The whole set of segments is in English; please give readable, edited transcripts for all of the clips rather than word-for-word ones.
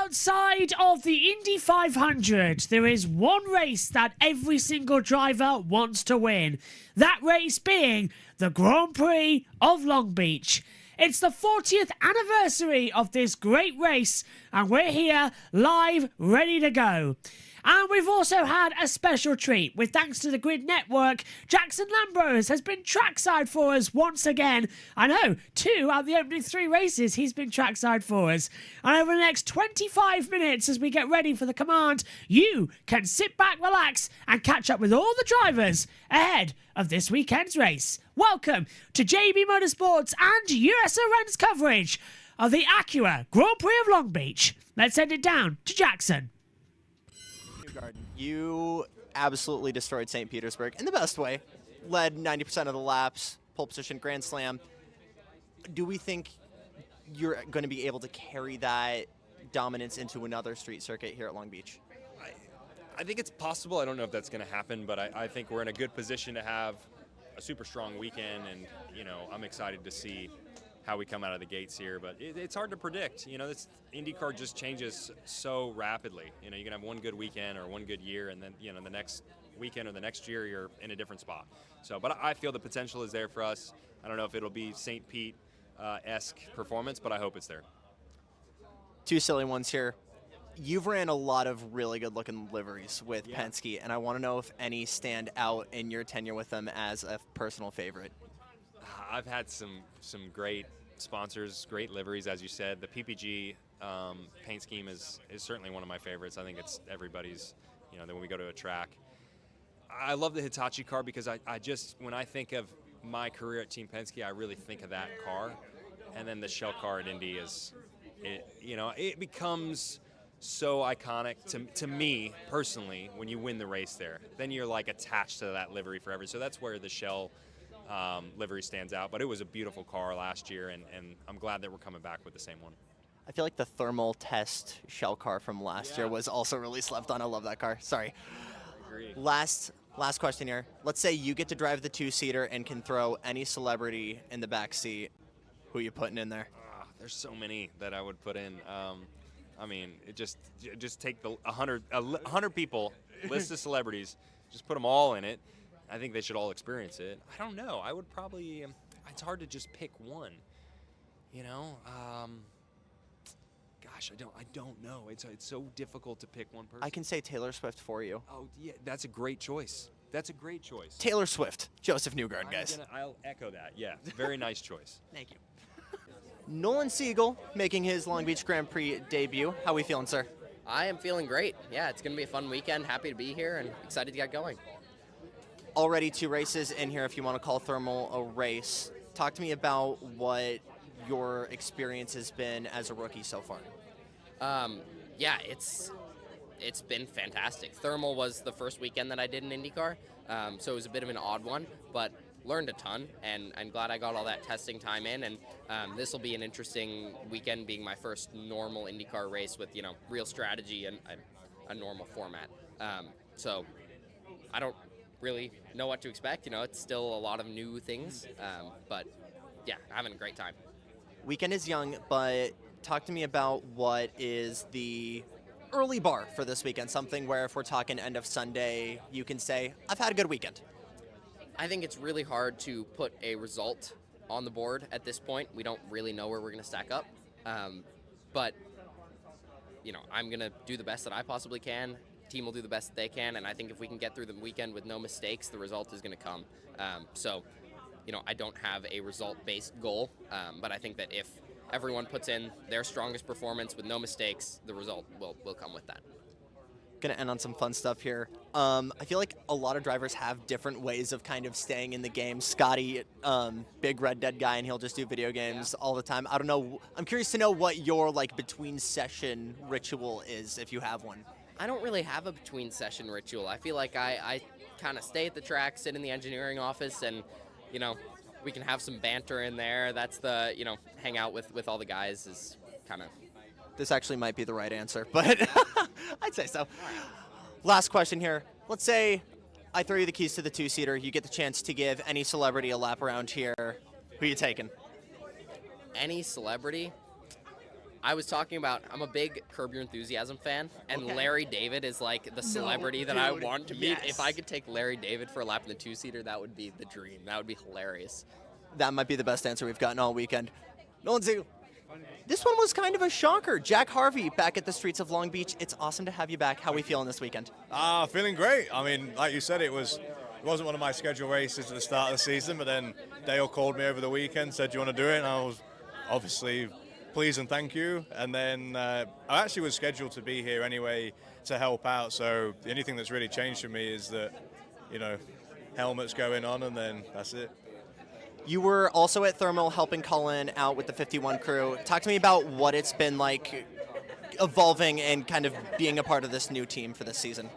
Outside of the Indy 500, there is one race that every single driver wants to win. That race being the Grand Prix of Long Beach. It's the 40th anniversary of this great race, and we're here live, ready to go. And we've also had a special treat. With thanks to the Grid Network, Jackson Lambros has been trackside for us once again. I know, 2 out of the opening 3 races he's been trackside for us. And over the next 25 minutes as we get ready for the command, you can sit back, relax, and catch up with all the drivers ahead of this weekend's race. Welcome to JBMotorsports and USON's coverage of the Acura Grand Prix of Long Beach. Let's send it down to Jackson. You absolutely destroyed St. Petersburg in the best way. Led 90% of the laps, pole position, Grand Slam. Do we think you're going to be able to carry that dominance into another street circuit here at Long Beach? I think it's possible. I don't know if that's going to happen, but I think we're in a good position to have a super strong weekend, and I'm excited to see how we come out of the gates here, but it's hard to predict. This IndyCar just changes so rapidly. You can have one good weekend or one good year, and then the next weekend or the next year you're in a different spot. So, but I feel the potential is there for us. I don't know if it'll be St. Pete-esque performance, but I hope it's there. 2 silly ones here. You've ran a lot of really good-looking liveries with Penske, and I want to know if any stand out in your tenure with them as a personal favorite. I've had some great sponsors, great liveries, as you said. The PPG paint scheme is certainly one of my favorites. I think it's everybody's, that when we go to a track. I love the Hitachi car because I just, when I think of my career at Team Penske, I really think of that car. And then the shell car at Indy it becomes so iconic to me personally when you win the race there. Then you're like attached to that livery forever. So that's where the shell livery stands out, but it was a beautiful car last year, and I'm glad that we're coming back with the same one. I feel like the thermal test shell car from last year was also really slept on. I love that car. Sorry. I agree. Last question here. Let's say you get to drive the 2-seater and can throw any celebrity in the back seat. Who are you putting in there? There's so many that I would put in. Just take the 100 people, list of celebrities, just put them all in it. I think they should all experience it. I don't know. I would probably. It's hard to just pick one. Gosh, I don't know. It's so difficult to pick one person. I can say Taylor Swift for you. Oh yeah, that's a great choice. Taylor Swift, Joseph Newgarden, guys. I'll echo that. Yeah, very nice choice. Thank you. Nolan Siegel making his Long Beach Grand Prix debut. How are we feeling, sir? I am feeling great. Yeah, it's going to be a fun weekend. Happy to be here and excited to get going. Already 2 races in here if you want to call thermal a race. Talk to me about what your experience has been as a rookie so far. Yeah, it's been fantastic. Thermal was the first weekend that I did in IndyCar, so it was a bit of an odd one, but learned a ton, and I'm glad I got all that testing time in, and this will be an interesting weekend, being my first normal IndyCar race with, real strategy and a normal format. So I don't really know what to expect. It's still a lot of new things, but yeah, having a great time. Weekend is young, but talk to me about what is the early bar for this weekend, something where if we're talking end of Sunday, you can say, I've had a good weekend. I think it's really hard to put a result on the board at this point. We don't really know where we're going to stack up, but I'm going to do the best that I possibly can. Team will do the best that they can, and I think if we can get through the weekend with no mistakes, the result is going to come. So, I don't have a result-based goal, but I think that if everyone puts in their strongest performance with no mistakes, the result will come with that. Going to end on some fun stuff here. I feel like a lot of drivers have different ways of kind of staying in the game. Scotty, big Red Dead guy, and he'll just do video games all the time. I don't know. I'm curious to know what your between session ritual is, if you have one. I don't really have a between session ritual. I feel like I kind of stay at the track, sit in the engineering office, and we can have some banter in there. That's the hang out with all the guys is kind of. This actually might be the right answer, but I'd say so. Last question here. Let's say I throw you the keys to the 2-seater. You get the chance to give any celebrity a lap around here. Who are you taking? Any celebrity? I was talking about, I'm a big Curb Your Enthusiasm fan, and Okay. Larry David is like the celebrity that I dude, want to meet. yes. If I could take Larry David for a lap in the two-seater, that would be the dream. That would be hilarious. That might be the best answer we've gotten all weekend. Nolan's This one was kind of a shocker. Jack Harvey back at the streets of Long Beach. It's awesome to have you back. How are we feeling this weekend? Feeling great. I mean, like you said, it wasn't one of my scheduled races at the start of the season, but then Dale called me over the weekend, said, "Do you want to do it?" And I was obviously pleased and thank you. And then I actually was scheduled to be here anyway to help out. So the only thing that's really changed for me is that, helmets going on, and then that's it. You were also at Thermal helping Colin out with the 51 crew. Talk to me about what it's been like evolving and kind of being a part of this new team for this season.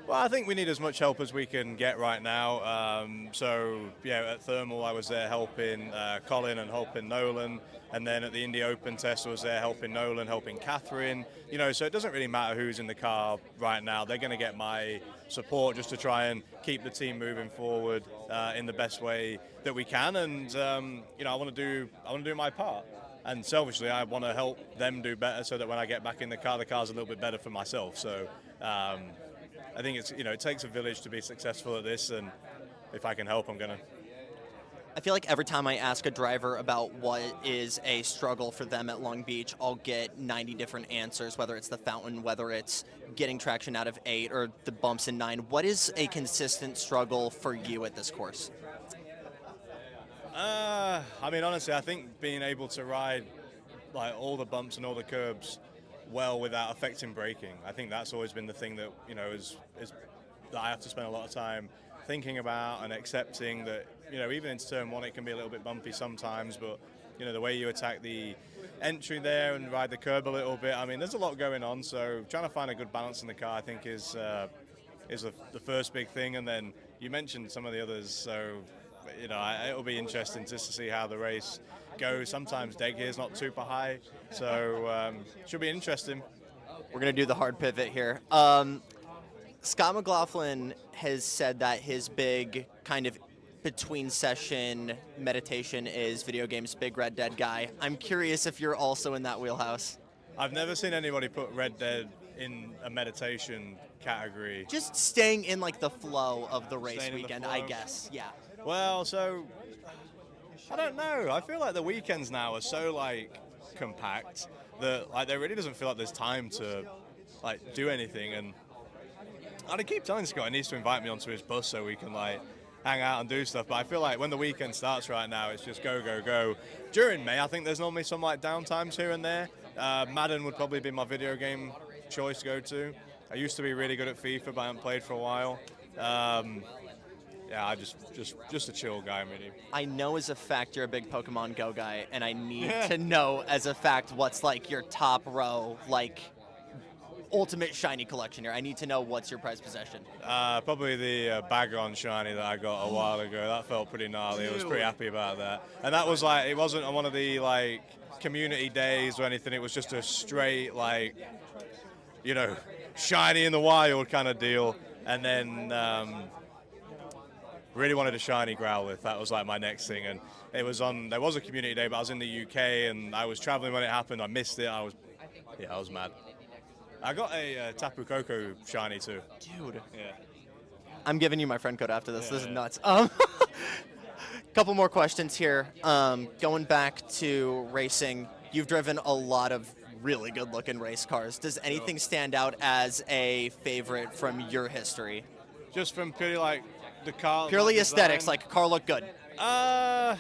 Well, I think we need as much help as we can get right now. At Thermal, I was there helping Colin and helping Nolan. And then at the Indy Open test, I was there helping Nolan, helping Catherine. So it doesn't really matter who's in the car right now. They're going to get my support just to try and keep the team moving forward in the best way that we can. And, I want to do my part. And selfishly, I want to help them do better so that when I get back in the car's a little bit better for myself. So I think it takes a village to be successful at this, and if I can help, I'm going to. I feel like every time I ask a driver about what is a struggle for them at Long Beach, I'll get 90 different answers, whether it's the fountain, whether it's getting traction out of 8 or the bumps in 9. What is a consistent struggle for you at this course? Honestly, I think being able to ride like all the bumps and all the curbs well without affecting braking. I think that's always been the thing that, is that I have to spend a lot of time thinking about and accepting that, even in turn 1 it can be a little bit bumpy sometimes, but, the way you attack the entry there and ride the curb a little bit, there's a lot going on, so trying to find a good balance in the car I think is the first big thing. And then you mentioned some of the others, so, it'll be interesting just to see how the race goes. Sometimes dead gear's not super high, so should be interesting. We're going to do the hard pivot here. Scott McLaughlin has said that his big kind of between session meditation is video games, big Red Dead guy. I'm curious if you're also in that wheelhouse. I've never seen anybody put Red Dead in a meditation category. Just staying in like the flow of the race Staying in the weekend, flow. I guess. Yeah. Well, so I don't know. I feel like the weekends now are so compact that there really doesn't feel like there's time to do anything. And I keep telling Scott he needs to invite me onto his bus so we can hang out and do stuff. But I feel like when the weekend starts right now, it's just go, go, go. During May, I think there's normally some downtimes here and there. Madden would probably be my video game choice to go to. I used to be really good at FIFA, but I haven't played for a while. I just a chill guy, really. I know as a fact you're a big Pokemon Go guy, and I need to know as a fact what's your top row, ultimate shiny collection here. I need to know what's your prized possession. Probably the Bagon shiny that I got a while ago. That felt pretty gnarly. I was pretty happy about that. And that was it wasn't on one of the community days or anything. It was just a straight shiny in the wild kind of deal. And then really wanted a shiny Growlithe. That was my next thing. And there was a community day, but I was in the UK and I was traveling when it happened. I missed it. I was mad. I got a Tapu Koko shiny too. Dude. Yeah. I'm giving you my friend code after this. Yeah, This is yeah. nuts. Couple more questions here. Going back to racing, you've driven a lot of really good-looking race cars. Does anything stand out as a favorite from your history? Just from purely the car. Purely aesthetics, a car look good. Well,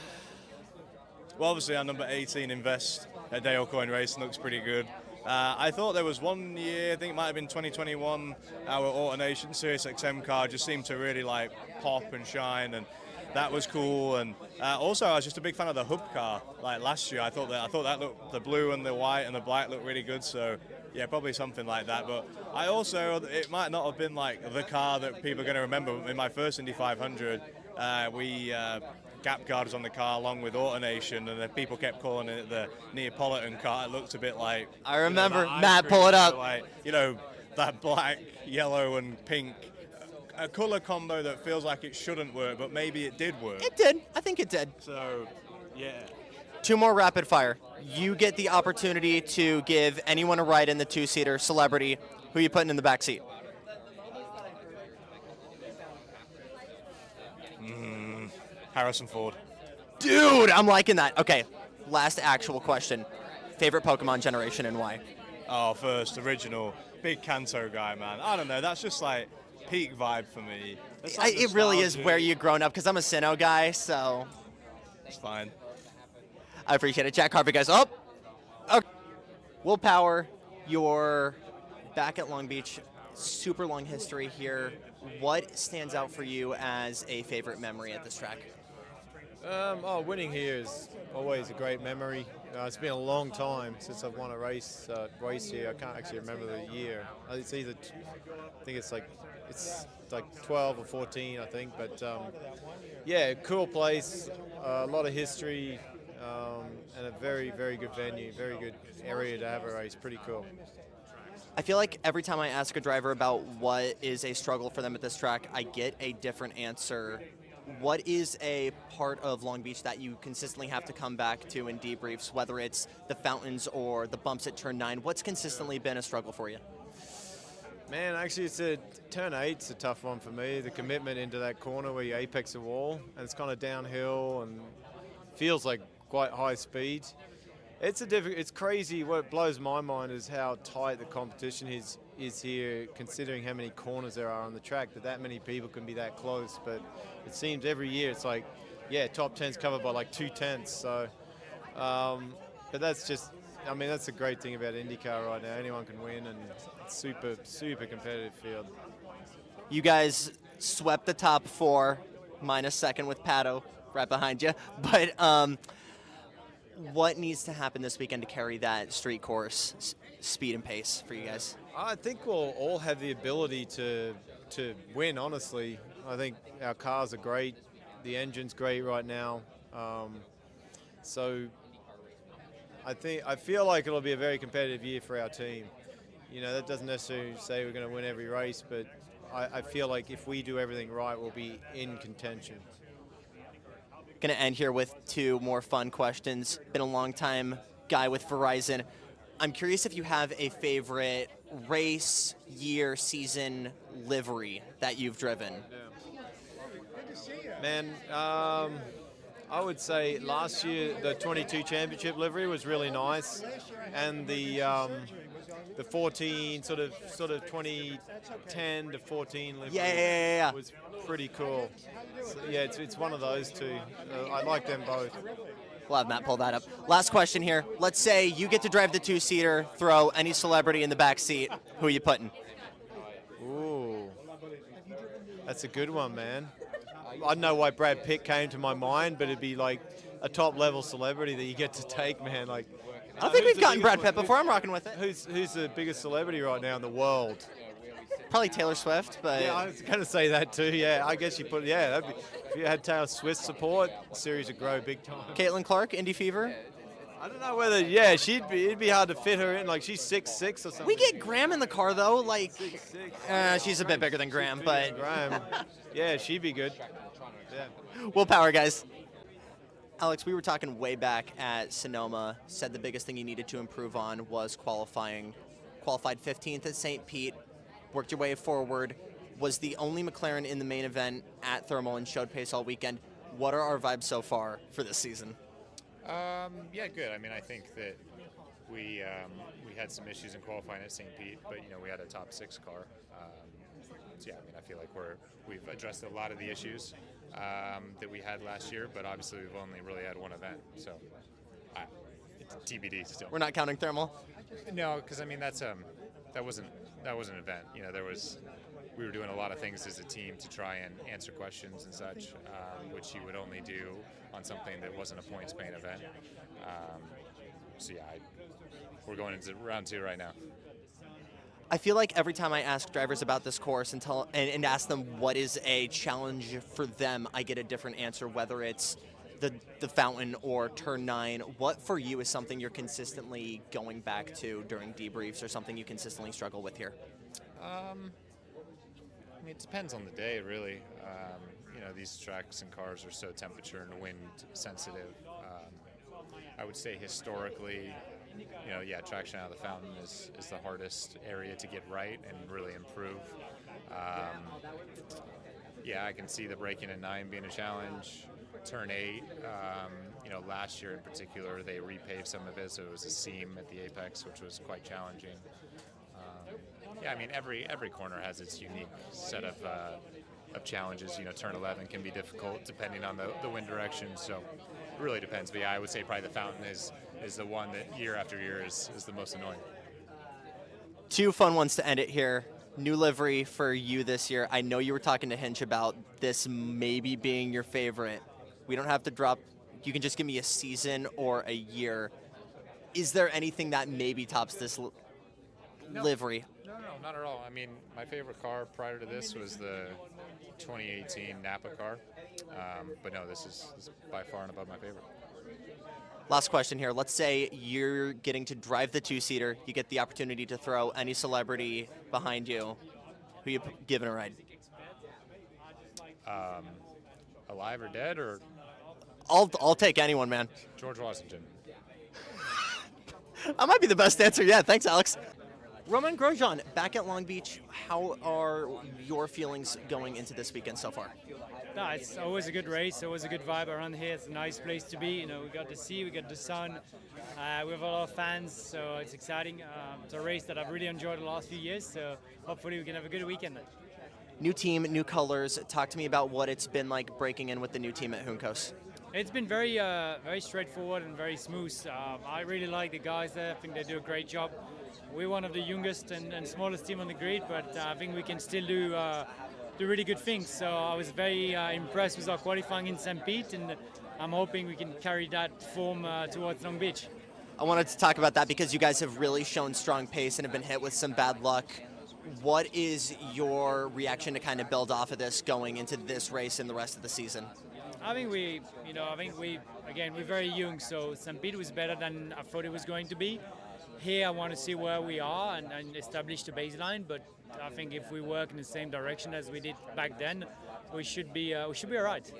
obviously our number 18 Invest at Dale Coyne Racing looks pretty good. I thought there was one year, I think it might have been 2021, our AutoNation Sirius XM car just seemed to really pop and shine, and that was cool. And also I was just a big fan of the hub car. Last year, I thought that looked, the blue and the white and the black looked really good. So yeah, probably something like that. But it might not have been the car that people are going to remember. In my first Indy 500, we gap guard was on the car along with AutoNation, and then people kept calling it the Neapolitan car. It looked a bit I remember. Matt, pull it up. That black, yellow, and pink. A color combo that feels like it shouldn't work, but maybe it did work. It did. I think it did. So, yeah. 2 more rapid fire. you get the opportunity to give anyone a ride in the two-seater, celebrity. Who you putting in the back seat? Harrison Ford. Dude, I'm liking that. Okay, last actual question. Favorite Pokemon generation and why? Oh, first, original. Big Kanto guy, man. I don't know, that's just like peak vibe for me. It's like It really is nostalgic. where you've grown up, because I'm a Sinnoh guy, so It's fine. I appreciate it. Jack Harvey, guys. Oh, okay. Willpower, you're back at Long Beach. Super long history here. What stands out for you as a favorite memory at this track? Winning here is always a great memory. It's been a long time since I've won a race here. I can't actually remember the year. It's either, I think it's like 12 or 14, I think. But yeah, cool place, a lot of history, and a very, very good venue, very good area to have a race. Pretty cool. I feel like every time I ask a driver about what is a struggle for them at this track, I get a different answer. What is a part of Long Beach that you consistently have to come back to in debriefs, whether it's the fountains or the bumps at turn 9? What's consistently been a struggle for you? Man, actually, turn 8's a tough one for me. The commitment into that corner where you apex a wall, and it's kind of downhill and feels like quite high speed. It's crazy. What blows my mind is how tight the competition is here, considering how many corners there are on the track, that many people can be that close. But it seems every year it's like, yeah, top 10's covered by like 2/10. So, but that's just, I mean, that's the great thing about IndyCar right now. Anyone can win, and it's super, super competitive field. You guys swept the top 4, minus second with Pato right behind you. But what needs to happen this weekend to carry that street course speed and pace for you guys? I think we'll all have the ability to win, honestly. I think our cars are great. The engine's great right now. So I feel like it'll be a very competitive year for our team. You know, that doesn't necessarily say we're going to win every race, but I feel like if we do everything right, we'll be in contention. Going to end here with 2 more fun questions. Been a long time guy with Verizon. I'm curious if you have a favorite race, year, season livery that you've driven. Man, I would say last year the 22 championship livery was really nice, and the 14 sort of 2010 to 14 livery was pretty cool. So, yeah, it's one of those two. I like them both. We'll have Matt pull that up. Last question here. Let's say you get to drive the 2-seater, throw any celebrity in the back seat. Who are you putting? Ooh, that's a good one, man. I don't know why Brad Pitt came to my mind, but it'd be like a top-level celebrity that you get to take, man. Like, I don't think we've gotten Brad Pitt before. I'm rocking with it. Who's the biggest celebrity right now in the world? Probably Taylor Swift, but Yeah, I was going to say that too. Yeah, I guess you put. Yeah, that'd be, if you had Taylor Swift support, the series would grow big time. Caitlin Clark, Indy Fever. I don't know whether. Yeah, it'd be hard to fit her in. Like she's 6'6" or something. We get Graham in the car though. Like, 6'6". she's a bit bigger than Graham, but Graham. Yeah, she'd be good. Yeah. willpower, guys. Alex, we were talking way back at Sonoma. Said the biggest thing you needed to improve on was qualifying. Qualified 15th at St. Pete. Worked your way forward. Was the only McLaren in the main event at Thermal and showed pace all weekend. What are our vibes so far for this season? Yeah, good. I mean, I think that we had some issues in qualifying at St. Pete, but we had a top 6 car. So yeah, I mean, I feel like we've addressed a lot of the issues that we had last year, but obviously we've only really had one event, so it's TBD still. We're not counting Thermal. No, because I mean that wasn't an event. We were doing a lot of things as a team to try and answer questions and such, which you would only do on something that wasn't a points main event. So yeah, we're going into round 2 right now. I feel like every time I ask drivers about this course and ask them what is a challenge for them, I get a different answer, whether it's the fountain or turn 9. What for you is something you're consistently going back to during debriefs, or something you consistently struggle with here? I mean, it depends on the day, really. These tracks and cars are so temperature and wind sensitive. I would say historically, yeah, traction out of the fountain is the hardest area to get right and really improve. Yeah, I can see the breaking in 9 being a challenge. Turn 8, last year in particular, they repaved some of it, so it was a seam at the apex, which was quite challenging. Yeah, I mean, every corner has its unique set of challenges. Turn 11 can be difficult depending on the wind direction, so it really depends. But yeah, I would say probably the fountain is the one that year after year is the most annoying. 2 fun ones to end it here. New livery for you this year. I know you were talking to Hinch about this maybe being your favorite. We don't have to drop, you can just give me a season or a year. Is there anything that maybe tops this livery? No, not at all. I mean, my favorite car prior to this was the 2018 Napa car. But no, this is by far and above my favorite. Last question here. Let's say you're getting to drive the 2-seater. You get the opportunity to throw any celebrity behind you. Who you giving a ride? Alive or dead, or? I'll take anyone, man. George Washington. That might be the best answer yet. Thanks, Alex. Romain Grosjean, back at Long Beach. How are your feelings going into this weekend so far? No, it's always a good race, always a good vibe around here. It's a nice place to be. We got the sea, we got the sun. We have a lot of fans, so it's exciting. It's a race that I've really enjoyed the last few years, so hopefully we can have a good weekend. New team, new colors. Talk to me about what it's been like breaking in with the new team at Juncos. It's been very straightforward and very smooth. I really like the guys there. I think they do a great job. We're one of the youngest and smallest team on the grid, but I think we can still do really good things. So I was very impressed with our qualifying in St. Pete, and I'm hoping we can carry that form towards Long Beach. I wanted to talk about that because you guys have really shown strong pace and have been hit with some bad luck. What is your reaction to kind of build off of this going into this race and the rest of the season? I think we're very young, so St. Pete was better than I thought it was going to be. Here I want to see where we are and establish the baseline, but I think if we work in the same direction as we did back then, we should be all right.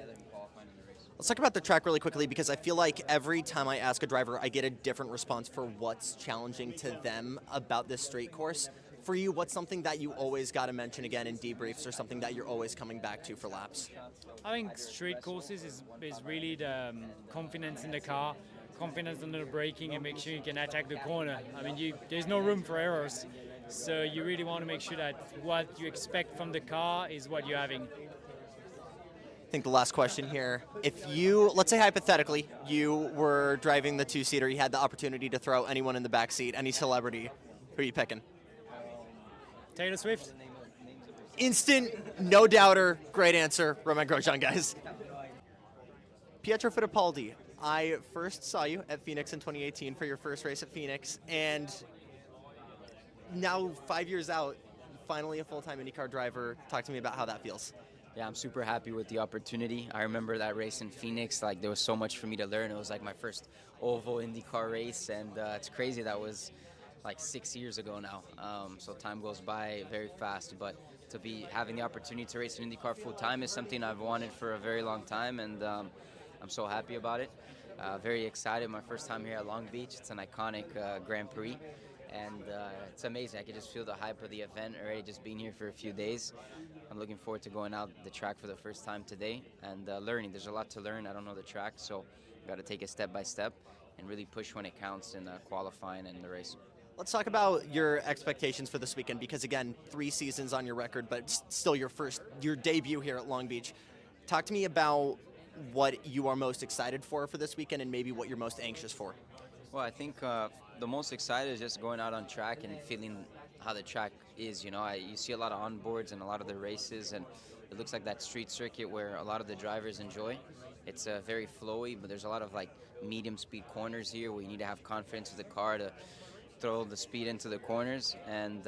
Let's talk about the track really quickly because I feel like every time I ask a driver, I get a different response for what's challenging to them about this street course. For you, what's something that you always got to mention again in debriefs or something that you're always coming back to for laps? I think street courses is really the confidence in the car, confidence under the braking, and make sure you can attack the corner. I mean, there's no room for errors, so you really want to make sure that what you expect from the car is what you're having. I think the last question here, if you, let's say hypothetically, you were driving the 2-seater, you had the opportunity to throw anyone in the back seat, any celebrity, who are you picking? Taylor Swift. Instant, no doubter, great answer, Romain Grosjean, guys. Pietro Fittipaldi, I first saw you at Phoenix in 2018 for your first race at Phoenix, and now 5 years out, finally a full-time IndyCar driver. Talk to me about how that feels. Yeah, I'm super happy with the opportunity. I remember that race in Phoenix, like there was so much for me to learn. It was like my first oval IndyCar race, and it's crazy that was like 6 years ago now. So time goes by very fast, but to be having the opportunity to race an IndyCar full time is something I've wanted for a very long time, and I'm so happy about it. Very excited. My first time here at Long Beach. It's an iconic Grand Prix, and it's amazing. I can just feel the hype of the event already just being here for a few days. I'm looking forward to going out the track for the first time today and learning. There's a lot to learn. I don't know the track, so got to take it step by step and really push when it counts in qualifying and the race. Let's talk about your expectations for this weekend because, again, 3 seasons on your record, but still your debut here at Long Beach. Talk to me about what you are most excited for this weekend and maybe what you're most anxious for. Well, I think the most excited is just going out on track and feeling how the track is. You see a lot of onboards and a lot of the races, and it looks like that street circuit where a lot of the drivers enjoy. It's very flowy, but there's a lot of like medium speed corners here where you need to have confidence with the car to throw the speed into the corners, and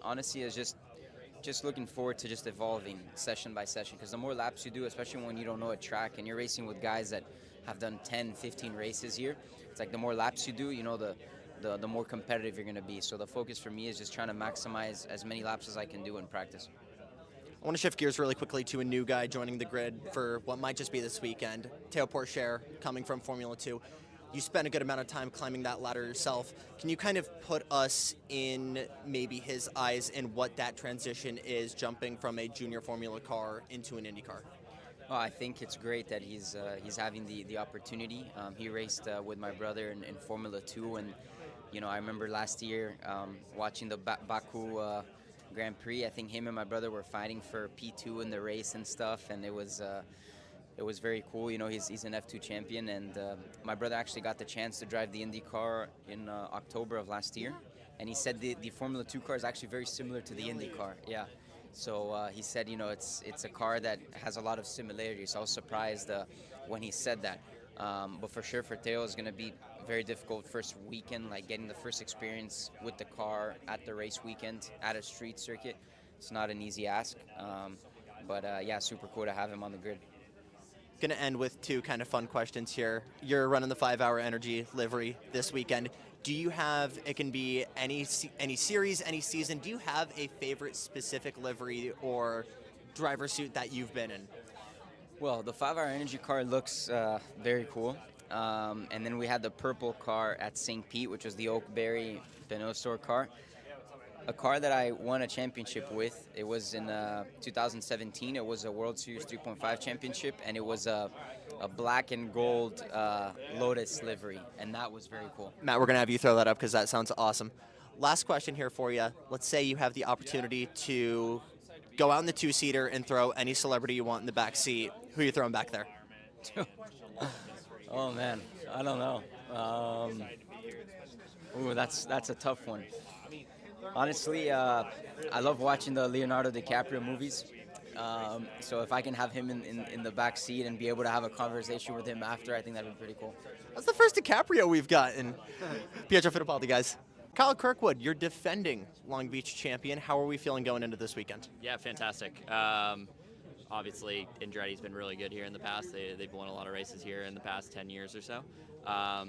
honestly, it's just looking forward to just evolving session by session, because the more laps you do, especially when you don't know a track and you're racing with guys that have done 10, 15 races here, it's like the more laps you do, the more competitive you're going to be. So the focus for me is just trying to maximize as many laps as I can do in practice. I want to shift gears really quickly to a new guy joining the grid for what might just be this weekend, Théo Pourchaire, coming from Formula 2. You spent a good amount of time climbing that ladder yourself. Can you kind of put us in maybe his eyes and what that transition is, jumping from a junior Formula car into an Indy car? Well, I think it's great that he's having the opportunity. He raced with my brother in Formula 2, and I remember last year watching the Baku Grand Prix. I think him and my brother were fighting for P2 in the race and stuff, and it was very cool. He's an F2 champion, and my brother actually got the chance to drive the Indy car in October of last year, and he said the Formula 2 car is actually very similar to the Indy car. Yeah. So he said, it's a car that has a lot of similarities. So I was surprised when he said that. But for sure, for Theo, it's going to be very difficult first weekend, like getting the first experience with the car at the race weekend at a street circuit. It's not an easy ask. But yeah, super cool to have him on the grid. Going to end with two kind of fun questions here. You're running the 5-Hour Energy livery this weekend. Do you have, it can be any series, any season, do you have a favorite specific livery or driver suit that you've been in? Well, the 5-Hour Energy car looks very cool. And then we had the purple car at St. Pete, which was the Oakberry Benostor car. A car that I won a championship with. It was in 2017. It was a World Series 3.5 championship, and it was a black and gold Lotus livery, and that was very cool. Matt, we're going to have you throw that up because that sounds awesome. Last question here for you. Let's say you have the opportunity to go out in the two-seater and throw any celebrity you want in the back seat. Who are you throwing back there? Oh, man. I don't know. Ooh, that's a tough one. Honestly, I love watching the Leonardo DiCaprio movies. So if I can have him in the back seat and be able to have a conversation with him after, I think that'd be pretty cool. That's the first DiCaprio we've gotten. Pietro Fittipaldi, guys. Kyle Kirkwood, you're defending Long Beach champion. How are we feeling going into this weekend? Yeah, fantastic. Obviously, Andretti's been really good here in the past. They've won a lot of races here in the past 10 years or so.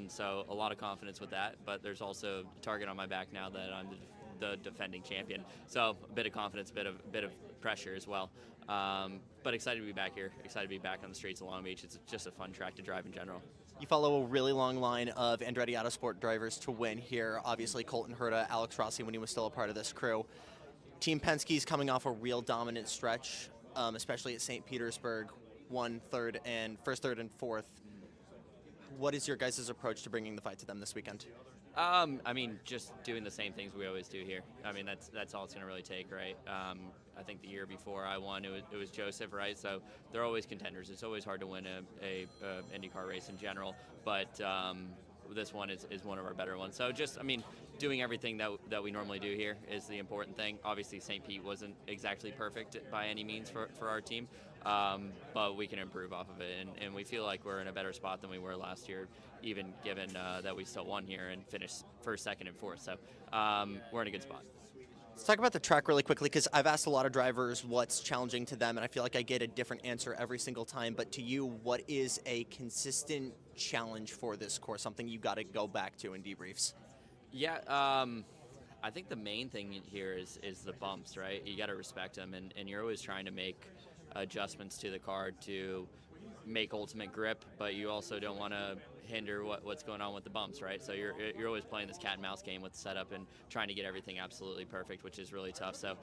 So a lot of confidence with that, but there's also a target on my back now that I'm the defending champion. So a bit of confidence, a bit of pressure as well. But excited to be back here. Excited to be back on the streets of Long Beach. It's just a fun track to drive in general. You follow a really long line of Andretti Autosport drivers to win here. Obviously, Colton Herta, Alex Rossi when he was still a part of this crew. Team Penske's coming off a real dominant stretch, especially at St. Petersburg, first, third, and fourth. What is your guys' approach to bringing the fight to them this weekend? I mean, just doing the same things we always do here. I mean, that's all it's going to really take, right? I think the year before I won, it was Joseph, right? So they're always contenders. It's always hard to win a IndyCar race in general, but this one is one of our better ones. So just, I mean, doing everything that we normally do here is the important thing. Obviously, St. Pete wasn't exactly perfect by any means for our team, but we can improve off of it, and we feel like we're in a better spot than we were last year, even given that we still won here and finished first, second, and fourth. So we're in a good spot. Let's talk about the track really quickly, because I've asked a lot of drivers what's challenging to them, and I feel like I get a different answer every single time. But to you, what is a consistent challenge for this course, something you got to go back to in debriefs? Yeah, I think the main thing here is the bumps, right? You got to respect them, and you're always trying to make adjustments to the car to make ultimate grip, but you also don't want to hinder what's going on with the bumps, right? So you're always playing this cat and mouse game with the setup and trying to get everything absolutely perfect, which is really tough. So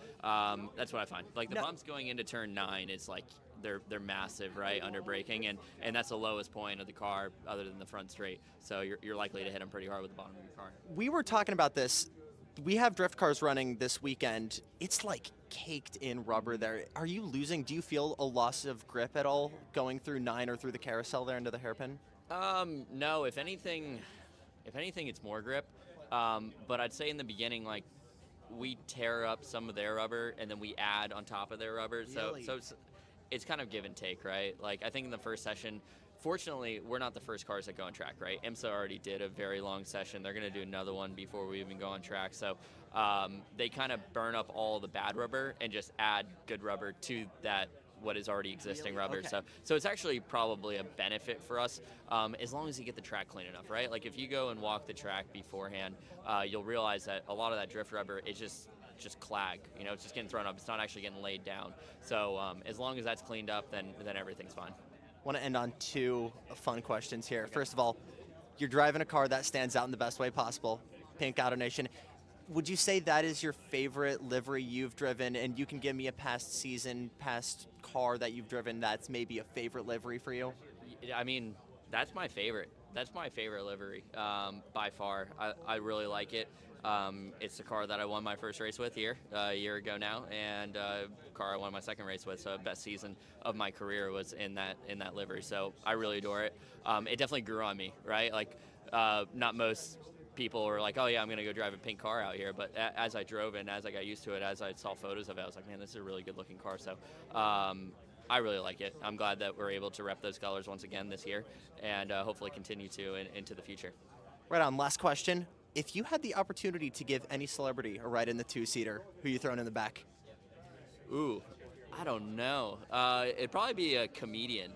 that's what I find. Like the bumps going into turn 9, it's like they're massive, right, under braking, and that's the lowest point of the car other than the front straight. So you're likely to hit them pretty hard with the bottom of your car. We were talking about this. We have drift cars running this weekend. It's like caked in rubber there. Are you losing? Do you feel a loss of grip at all going through 9 or through the carousel there into the hairpin? No, if anything, it's more grip. But I'd say in the beginning, like, we tear up some of their rubber and then we add on top of their rubber. Really? So it's kind of give and take, right? Like, I think in the first session, fortunately, we're not the first cars that go on track, right? IMSA already did a very long session. They're going to do another one before we even go on track. So they kind of burn up all the bad rubber and just add good rubber to that what is already existing rubber. Okay. So it's actually probably a benefit for us as long as you get the track clean enough, right? Like if you go and walk the track beforehand, you'll realize that a lot of that drift rubber is just clag, you know, it's just getting thrown up. It's not actually getting laid down. So as long as that's cleaned up, then everything's fine. Want to end on two fun questions here. First of all, You're driving a car that stands out in the best way possible, Pink Auto Nation. Would you say that is your favorite livery you've driven? And you can give me a past season, past car that you've driven that's maybe a favorite livery for you? I mean, that's my favorite. That's my favorite livery by far. I really like it. It's the car that I won my first race with here a year ago now, and car I won my second race with. So best season of my career was in that livery. So I really adore it. It definitely grew on me, right? Like not most people were like, oh yeah, I'm gonna go drive a pink car out here. But as I drove and as I got used to it, as I saw photos of it, I was like, man, this is a really good looking car. So I really like it. I'm glad that we're able to rep those colors once again this year, and hopefully continue to into the future. Right on. Last question. If you had the opportunity to give any celebrity a ride in the two-seater, who you throwing in the back? Ooh, I don't know. It'd probably be a comedian.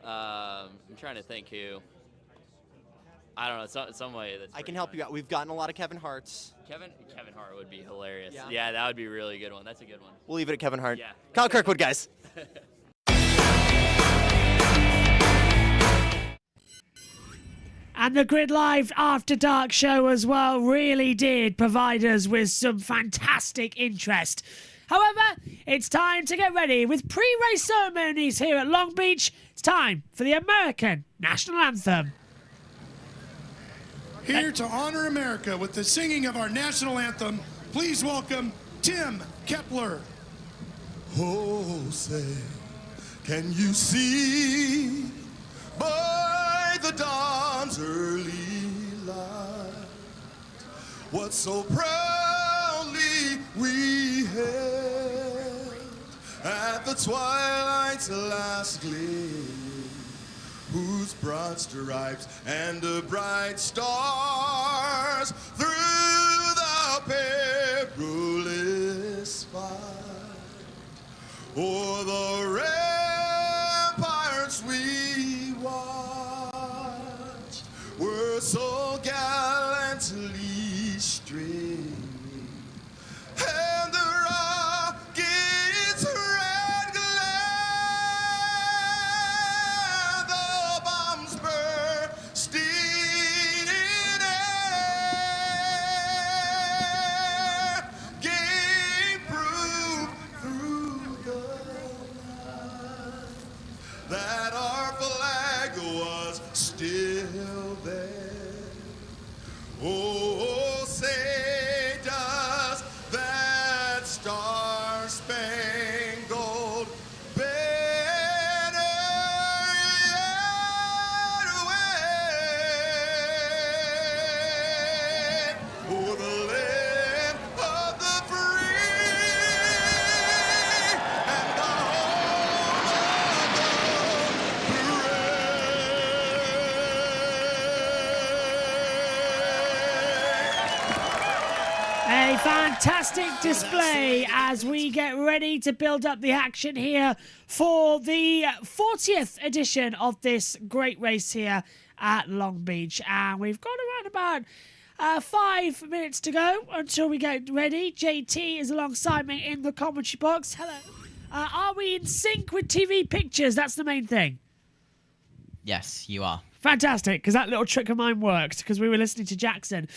I'm trying to think who. I don't know, some way that's I can help you out. We've gotten a lot of Kevin Harts. Kevin Hart would be hilarious. Yeah? Yeah, that would be a really good one. That's a good one. We'll leave it at Kevin Hart. Yeah. Kyle Kirkwood, guys. And the Grid Live After Dark show as well really did provide us with some fantastic interest. However, it's time to get ready with pre-race ceremonies here at Long Beach. It's time for the American National Anthem. Here to honor America with the singing of our national anthem, please welcome Tim Kepler. Oh, say, can you see by the dawn's early light what so proudly we hailed at the twilight's last gleam, whose broad stripes and the bright stars through the perilous fight o'er the ramparts we watched were so gallantly streaming, and the rocket's red glare, the bombs bursting in air, gave proof through the night that our flag was still there. Oh, say does that star-spangled banner yet wave o'er the land of the free and the A fantastic display as we get ready to build up the action here for the 40th edition of this great race here at Long Beach. And we've got around about 5 minutes to go until we get ready. JT is alongside me in the commentary box. Hello. Are we in sync with TV pictures? That's the main thing. Yes, you are. Fantastic, because that little trick of mine worked, because we were listening to Jackson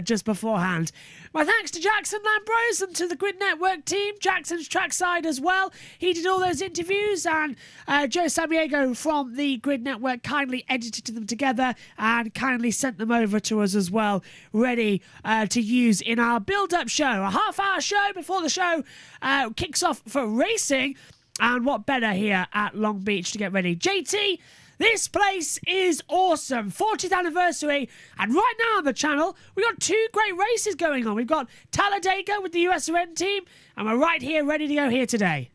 just beforehand. My thanks to Jackson Lambrose and to the Grid Network team, Jackson's trackside as well. He did all those interviews, and Joe Samaniego from the Grid Network kindly edited them together and kindly sent them over to us as well, ready to use in our build-up show. A half-hour show before the show kicks off for racing, and what better here at Long Beach to get ready. JT, this place is awesome. 40th anniversary. And right now on the channel, we've got two great races going on. We've got Talladega with the USRN team, and we're right here ready to go here today.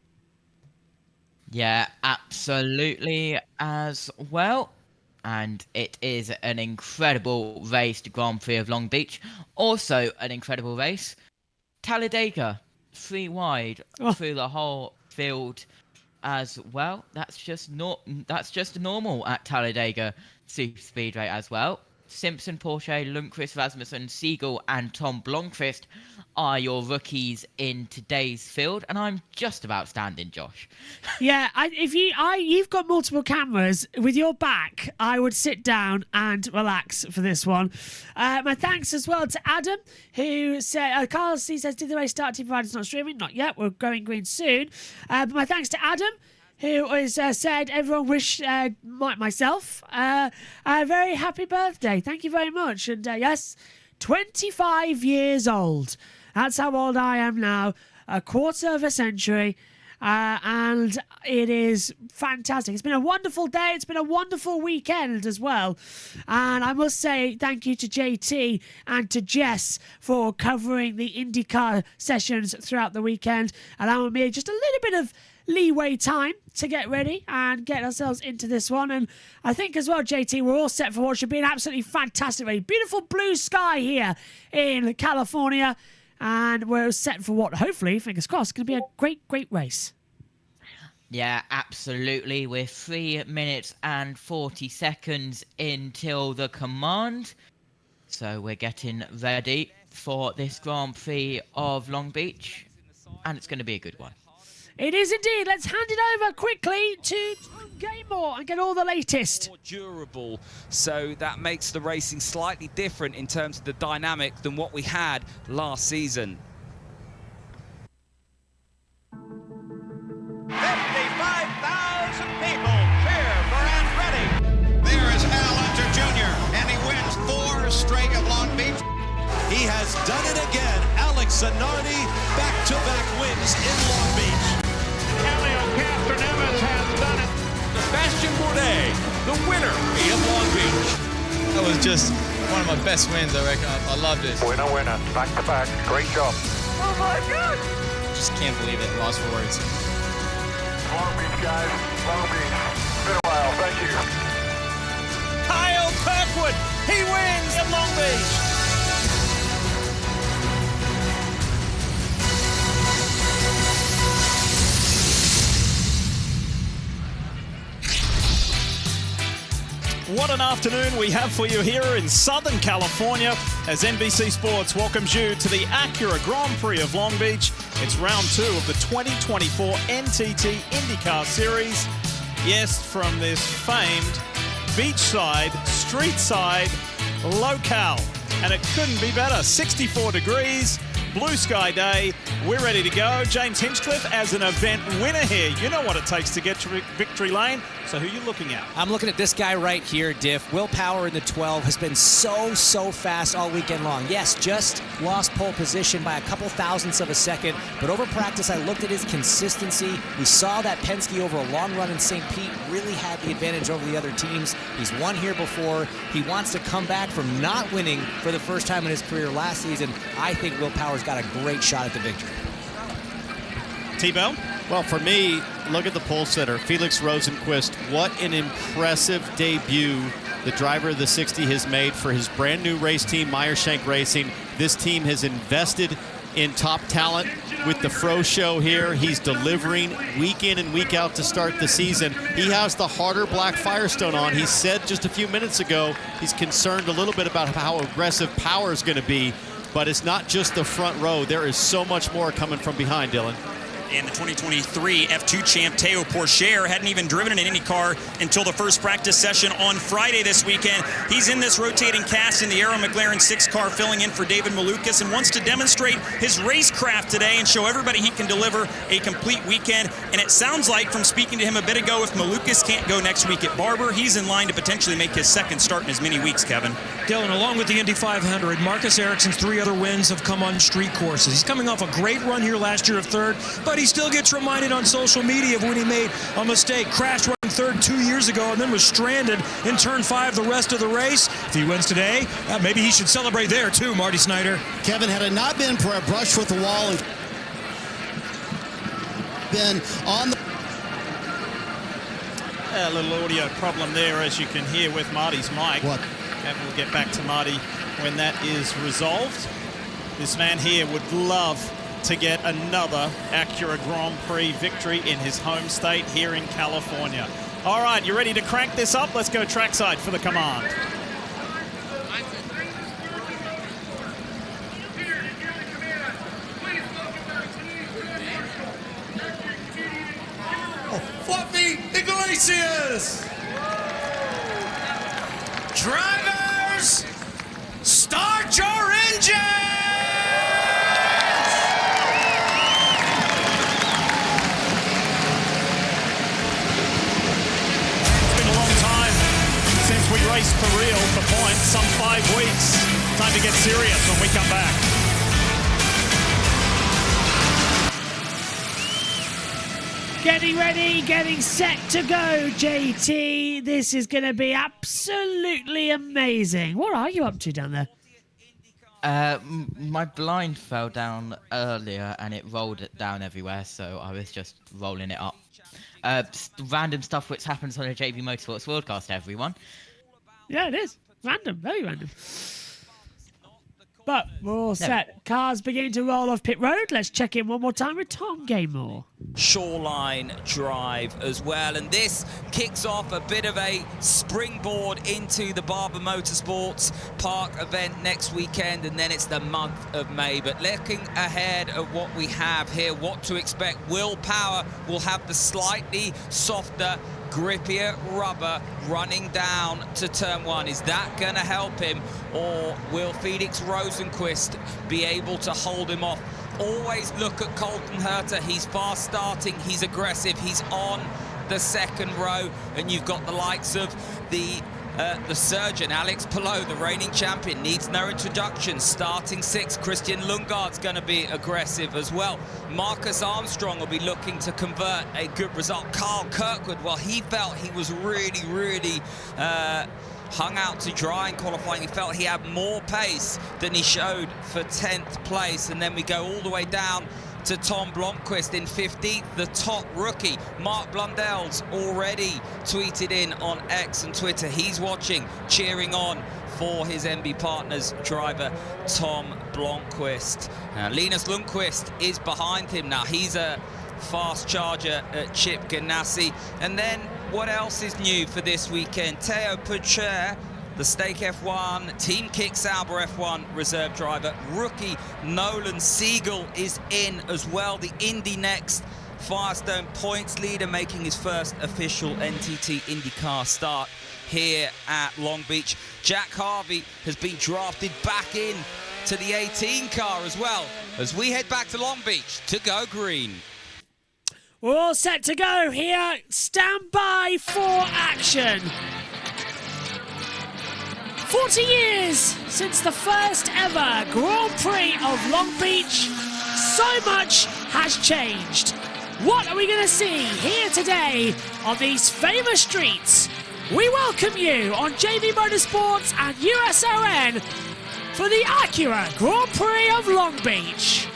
Yeah, absolutely as well. And it is an incredible race, the Grand Prix of Long Beach. Also an incredible race. Talladega, 3 wide through the whole field as well. That's just normal at Talladega Super Speedway as well. Simpson, Porsche, Lundqvist, Rasmussen, Siegel, and Tom Blomqvist are your rookies in today's field, and I'm just about standing, Josh. Yeah, you've got multiple cameras. With your back, I would sit down and relax for this one. My thanks as well to Adam, who said, Carlos C says, did the race start? Team providers not streaming? Not yet. We're going green soon. But my thanks to Adam, who has said everyone wish myself a very happy birthday. Thank you very much. And yes, 25 years old. That's how old I am now. A quarter of a century. And it is fantastic. It's been a wonderful day. It's been a wonderful weekend as well. And I must say thank you to JT and to Jess for covering the INDYCAR sessions throughout the weekend, allowing me just a little bit of leeway time to get ready and get ourselves into this one. And I think as well, JT, we're all set for what should be an absolutely fantastic race. Beautiful blue sky here in California. And we're set for what, hopefully, fingers crossed, is going to be a great, great race. Yeah, absolutely. We're 3 minutes and 40 seconds until the command. So we're getting ready for this Grand Prix of Long Beach. And it's going to be a good one. It is indeed. Let's hand it over quickly to Gaymore and get all the latest. More durable, so that makes the racing slightly different in terms of the dynamic than what we had last season. 55,000 people cheer for Andretti. There is Al Unser Jr., and he wins 4 straight of Long Beach. He has done it again. Alex Zanardi, back-to-back wins in Long Beach. Elio Castroneves has done it. Sebastian Bourdais, the winner of Long Beach. That was just one of my best wins, I reckon. I loved it. Winner, back-to-back. Great job. Oh, my God. Just can't believe it. Lost for words. Long Beach, guys. Long Beach. Been a while. Thank you. Kyle Kirkwood, he wins at Long Beach. What an afternoon we have for you here in Southern California as NBC Sports welcomes you to the Acura Grand Prix of Long Beach. It's round 2 of the 2024 NTT IndyCar Series. Yes, from this famed beachside, street-side locale. And it couldn't be better. 64 degrees, blue sky day. We're ready to go. James Hinchcliffe as an event winner here. You know what it takes to get to victory lane. So who are you looking at? I'm looking at this guy right here, Diff. Will Power in the 12 has been so fast all weekend long. Yes, just lost pole position by a couple thousandths of a second, but over practice I looked at his consistency. We saw that Penske over a long run in St. Pete really had the advantage over the other teams. He's won here before. He wants to come back from not winning for the first time in his career last season. I think Will Power's got a great shot at the victory. T-Bell? Well, for me, look at the pole sitter, Felix Rosenqvist. What an impressive debut the driver of the 60 has made for his brand new race team, Meyershank Racing. This team has invested in top talent with the Fro Show here. He's delivering week in and week out to start the season. He has the harder black Firestone on. He said just a few minutes ago he's concerned a little bit about how aggressive Power is going to be, but it's not just the front row. There is so much more coming from behind, Dylan. And the 2023 F2 champ Teo Pourchaire hadn't even driven an IndyCar until the first practice session on Friday this weekend. He's in this rotating cast in the Arrow McLaren 6 car, filling in for David Malukas, and wants to demonstrate his racecraft today and show everybody he can deliver a complete weekend. And it sounds like, from speaking to him a bit ago, if Malukas can't go next week at Barber, he's in line to potentially make his second start in as many weeks, Kevin. Dylan, along with the Indy 500, Marcus Ericsson's 3 other wins have come on street courses. He's coming off a great run here last year of 3rd, but he still gets reminded on social media of when he made a mistake, crashed running 3rd 2 years ago, and then was stranded in turn 5 the rest of the race. If he wins today, maybe he should celebrate there too, Marty Snyder. Kevin, had it not been for a brush with the wall and been on the... A little audio problem there, as you can hear with Marty's mic. What? And we'll get back to Marty when that is resolved. This man here would love to get another Acura Grand Prix victory in his home state here in California. All right, you ready to crank this up? Let's go trackside for the command. time to get serious when we come back. Getting ready, getting set to go, JT. This is going to be absolutely amazing. What are you up to down there? My blind fell down earlier and it rolled it down everywhere, so I was just rolling it up. Random stuff which happens on a JB Motorsports Worldcast, everyone. Yeah, it is. Random, very random. But we're all set. Cars beginning to roll off pit road. Let's check in one more time with Tom Gaymore. Shoreline Drive as well, and this kicks off a bit of a springboard into the Barber Motorsports Park event next weekend, and then it's the month of May. But looking ahead at what we have here, what to expect. Will Power will have the slightly softer, grippier rubber running down to turn one. Is that going to help him, or will Felix Rosenqvist be able to hold him off? Always look at Colton Herta. He's fast starting, he's aggressive, he's on the second row, and you've got the likes of the surgeon, Alex Palou, the reigning champion, needs no introduction. Starting sixth, Christian Lundgaard's going to be aggressive as well. Marcus Armstrong will be looking to convert a good result. Carl Kirkwood, well, he felt he was really hung out to dry in qualifying. He felt he had more pace than he showed for 10th place. And then we go all the way down to Tom Blomqvist in 15th, the top rookie. Mark Blundell's already tweeted in on X and Twitter. He's watching, cheering on for his MB Partners driver, Tom Blomqvist. Linus Lundqvist is behind him now. He's a fast charger at Chip Ganassi. And then what else is new for this weekend? Theo Pourchaire, the Stake F1, Team Kick Sauber F1 reserve driver. Rookie Nolan Siegel is in as well. The Indy Next Firestone points leader, making his first official NTT INDYCAR start here at Long Beach. Jack Harvey has been drafted back in to the 18 car as well, as we head back to Long Beach to go green. We're all set to go here. Stand by for action. 40 years since the first ever Grand Prix of Long Beach. So much has changed. What are we going to see here today on these famous streets? We welcome you on JB Motorsports and USON for the Acura Grand Prix of Long Beach.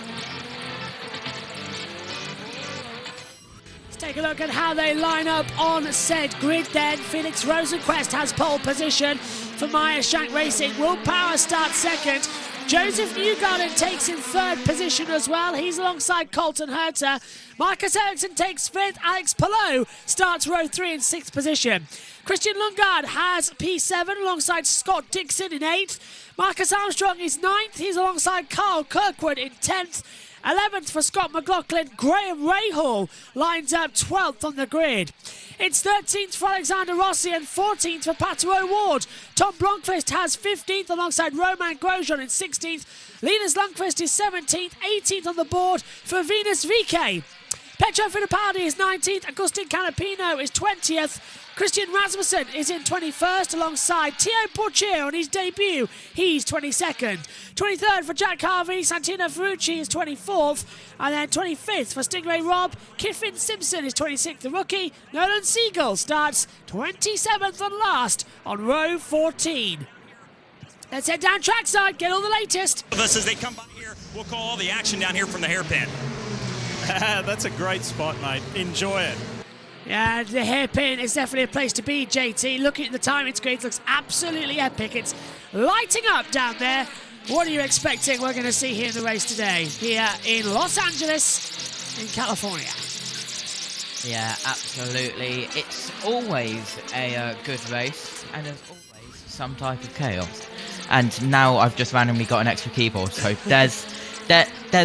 Take a look at how they line up on said grid then. Felix Rosenqvist has pole position for Meyer-Shank Racing. Will Power starts second. Joseph Newgarden takes in third position as well. He's alongside Colton Herta. Marcus Ericsson takes fifth. Alex Palou starts row 3 in sixth position. Christian Lundgaard has P7 alongside Scott Dixon in 8th. Marcus Armstrong is 9th. He's alongside Carl Kirkwood in 10th. 11th for Scott McLaughlin. Graham Rahal lines up 12th on the grid. It's 13th for Alexander Rossi and 14th for Pato O'Ward. Tom Blomqvist has 15th alongside Romain Grosjean in 16th. Linus Lundqvist is 17th, 18th on the board for Venus VK. Pietro Fittipaldi is 19th. Agustin Canapino is 20th. Christian Rasmussen is in 21st alongside Theo Pourchaire on his debut. He's 22nd. 23rd for Jack Harvey. Santino Ferrucci is 24th. And then 25th for Stingray Rob. Kiffin Simpson is 26th, the rookie. Nolan Siegel starts 27th and last on row 14. Let's head down trackside, get all the latest. As they come by here, we'll call all the action down here from the hairpin. That's a great spot, mate. Enjoy it. Yeah, the hairpin is definitely a place to be, JT. Looking at the timing screen, it looks absolutely epic. It's lighting up down there. What are you expecting we're going to see here in the race today, here in Los Angeles, in California? Yeah, absolutely. It's always a good race, and there's always some type of chaos. And now I've just randomly got an extra keyboard, so there's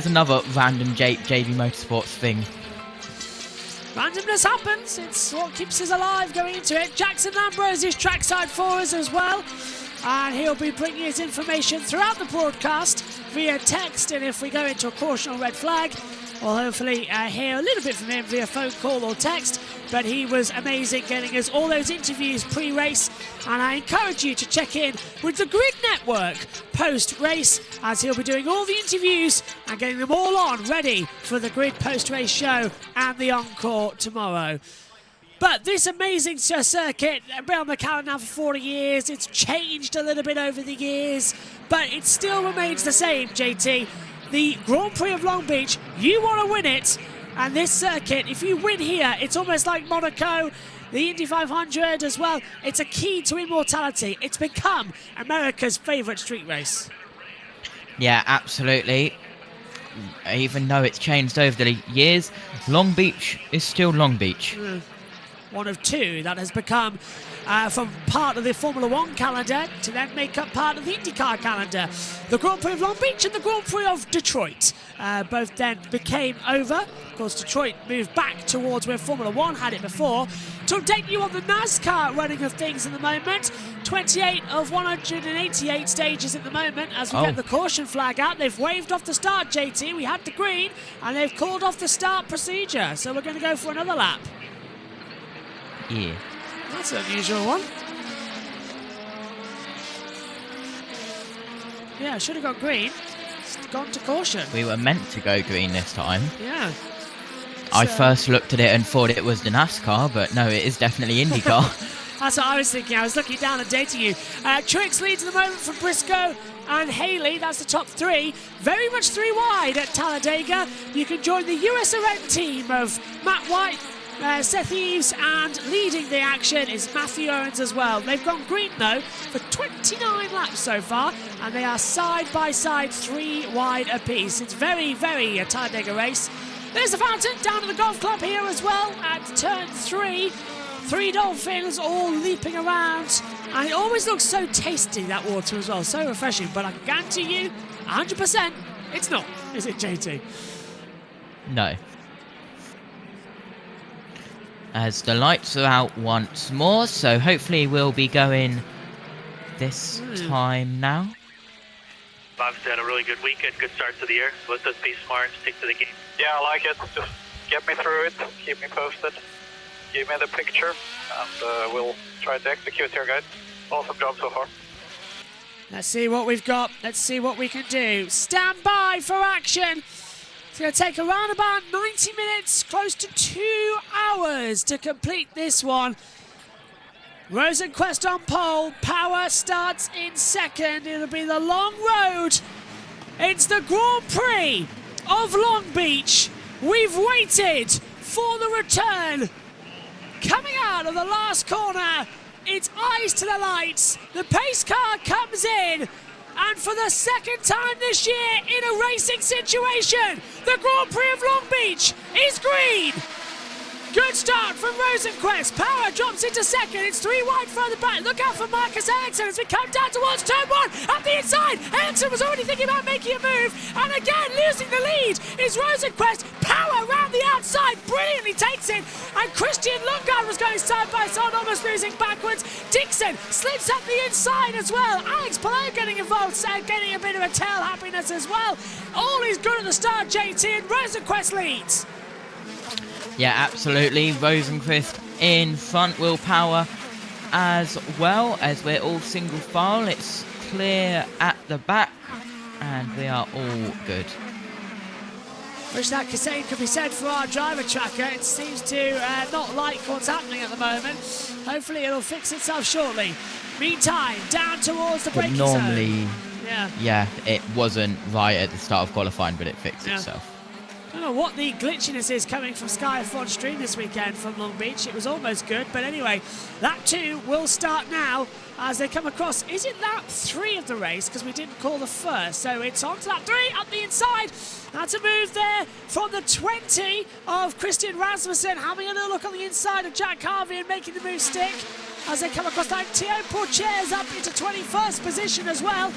another random JB Motorsports thing. Randomness happens. It's what keeps us alive going into it. Jackson Lambrose is trackside for us as well. And he'll be bringing us information throughout the broadcast via text. And if we go into a caution or red flag, We'll hopefully hear a little bit from him via phone call or text, but he was amazing getting us all those interviews pre-race, and I encourage you to check in with the Grid Network post-race, as he'll be doing all the interviews and getting them all on ready for the Grid post-race show and the encore tomorrow. But this amazing circuit, been on the calendar now for 40 years. It's changed a little bit over the years, but it still remains the same, JT. The Grand Prix of Long Beach, you want to win it, and this circuit, if you win here, it's almost like Monaco, the Indy 500 as well. It's a key to immortality. It's become America's favourite street race. Yeah, absolutely. Even though it's changed over the years, Long Beach is still Long Beach. One of two that has become from part of the Formula One calendar to then make up part of the INDYCAR calendar. The Grand Prix of Long Beach and the Grand Prix of Detroit both then became over. Of course, Detroit moved back towards where Formula One had it before. To update you on the NASCAR running of things at the moment, 28 of 188 stages at the moment as we get the caution flag out. They've waved off the start, JT. We had the green, and they've called off the start procedure. So we're going to go for another lap. Yeah. That's an unusual one. Yeah, should have got green. It's gone to caution. We were meant to go green this time. Yeah. I first looked at it and thought it was the NASCAR, but no, it is definitely INDYCAR. That's what I was thinking. I was looking down and dating you. Trix leads at the moment from Briscoe and Haley. That's the top three. Very much three wide at Talladega. You can join the USRN team of Matt White, Seth Eves, and leading the action is Matthew Owens as well. They've gone green though for 29 laps so far, and they are side by side, three wide apiece. It's very, very a Talladega race. There's the fountain down at the golf club here as well at turn 3. Three dolphins all leaping around, and it always looks so tasty, that water as well, so refreshing. But I can guarantee you 100% it's not, is it, JT? No. As the lights are out once more, so hopefully we'll be going this time now. Bob's had a really good weekend, good start to the year. Let's just be smart and stick to the game. Yeah, I like it. Just get me through it, keep me posted, give me the picture, and we'll try to execute here, guys. Awesome job so far. Let's see what we've got. Let's see what we can do. Stand by for action. It's going to take around about 90 minutes, close to 2 hours to complete this one. Rosenquist on pole. Power starts in second. It'll be the long road. It's the Grand Prix of Long Beach. We've waited for the return. Coming out of the last corner, it's eyes to the lights. The pace car comes in. And for the second time this year in a racing situation, the Grand Prix of Long Beach is green. Good start from Rosenquist. Power drops into second. It's three wide further back. Look out for Marcus Ericsson as we come down towards turn 1 at the inside. Ericsson was already thinking about making a move. And again, losing the lead is Rosenquist. Power around the outside. Brilliantly takes it. And Christian Lundgaard was going side by side, almost losing backwards. Dixon slips up the inside as well. Alex Palou getting involved, getting a bit of a tail happiness as well. All is good at the start, JT, and Rosenquist leads. Yeah, absolutely. Rosenquist in front, Will Power as well, as we're all single file. It's clear at the back, and we are all good. Wish that same could be said for our driver tracker. It seems to not like what's happening at the moment. Hopefully it'll fix itself shortly. Meantime, down towards the braking normally, zone. Yeah, it wasn't right at the start of qualifying, but it fixed itself. I don't know what the glitchiness is coming from Sky F1 Stream this weekend from Long Beach. It was almost good, but anyway, lap 2 will start now as they come across. Is it lap 3 of the race? Because we didn't call the first. So it's on to lap 3, up the inside. That's a move there from the 20 of Christian Rasmussen, having a little look on the inside of Jack Harvey and making the move stick. As they come across that, Theo Pourchaire's up into 21st position as well.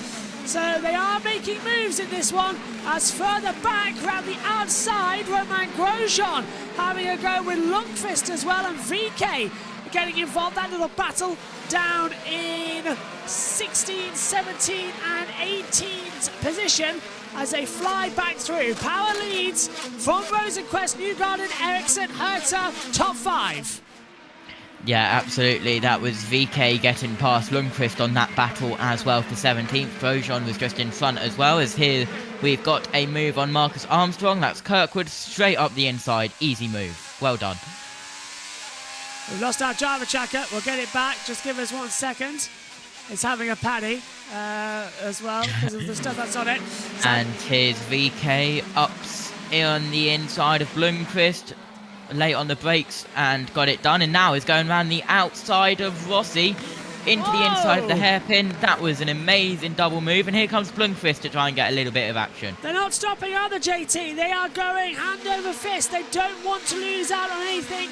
So they are making moves in this one. As further back, around the outside, Romain Grosjean having a go with Lundqvist as well, and VK getting involved. That little battle down in 16, 17 and 18th position as they fly back through. Power leads from Rosenquist, Newgarden, Ericsson, Herta, top 5. Yeah, absolutely. That was VK getting past Lundqvist on that battle as well for 17th. Grosjean was just in front as well, as here we've got a move on Marcus Armstrong. That's Kirkwood straight up the inside. Easy move. Well done. We've lost our driver tracker. We'll get it back. Just give us 1 second. It's having a paddy as well because of the stuff that's on it. So and here's VK ups on the inside of Lundqvist. Late on the brakes and got it done, and now is going around the outside of Rossi into the inside of the hairpin. That was an amazing double move, and here comes Lundqvist to try and get a little bit of action. They're not stopping, are they, JT? They are going hand over fist. They don't want to lose out on anything.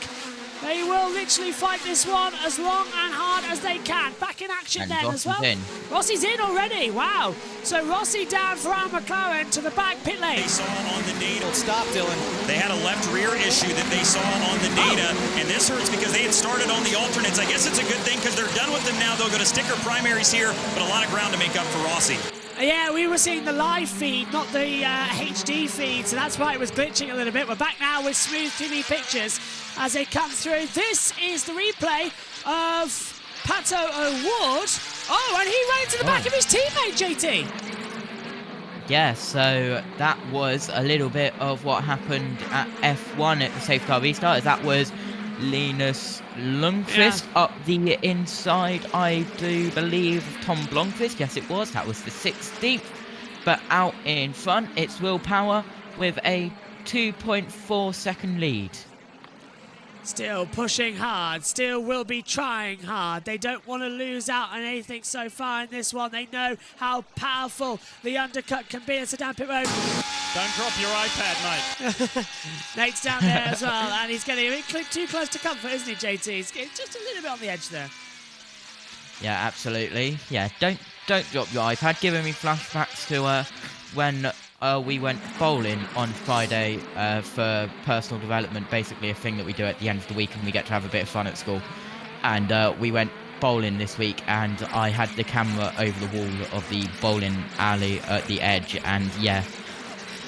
They will literally fight this one as long and hard as they can. Back in action and then Rossi's as well. In. Rossi's in already. Wow. So Rossi down for our McLaren to the back pit lane. They saw on the data. Stop, Dylan. They had a left rear issue that they saw on the data, and this hurts because they had started on the alternates. I guess it's a good thing because they're done with them now. They'll go to sticker primaries here, but a lot of ground to make up for Rossi. Yeah, we were seeing the live feed, not the HD feed, so that's why it was glitching a little bit. We're back now with smooth TV pictures as they come through. This is the replay of Pato O'Ward. Oh, and he ran into the back of his teammate, JT. Yeah, so that was a little bit of what happened at F1 at the safety car restart, as that was Linus Lundqvist up the inside, I do believe, Tom Blomqvist. Yes, it was. That was the 16th. But out in front, it's Will Power with a 2.4 second lead. Still pushing hard, still will be trying hard. They don't want to lose out on anything so far in this one. They know how powerful the undercut can be. It's a down pit road. Don't drop your iPad, mate. Nate's down there as well, and he's getting a bit too close to comfort, isn't he, JT? He's getting just a little bit on the edge there. Yeah, absolutely. Yeah, don't drop your iPad. Giving me flashbacks to when we went bowling on Friday for personal development, basically a thing that we do at the end of the week, and we get to have a bit of fun at school. And we went bowling this week, and I had the camera over the wall of the bowling alley at the edge, and yeah,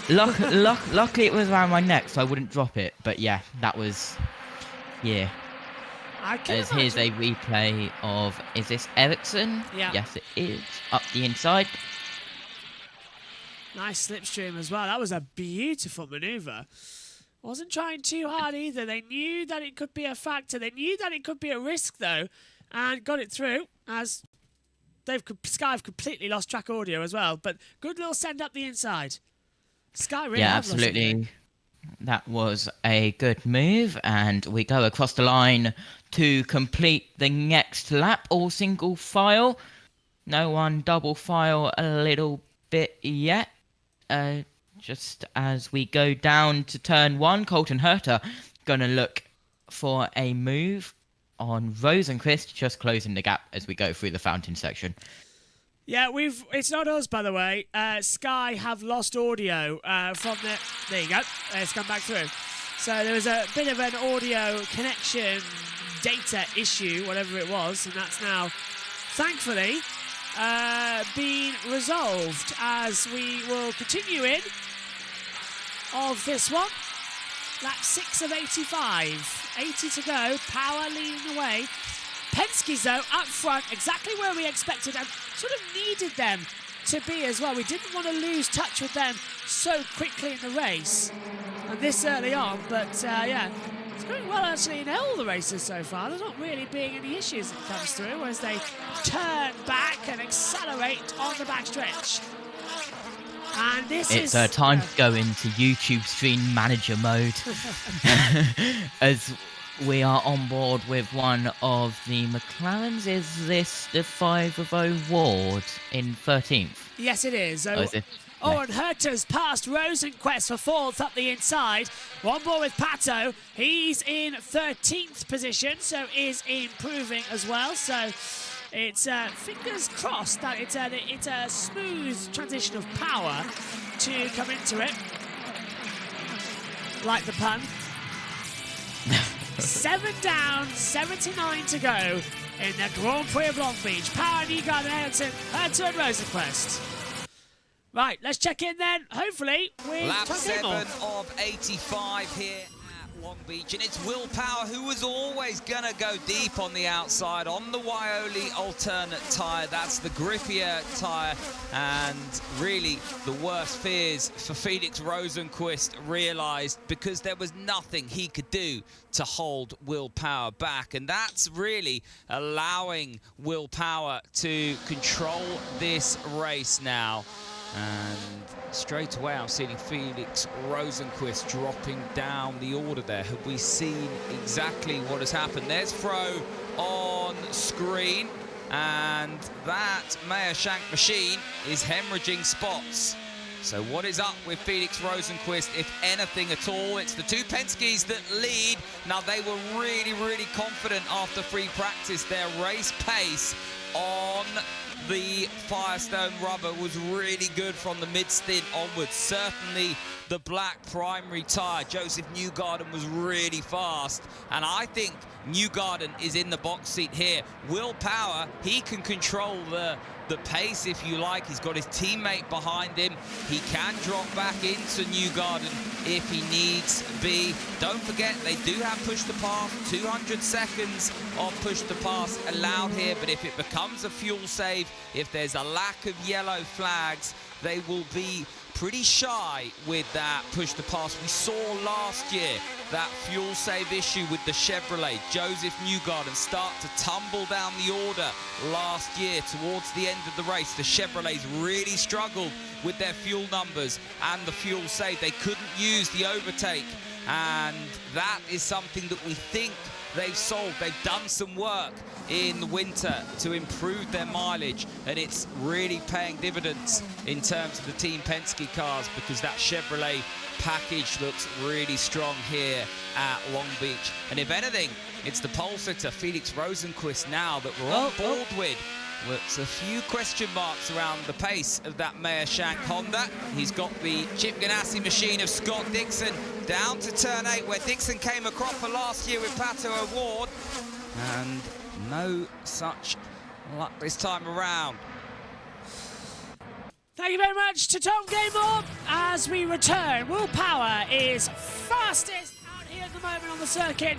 luckily it was around my neck, so I wouldn't drop it. But yeah, that was, yeah. Here's a replay of, is this Ericsson? Yeah. Yes, it is. Up the inside. Nice slipstream as well. That was a beautiful manoeuvre. Wasn't trying too hard either. They knew that it could be a factor. They knew that it could be a risk, though, and got it through, as Sky have completely lost track audio as well. But good little send up the inside. Sky really have lost it. Absolutely. That was a good move, and we go across the line to complete the next lap. All single file. No one double file a little bit yet. Just as we go down to turn 1, Colton Herta gonna look for a move on Rosenqvist, just closing the gap as we go through the fountain section. Yeah, it's not us, by the way. Sky have lost audio from the... There you go. It's come back through. So there was a bit of an audio connection data issue, whatever it was, and that's now, thankfully, been resolved, as we will continue in of this one. Lap 6 of 85. 80 to go. Power leading away. Penske's, though, up front, exactly where we expected and sort of needed them to be as well. We didn't want to lose touch with them so quickly in the race, and this early on, but yeah, it's going well actually in all the races so far. There's not really being any issues that comes through as they turn back and accelerate on the backstretch. And this it's is... time to go into YouTube stream manager mode as we are on board with one of the McLarens. Is this the 5-0 Ward in 13th? Yes, it is. Oh, is it? Oh, and Herta's passed Rosenquist for 4th up the inside. One more with Pato. He's in 13th position, so is improving as well. So it's fingers crossed that it's a smooth transition of power to come into it. Like the pun. 7 down, 79 to go in the Grand Prix of Long Beach. Power, Newgarden, Herter and Rosenquist. Right, let's check in then, hopefully, with Lap Tom 7 Gilmore. of 85 here at Long Beach, and it's Will Power who was always going to go deep on the outside on the Waioli alternate tyre. That's the grippier tyre, and really the worst fears for Felix Rosenquist realised, because there was nothing he could do to hold Will Power back, and that's really allowing Will Power to control this race now. And straight away I'm seeing Felix Rosenquist dropping down the order there. Have we seen exactly what has happened? There's Fro on screen, and that Meyer Shank machine is hemorrhaging spots. So what is up with Felix Rosenquist, if anything at all? It's the two Penske's that lead. Now, they were really, really confident after free practice. Their race pace on the Firestone rubber was really good from the mid-stint onwards. Certainly the black primary tyre, Joseph Newgarden, was really fast. And I think Newgarden is in the box seat here. Will Power, he can control the pace, if you like. He's got his teammate behind him. He can drop back into Newgarden if he needs be. Don't forget, they do have push to pass, 200 seconds of push to pass allowed here, but if it becomes a fuel save, if there's a lack of yellow flags, they will be pretty shy with that push to pass. We saw last year that fuel save issue with the Chevrolet. Joseph Newgarden start to tumble down the order last year towards the end of the race. The Chevrolets really struggled with their fuel numbers and the fuel save. They couldn't use the overtake, and that is something that we think they've solved. They've done some work in the winter to improve their mileage, and it's really paying dividends in terms of the Team Penske cars, because that Chevrolet package looks really strong here at Long Beach. And if anything, it's the pole sitter Felix Rosenquist now that we're on board with. It's a few question marks around the pace of that Meyer Shank Honda. He's got the Chip Ganassi machine of Scott Dixon down to turn 8, where Dixon came a cropper last year with Pato O'Ward, and no such luck this time around. Thank you very much to Tom Gilmore as we return. Will Power is fastest out here at the moment on the circuit.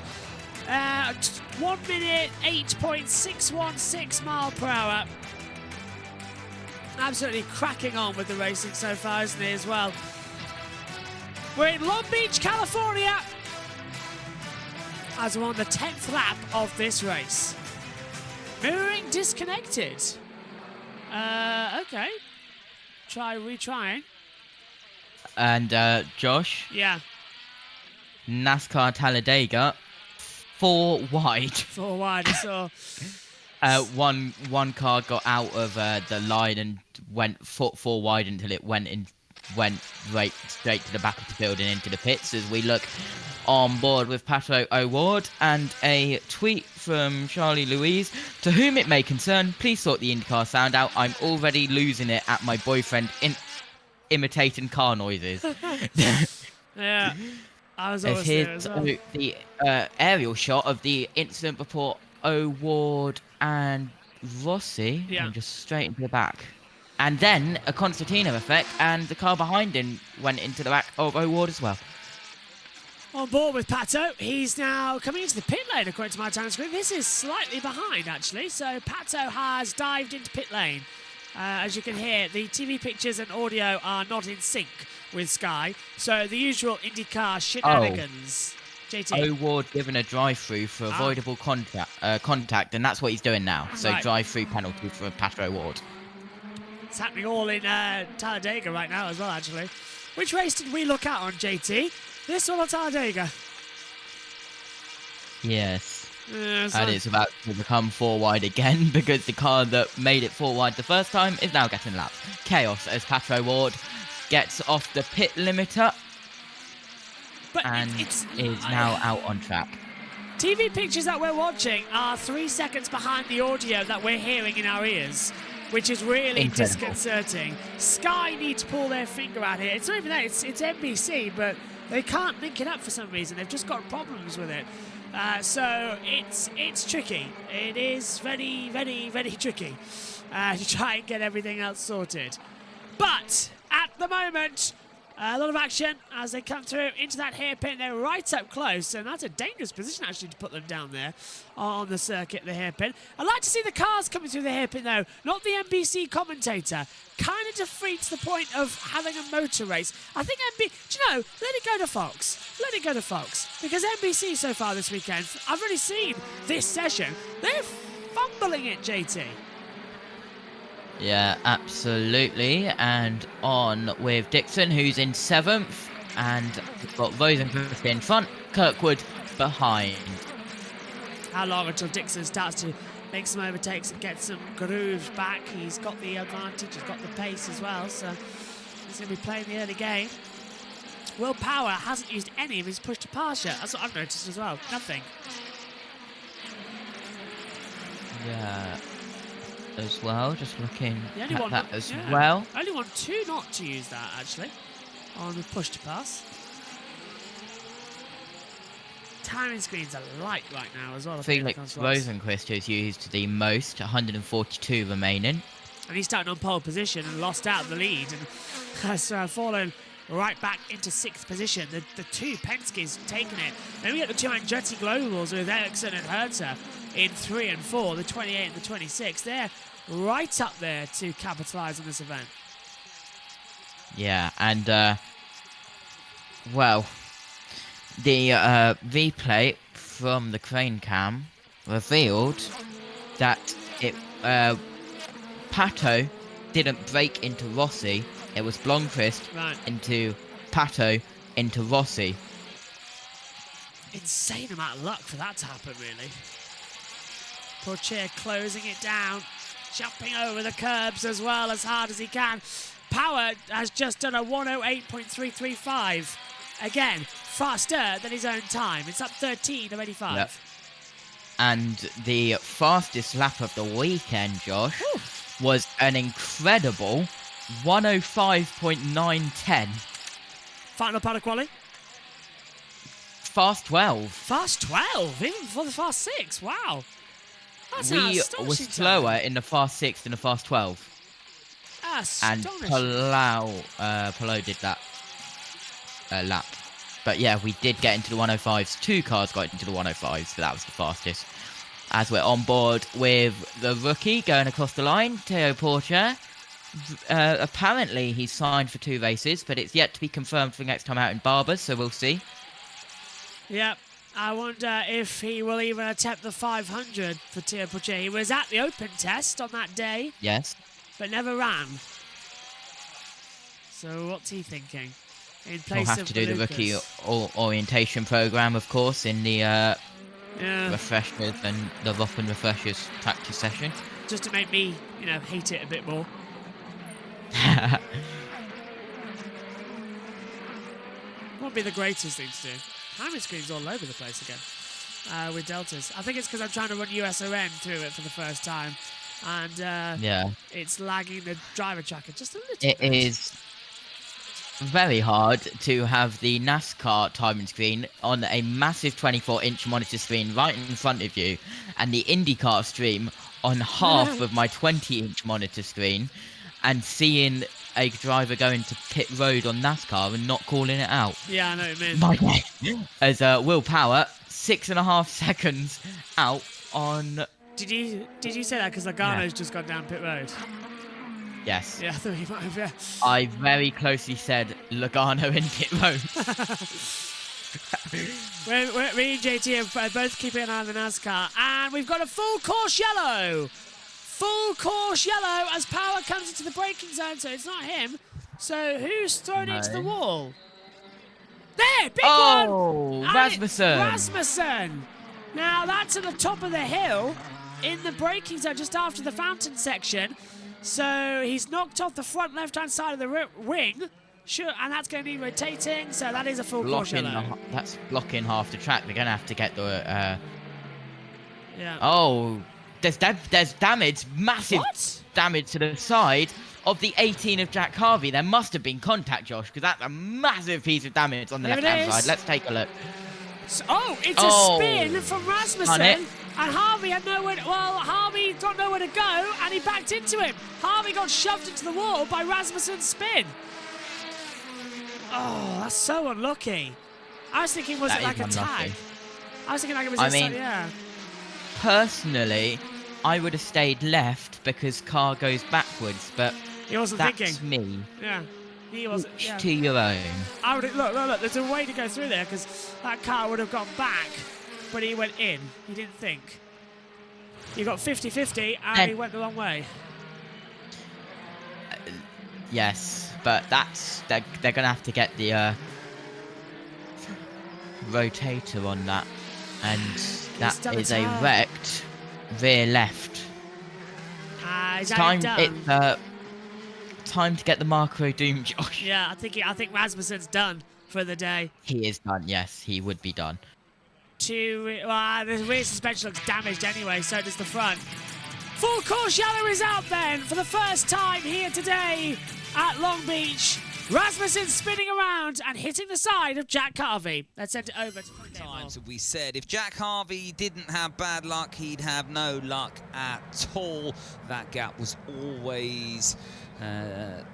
1 minute 8.616 mile per hour. Absolutely cracking on with the racing so far, isn't he, as well? We're in Long Beach, California, as we're on the 10th lap of this race. Mirroring disconnected. Okay. Retrying. And Josh? Yeah. NASCAR Talladega, 4 wide. 4 wide, I saw. One car got out of the line and went 4 wide until it went right straight to the back of the field and into the pits. As we look on board with Pato O'Ward, and a tweet from Charlie Louise: to whom it may concern, please sort the INDYCAR sound out. I'm already losing it at my boyfriend imitating car noises. Yeah, I was always there as well. The aerial shot of the incident before O'Ward and Rossi. Yeah. And just straight into the back. And then a concertina effect, and the car behind him went into the back of O'Ward as well. On board with Pato. He's now coming into the pit lane, according to my time screen. This is slightly behind, actually. So Pato has dived into pit lane. As you can hear, the TV pictures and audio are not in sync with Sky. So the usual INDYCAR shenanigans. JT. O'Ward given a drive-through for avoidable contact, and that's what he's doing now. So Right. drive-through penalty for Pato O'Ward. It's happening all in Talladega right now as well, actually. Which race did we look at on, JT? This one or Talladega? Yes. So And it's about to become 4 wide again, because the car that made it 4 wide the first time is now getting lapped. Chaos as Pato O'Ward gets off the pit limiter and is now out on track. TV pictures that we're watching are 3 seconds behind the audio that we're hearing in our ears, which is really Incredible. disconcerting. Sky need to pull their finger out here. It's not even that, it's NBC, but they can't link it up for some reason. They've just got problems with it. So it's tricky. It is very, very, very tricky to try and get everything else sorted. But at the moment, a lot of action as they come through into that hairpin. They're right up close, and that's a dangerous position actually to put them down there on the circuit, the hairpin. I'd like to see the cars coming through the hairpin though, not the NBC commentator. Kind of defeats the point of having a motor race. I think do you know, let it go to Fox. Let it go to Fox. Because NBC so far this weekend, I've already seen this session, they're fumbling it, JT. Yeah, absolutely. And on with Dixon, who's in 7th. And we've got Romain Grosjean in front, Kirkwood behind. How long until Dixon starts to make some overtakes and get some grooves back? He's got the advantage, he's got the pace as well, so he's going to be playing the early game. Will Power hasn't used any of his push to pass yet. That's what I've noticed as well. Nothing. Yeah. As well, just looking The at only one that as well. Only one two not to use that actually on the push to pass. Timing screens are light right now as well. Felix Rosenquist has used the most, 142 remaining. And he's starting on pole position and lost out the lead and has fallen right back into 6th position. The two Penske's taken it. Then we get the two Andretti Globals with Ericsson and Herta in 3 and 4, the 28 and the 26. They're right up there to capitalise on this event. Yeah, and well, the replay from the crane cam revealed that Pato didn't break into Rossi. It was Blomqvist into Pato into Rossi. Insane amount of luck for that to happen, really. Pourchaire closing it down, jumping over the curbs as well as hard as he can. Power has just done a 108.335. Again, faster than his own time. It's up 13 of 85. Yep. And the fastest lap of the weekend, Josh, was an incredible 105.910. Final part of quali? Fast 12. Fast 12? Even for the fast 6? Wow. That's We were slower in the fast 6 than the fast 12. And Palou did that lap. But yeah, we did get into the 105s. 2 cars got into the 105s, but that was the fastest. As we're on board with the rookie going across the line, Théo Pourchaire. Apparently he's signed for 2 races, but it's yet to be confirmed for next time out in Barbers, so we'll see. Yep. I wonder if he will even attempt the 500 for Théo Pourchaire. He was at the open test on that day. Yes. But never ran. So what's he thinking? In place We'll have of to do the Lucas. rookie orientation program, of course, in the refreshers and the rock and refreshers practice session. Just to make me, hate it a bit more. Won't be the greatest thing to do. Timing screen's all over the place again with deltas. I think it's because I'm trying to run USON through it for the first time, and it's lagging the driver tracker just a little bit. It is very hard to have the NASCAR timing screen on a massive 24-inch monitor screen right in front of you, and the INDYCAR stream on half of my 20-inch monitor screen, and seeing a driver going to pit road on NASCAR and not calling it out. Yeah, I know what you mean. My God. As Will Power, 6.5 seconds out on... Did you say that because Logano's just gone down pit road? Yes. Yeah, I thought he might have, yeah. I very closely said Logano in pit road. Me and JT are both keeping an eye on the NASCAR, and we've got a full course yellow. Full course yellow as Power comes into the braking zone, so it's not him. So who's thrown it into the wall? There, big one! Oh, Rasmussen. Rasmussen. Now that's at the top of the hill in the braking zone just after the fountain section. So he's knocked off the front left-hand side of the wing. Sure, and that's going to be rotating, so that is a full course yellow. That's blocking half the track. They're going to have to get the... Yeah. Oh, there's damage, massive damage to the side of the 18 of Jack Harvey. There must have been contact, Josh, because that's a massive piece of damage on the left-hand side. Let's take a look. Oh, it's a spin from Rasmussen. it. And Harvey had nowhere. Harvey got nowhere to go, and he backed into him. Harvey got shoved into the wall by Rasmussen's spin. Oh, that's so unlucky. I was thinking, was it like a tag? I was thinking like it was. Yeah. Personally, I would have stayed left because car goes backwards, but he wasn't that's thinking. me. Yeah. He wasn't. Each Yeah. to your own. I would look. There's a way to go through there because that car would have gone back, but he went in. He didn't think. You got 50-50, and he went the wrong way. Yes, but they're gonna have to get the rotator on that, and that is a wrecked rear left. Is Time. that done? It's time to get the Marco Doom, Josh. Yeah, I think Rasmussen's done for the day. He is done. Yes, he would be done. The rear suspension looks damaged anyway, so does the front. Full course yellow is out then for the first time here today at Long Beach. Rasmussen spinning around and hitting the side of Jack Harvey. Let's send it over to times we said if Jack Harvey didn't have bad luck, he'd have no luck at all. That gap was always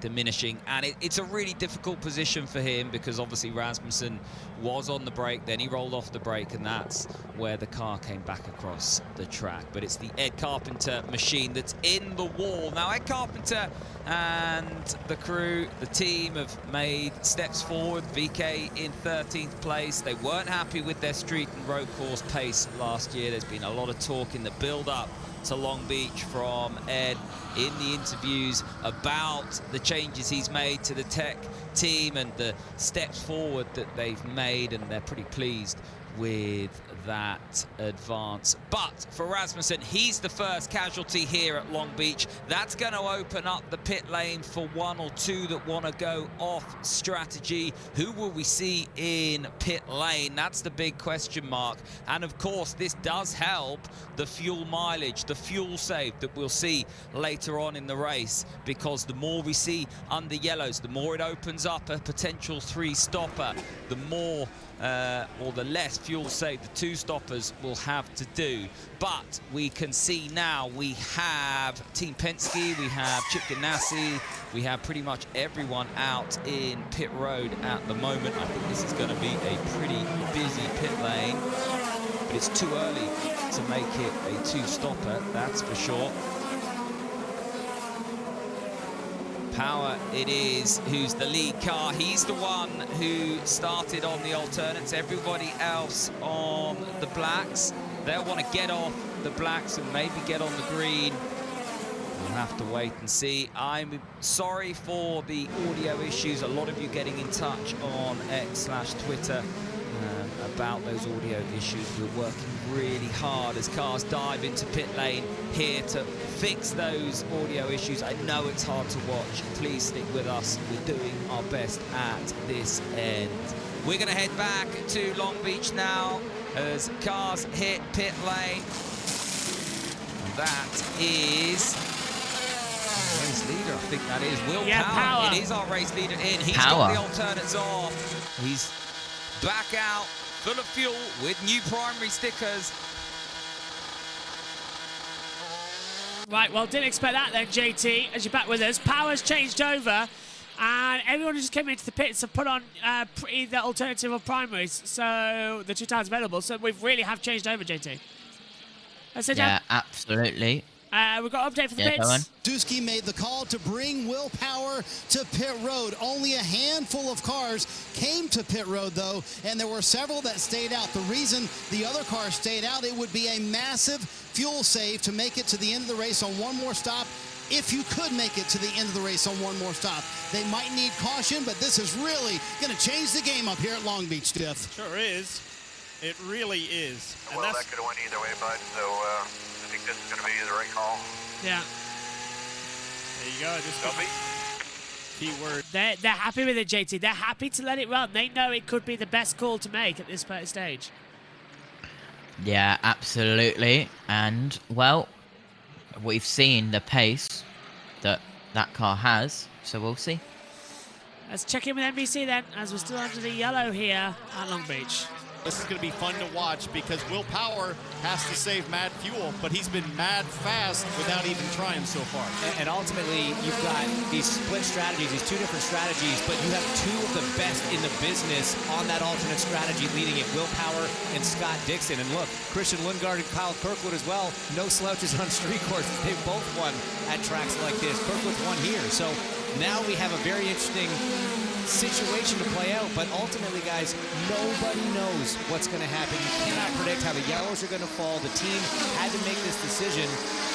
diminishing, and it's a really difficult position for him because obviously Rasmussen was on the brake, then he rolled off the brake, and that's where the car came back across the track. But it's the Ed Carpenter machine that's in the wall. Now Ed Carpenter and the crew, the team, have made steps forward. VK in 13th place. They weren't happy with their street and road course pace last year. There's been a lot of talk in the build-up to Long Beach from Ed in the interviews about the changes he's made to the tech team and the steps forward that they've made, and they're pretty pleased with that advance. But for Rasmussen, he's the first casualty here at Long Beach. That's going to open up the pit lane for one or two that want to go off strategy. Who will we see in pit lane? That's the big question mark. And of course, this does help the fuel mileage, the fuel save that we'll see later on in the race, because the more we see under yellows, the more it opens up a potential three-stopper, the more or the less fuel save the two stoppers will have to do. But we can see now we have Team Penske, we have Chip Ganassi, we have pretty much everyone out in pit road at the moment. I think this is going to be a pretty busy pit lane, but it's too early to make it a two-stopper, that's for sure. Power it is who's the lead car. He's the one who started on the alternates. Everybody else on the blacks. They'll want to get off the blacks and maybe get on the green. We'll have to wait and see. I'm sorry for the audio issues. A lot of you getting in touch on X/Twitter about those audio issues. We're working really hard as cars dive into pit lane here to fix those audio issues. I know it's hard to watch. Please stick with us. We're doing our best at this end. We're going to head back to Long Beach now as cars hit pit lane. That is race leader, I think that is Will Power. It is our race leader in. He's got the alternates off. He's back out, full of fuel with new primary stickers. Right, well, didn't expect that then, JT, as you're back with us. Power's changed over, and everyone who just came into the pits have put on the alternative of primaries, so the 2 times available. So we really have changed over, JT. Yeah, absolutely. We've got an update for the pits. Dusky made the call to bring Will Power to pit road. Only a handful of cars came to pit road, though, and there were several that stayed out. The reason the other cars stayed out, it would be a massive fuel save to make it to the end of the race on one more stop. If you could make it to the end of the race on one more stop, they might need caution, but this is really going to change the game up here at Long Beach, Diff. Sure is. It really is. Well, that could have went either way, bud, so I think this is going to be the right call. Yeah. There you go. Just keyword. They're happy with it, JT. They're happy to let it run. They know it could be the best call to make at this stage. Yeah, absolutely. And, well, we've seen the pace that car has, so we'll see. Let's check in with NBC then, as we're still under the yellow here at Long Beach. This is going to be fun to watch because Will Power has to save mad fuel, but he's been mad fast without even trying so far. And ultimately, you've got these split strategies, these two different strategies, but you have two of the best in the business on that alternate strategy leading it, Will Power and Scott Dixon. And look, Christian Lundgaard and Kyle Kirkwood as well, no slouches on street course. They've both won at tracks like this. Kirkwood's won here. So now we have a very interesting situation to play out, but ultimately, guys, nobody knows what's going to happen. You cannot predict how the yellows are going to fall. The team had to make this decision,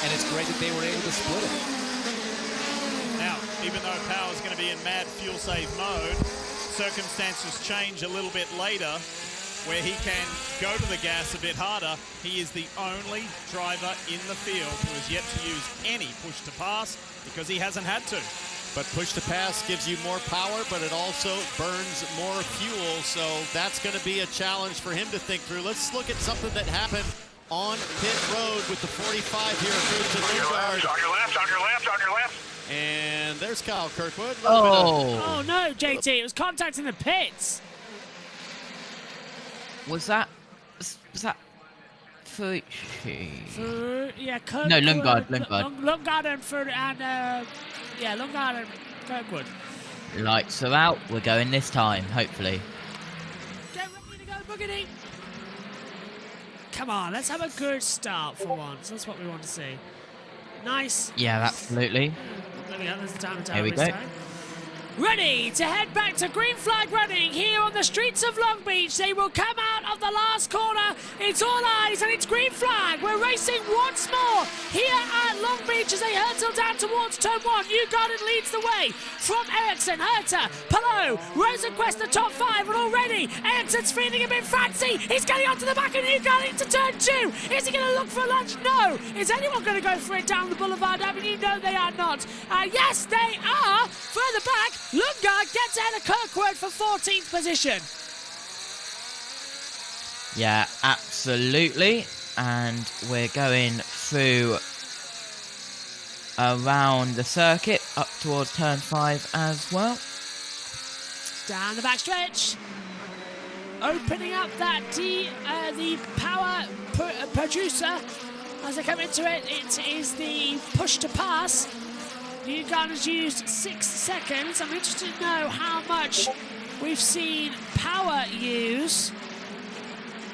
and it's great that they were able to split it. Now, even though Power's going to be in mad fuel save mode, circumstances change a little bit later where he can go to the gas a bit harder. He is the only driver in the field who has yet to use any push to pass because he hasn't had to. But push to pass gives you more power, but it also burns more fuel, so that's going to be a challenge for him to think through. Let's look at something that happened on pit road with the 45 here at Lundgaard. On your left, on your left, on your left. And there's Kyle Kirkwood. Oh no, JT, it was contact in the pits. Was that Fucci? Yeah, Kirkwood. No, Lundgaard. Lundgaard and Lundgaard and Kirkwood. Lights are out. We're going this time, hopefully. Get ready to go, Boogity. Come on, let's have a good start for once. That's what we want to see. Nice. Yeah, absolutely. There we go. There's the time Here we go. Ready to head back to green flag running here on the streets of Long Beach. They will come out of the last corner. It's all eyes and it's green flag. We're racing once more here at Long Beach as they hurtle down towards turn 1. Newgarden leads the way from Ericsson, Herta, Palou, Rosenquist, the top 5, and already Ericsson's feeling a bit fancy. He's getting onto the back of Newgarden into turn 2. Is he going to look for a lunch? No. Is anyone going to go for it down the Boulevard Avenue? No, they are not. Yes, they are. Further back, Lundgaard gets ahead of Kirkwood for 14th position. Yeah, absolutely. And we're going through around the circuit up towards turn 5 as well. Down the back stretch. Opening up that the power producer. As they come into it, it is the push to pass. Newgarden has used 6 seconds. I'm interested to know how much we've seen Power use.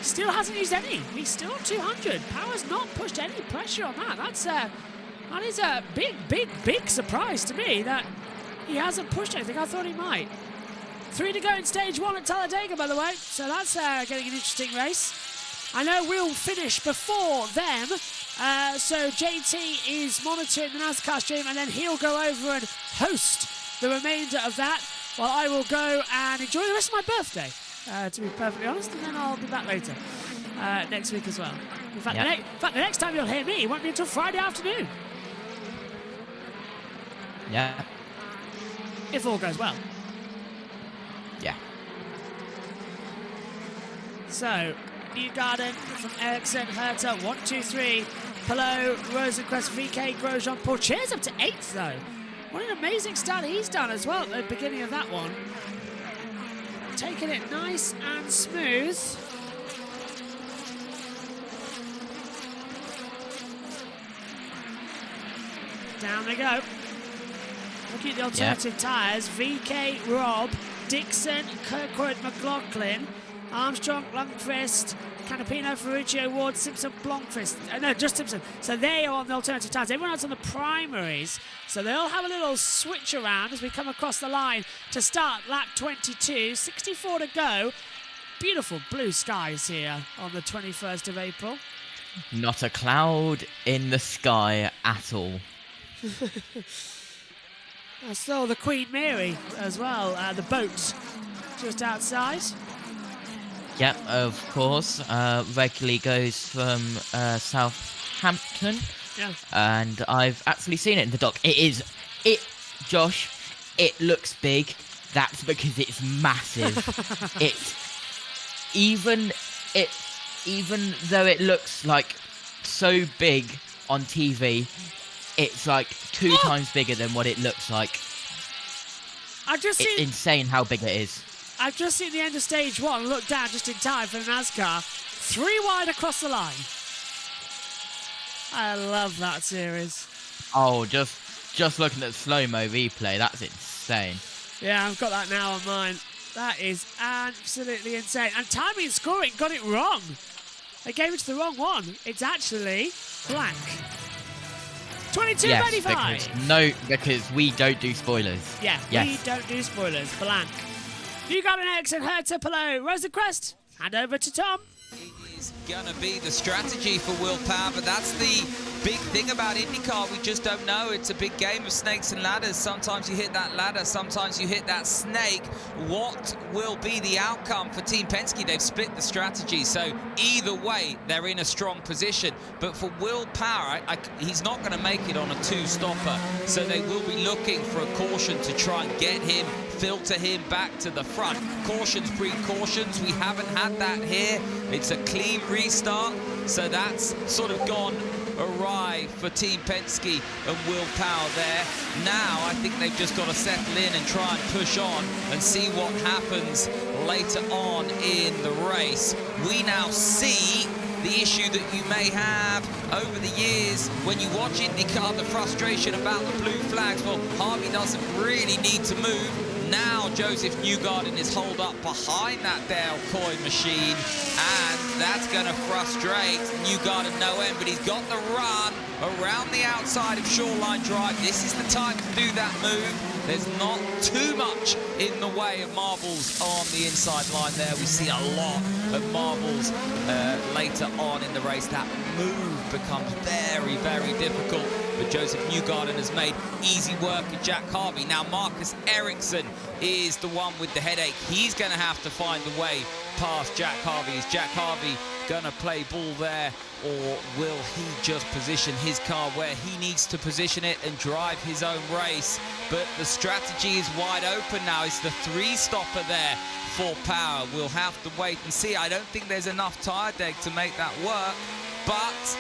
Still hasn't used any. He's still on 200. Power's not pushed any pressure on that. That is a big surprise to me that he hasn't pushed anything. I thought he might. 3 to go in stage 1 at Talladega, by the way. So that's getting an interesting race. I know we'll finish before them. So JT is monitoring the NASCAR stream, and then he'll go over and host the remainder of that while I will go and enjoy the rest of my birthday, to be perfectly honest, and then I'll be back later next week as well. In fact, the next time you'll hear me, it won't be until Friday afternoon. Yeah. If all goes well. Yeah. So, Newgarden from Ericsson, Herta, 1, 2, 3. Palou, Rosenquist, VK, Grosjean. Pourchaire's up to 8th though. What an amazing start he's done as well at the beginning of that one. Taking it nice and smooth. Down they go. Looking at the alternative tyres. VK, Rob, Dixon, Kirkwood, McLaughlin, Armstrong, Lundqvist, Canapino, Ferruccio, Ward, Simpson, Blomqvist. No, just Simpson. So they are on the alternative tyres. Everyone else on the primaries. So they'll have a little switch around as we come across the line to start lap 22. 64 to go. Beautiful blue skies here on the 21st of April. Not a cloud in the sky at all. I saw the Queen Mary as well, the boat just outside. Yep, of course. Regularly goes from Southampton. Yeah. And I've actually seen it in the dock. Josh, it looks big. That's because it's massive. Even though it looks like so big on TV, it's like 2 times bigger than what it looks like. I've just it's insane how big it is. I've just seen the end of stage 1. Look down just in time for the NASCAR. 3 wide across the line. I love that series. Oh, just looking at slow-mo replay, that's insane. Yeah, I've got that now on mine. That is absolutely insane. And timing and scoring got it wrong. They gave it to the wrong one. It's actually blank. 22:35. Because we don't do spoilers. Yeah, we don't do spoilers. Blank. Newgarden, Ericsson, Herta, Palou, Rosenquist. Hand over to Tom. It's going to be the strategy for Will Power, but that's the big thing about IndyCar. We just don't know. It's a big game of snakes and ladders. Sometimes you hit that ladder, sometimes you hit that snake. What will be the outcome for Team Penske? They've split the strategy, so either way, they're in a strong position. But for Will Power, he's not going to make it on a 2-stopper, so they will be looking for a caution to try and get him, filter him back to the front. Cautions breed cautions. We haven't had that here. It's a clean restart, so that's sort of gone awry for Team Penske and Will Power there. Now I think they've just got to settle in and try and push on and see what happens later on in the race. We now see the issue that you may have over the years when you watch IndyCar, the frustration about the blue flags. Well, Harvey doesn't really need to move. Now Joseph Newgarden is holed up behind that Dale Coy machine, and that's going to frustrate Newgarden no end, but he's got the run around the outside of Shoreline Drive. This is the time to do that move. There's not too much in the way of marbles on the inside line there. We see a lot of marbles later on in the race. That move becomes very, very difficult, but Joseph Newgarden has made easy work of Jack Harvey. Now Marcus Ericsson is the one with the headache. He's going to have to find a way past Jack Harvey. Is Jack Harvey going to play ball there, or will he just position his car where he needs to position it and drive his own race? But the strategy is wide open now. It's the 3-stopper there for Power. We'll have to wait and see. I don't think there's enough tyre deg to make that work, but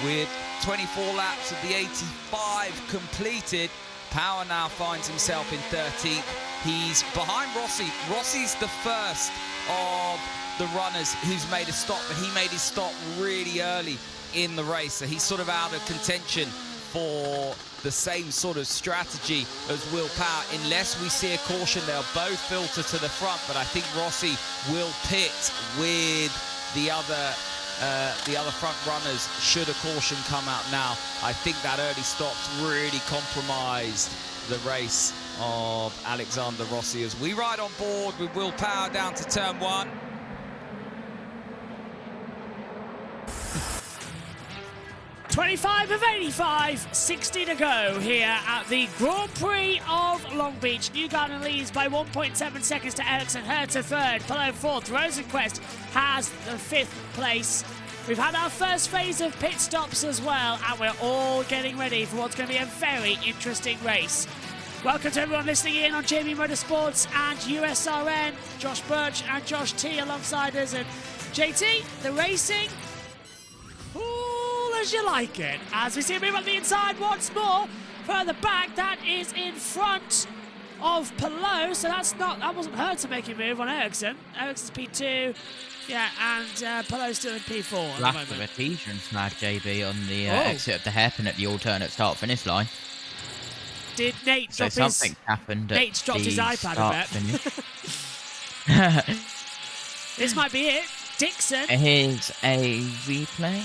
with 24 laps of the 85 completed, Power now finds himself in 13th. He's behind Rossi. Rossi's the first of the runners who's made a stop, but he made his stop really early in the race, so he's sort of out of contention for the same sort of strategy as Will Power. Unless we see a caution, they'll both filter to the front, but I think Rossi will pit with the other front runners should a caution come out now. I think that early stop's really compromised the race of Alexander Rossi as we ride on board with Will Power down to turn 1. $25 of 85, 60 to go here at the Grand Prix of Long Beach. Newgarden leads by 1.7 seconds to Ericsson. Herta third, Palou fourth. Rosenquist has the 5th place. We've had our first phase of pit stops as well, and we're all getting ready for what's going to be a very interesting race. Welcome to everyone listening in on JBMotorsports and USRN. Josh Birch and Josh T alongside us. And JT, the racing, cool as you like it. As we see him move on the inside once more. Further back, that is in front of Palou. So that wasn't her to make him move on Ericsson. Ericsson's P2. Yeah, and Palou's still in P4 Last of a T-shirt snag, JB, on the exit of the hairpin at the alternate start-finish line. Did Nate drop something happened at Nate's dropped his iPad a bet. This might be it. Dixon. Here's a replay.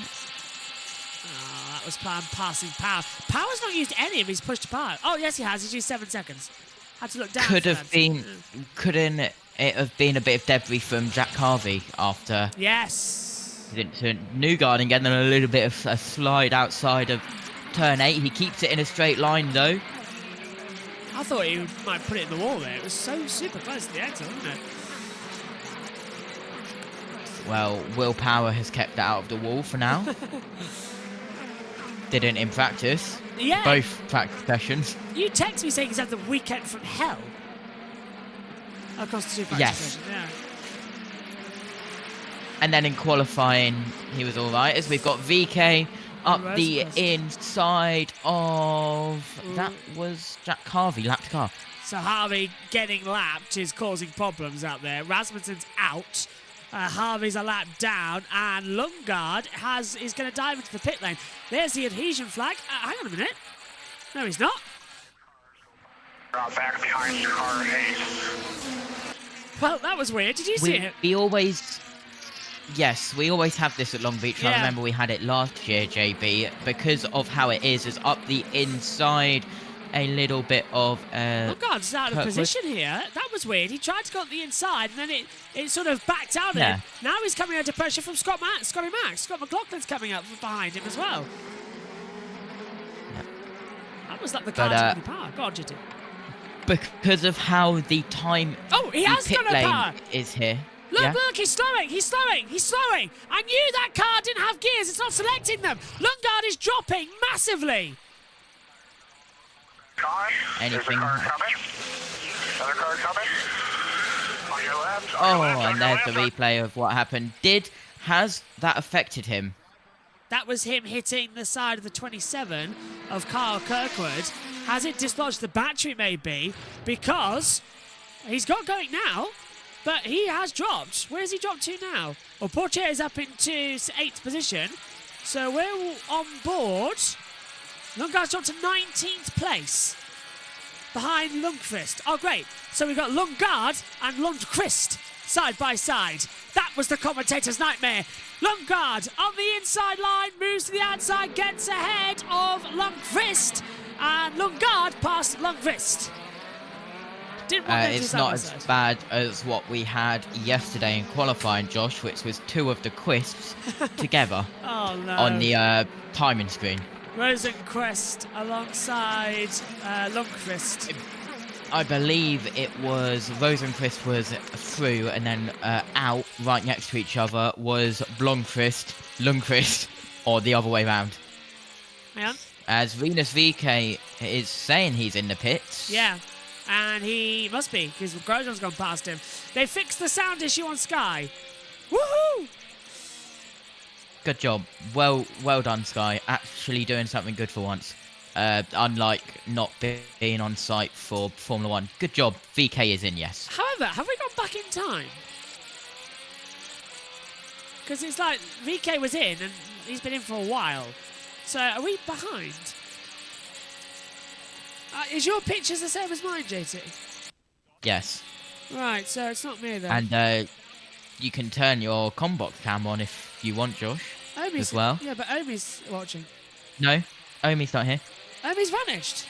Oh, that was passing Power. Power's not used any of his push to power. Oh, yes, he has. He's used 7 seconds. Had to look down. Couldn't it have been a bit of debris from Jack Harvey after? Yes. Newgarden getting a little bit of a slide outside of turn 8. He keeps it in a straight line, though. I thought he might put it in the wall there. It was so super close to the exit, wasn't it? Well, Will Power has kept it out of the wall for now. Didn't in practice. Yeah. Both practice sessions. You text me saying he's had the weekend from hell. Across the 2 practice sessions, yeah. And then in qualifying, he was all right. As we've got VK up the inside of... That was Jack Harvey, lapped car. So Harvey getting lapped is causing problems out there. Rasmussen's out. Harvey's a lap down, and Lundgaard is going to dive into the pit lane. There's the adhesion flag. Hang on a minute. No, he's not. Back behind car 8. Well, that was weird. Did you see it? We always have this at Long Beach. Yeah. I remember we had it last year, JB, because of how it is up the inside. A little bit of Lundgaard's out of position here. That was weird. He tried to go on the inside, and then it sort of backed out. Yeah. Now he's coming under pressure from Scotty Max. Scott McLaughlin's coming up from behind him as well. Yeah. That was like the car taking power. God, JT. Because of how the time he has pit got no lane power. is here. Look, he's slowing. I knew that car didn't have gears. It's not selecting them. Lundgaard is dropping massively. Anything. Another car coming. On your left. And there's the replay of what happened. Has that affected him? That was him hitting the side of the 27 of Kyle Kirkwood. Has it dislodged the battery, maybe? Because he's got going now, but he has dropped. Where's he dropped to now? Well, Pourchaire is up into 8th position, so we're on board. Lundgaard's dropped to 19th place, behind Lundqvist. Oh, great. So we've got Lundgaard and Lundqvist side by side. That was the commentator's nightmare. Lundgaard on the inside line, moves to the outside, gets ahead of Lundqvist, and Lundgaard past Lundqvist. It's not as bad as what we had yesterday in qualifying, Josh, which was 2 of the Quisps together on the timing screen. Rosenquist alongside Lundqvist. I believe it was Rosenquist was through, and then out right next to each other was Lundqvist, or the other way round. Hang on. As Venus VK is saying he's in the pits. Yeah, and he must be, because Grosjean's gone past him. They fixed the sound issue on Sky. Woohoo! Good job. Well done, Sky. Actually doing something good for once. Unlike not being on site for Formula 1. Good job. VK is in, yes. However, have we gone back in time? Because it's like VK was in and he's been in for a while. So are we behind? Is your pictures the same as mine, JT? Yes. Right, so it's not me then. And you can turn your Combox cam on if you want, Josh, as well. Yeah, but Omi's watching. No, Omi's not here. Omi's vanished.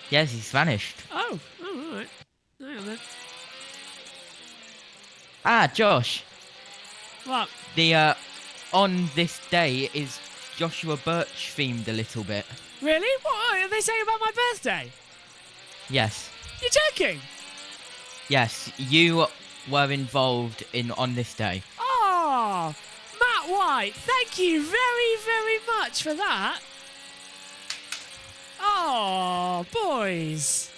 Yes, he's vanished. Oh, all right. Hang on then. Josh. What? The on this day is Joshua Birch themed a little bit. Really? What are they saying about my birthday? Yes. You're joking? Yes, you were involved on this day. Oh, Matt White, thank you very, very much for that. Oh, boys.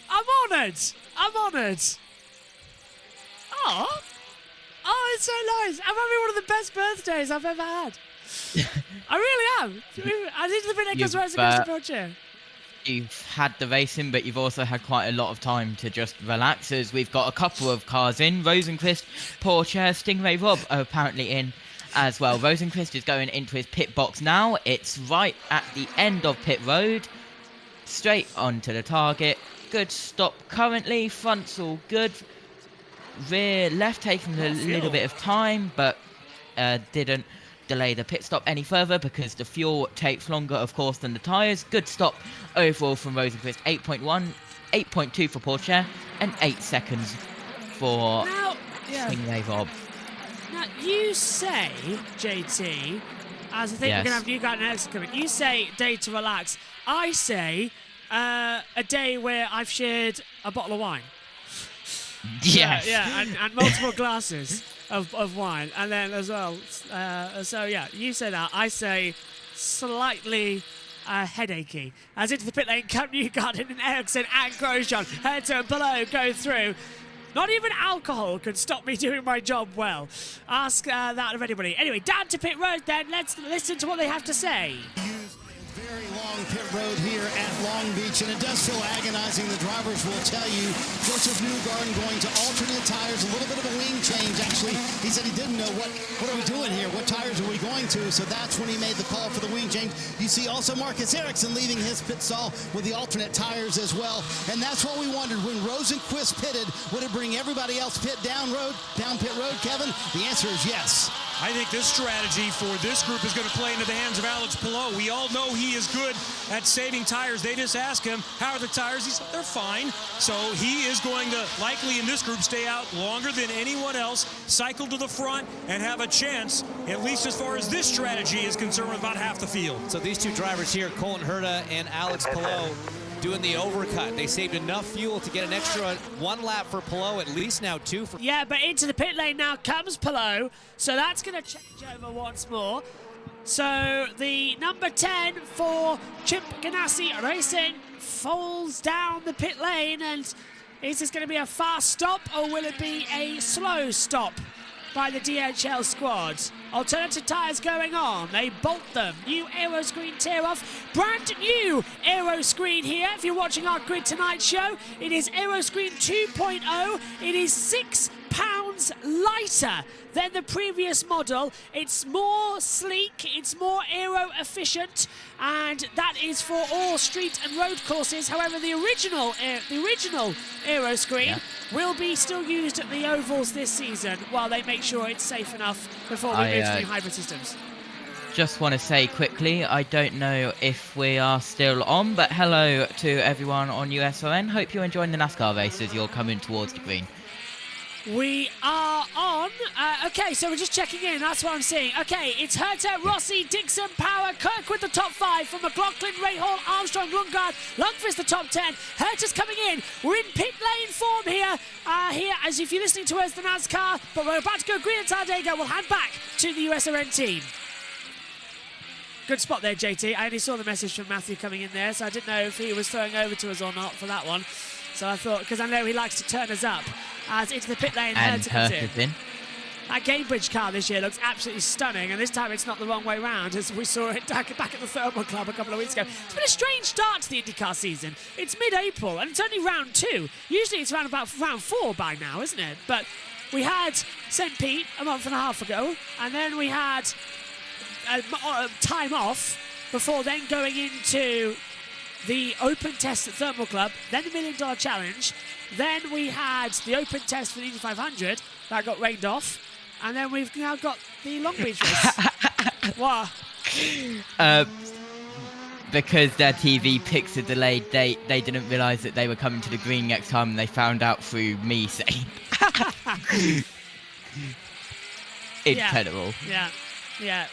I'm honoured. Oh, it's so nice. I'm having one of the best birthdays I've ever had. I really am. I need to be because we're supposed to Pourchaire. You've had the racing, but you've also had quite a lot of time to just relax, as we've got a couple of cars in. Rosenquist, Pourchaire, Stingray Rob are apparently in as well. Rosenquist is going into his pit box now. It's right at the end of pit road. Straight onto the target. Good stop currently. Front's all good. Rear left taking a little bit of time, but didn't delay the pit stop any further because the fuel takes longer, of course, than the tyres. Good stop overall from Rosenquist. 8.1, 8.2 for Pourchaire, and 8 seconds for Stingray Rob. Now, you say, JT, as I think we're going to have Newgarden and Ericsson coming, you say day to relax. I say a day where I've shared a bottle of wine. Yes. Yeah, and multiple glasses of wine. And then as well, so yeah, you say that. I say slightly headachy. As into the pit lane, come Newgarden and Ericsson and Grosjean. Head to below, go through. Not even alcohol can stop me doing my job well. Ask that of anybody. Anyway, down to pit road then. Let's listen to what they have to say. Very long pit Road here at Long Beach, and it does feel agonizing. The drivers will tell you. Joseph Newgarden going to alternate tires, a little bit of a wing change. Actually, he said he didn't know what are we doing here? What tires are we going to? So that's when he made the call for the wing change. You see also Marcus Ericsson leaving his pit stall with the alternate tires as well. And that's what we wondered when Rosenqvist pitted. Would it bring everybody else down pit road, Kevin? The answer is yes. I think this strategy for this group is going to play into the hands of Alex Palou. We all know he is good at saving tires. They just ask him, how are the tires? He said, they're fine. So he is going to likely in this group stay out longer than anyone else, cycle to the front, and have a chance, at least as far as this strategy is concerned, with about half the field. So these two drivers here, Colton Herta and Alex Palou, doing the overcut. They saved enough fuel to get an extra 1 lap for Palou, at least now 2 for... Yeah, but into the pit lane now comes Palou, so that's going to change over once more. So the number 10 for Chip Ganassi Racing falls down the pit lane, and is this going to be a fast stop, or will it be a slow stop by the DHL squad? Alternative tyres going on. They bolt them. New aero screen tear off. Brand new aero screen here. If you're watching our Grid Tonight show, it is aero screen 2.0. It is 6 pounds lighter than the previous model. It's more sleek, it's more aero efficient, and that is for all street and road courses. However, the original aero screen will be still used at the ovals this season while they make sure it's safe enough before we move to new hybrid systems. Just want to say quickly, I don't know if we are still on, but hello to everyone on USON. Hope you're enjoying the NASCAR race as you're coming towards the green. We are on. Okay, so we're just checking in. That's what I'm seeing. Okay, it's Herta, Rossi, Dixon, Power, Kirkwood the top 5 from McLaughlin, Rahal, Armstrong, Lundgaard, Lundqvist the top 10. Herta's coming in. We're in pit lane form here. Here, as if you're listening to us, the NASCAR, but we're about to go green at Talladega. We'll hand back to the USRN team. Good spot there, JT. I only saw the message from Matthew coming in there, so I didn't know if he was throwing over to us or not for that one. So I thought, because I know he likes to turn us up, as into the pit lane. And Herta's in. That Cambridge car this year looks absolutely stunning, and this time it's not the wrong way round, as we saw it back at the Thermal Club a couple of weeks ago. It's been a strange start to the IndyCar season. It's mid-April, and it's only round 2. Usually it's around about round 4 by now, isn't it? But we had St. Pete a month and a half ago, and then we had time off before then going into the open test at Thermal Club, then the $1 Million Challenge, then we had the open test for the Indy 500 that got rained off, and then we've now got the Long Beach race. What? Because their TV picks a delayed date, they didn't realise that they were coming to the green next time, and they found out through me saying. Incredible. Yeah.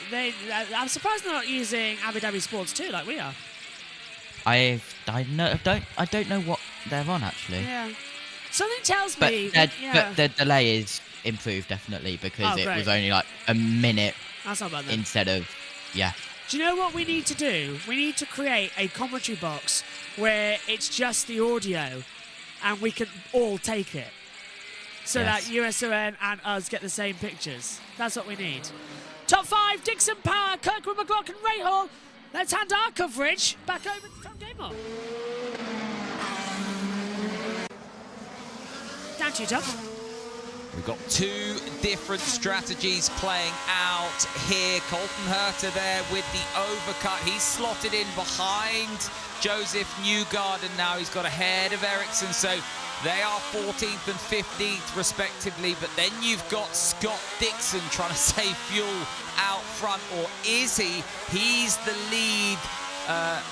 I'm surprised they're not using Abu Dhabi Sports 2 like we are. I don't know what they're on actually. Yeah. Something tells but me. But the delay is improved definitely because it was only like a minute. That's not bad then. Instead of Do you know what we need to do? We need to create a commentary box where it's just the audio, and we can all take it, so that USON and us get the same pictures. That's what we need. Top 5: Dixon, Power, Kirkwood, McLaughlin, Rahal. Let's hand our coverage back over to Tom Damon. Down to you, Tom. We've got 2 different strategies playing out here. Colton Herta there with the overcut. He's slotted in behind Joseph Newgarden now. He's got ahead of Ericsson, so they are 14th and 15th respectively. But then you've got Scott Dixon trying to save fuel out front, or is he? He's the lead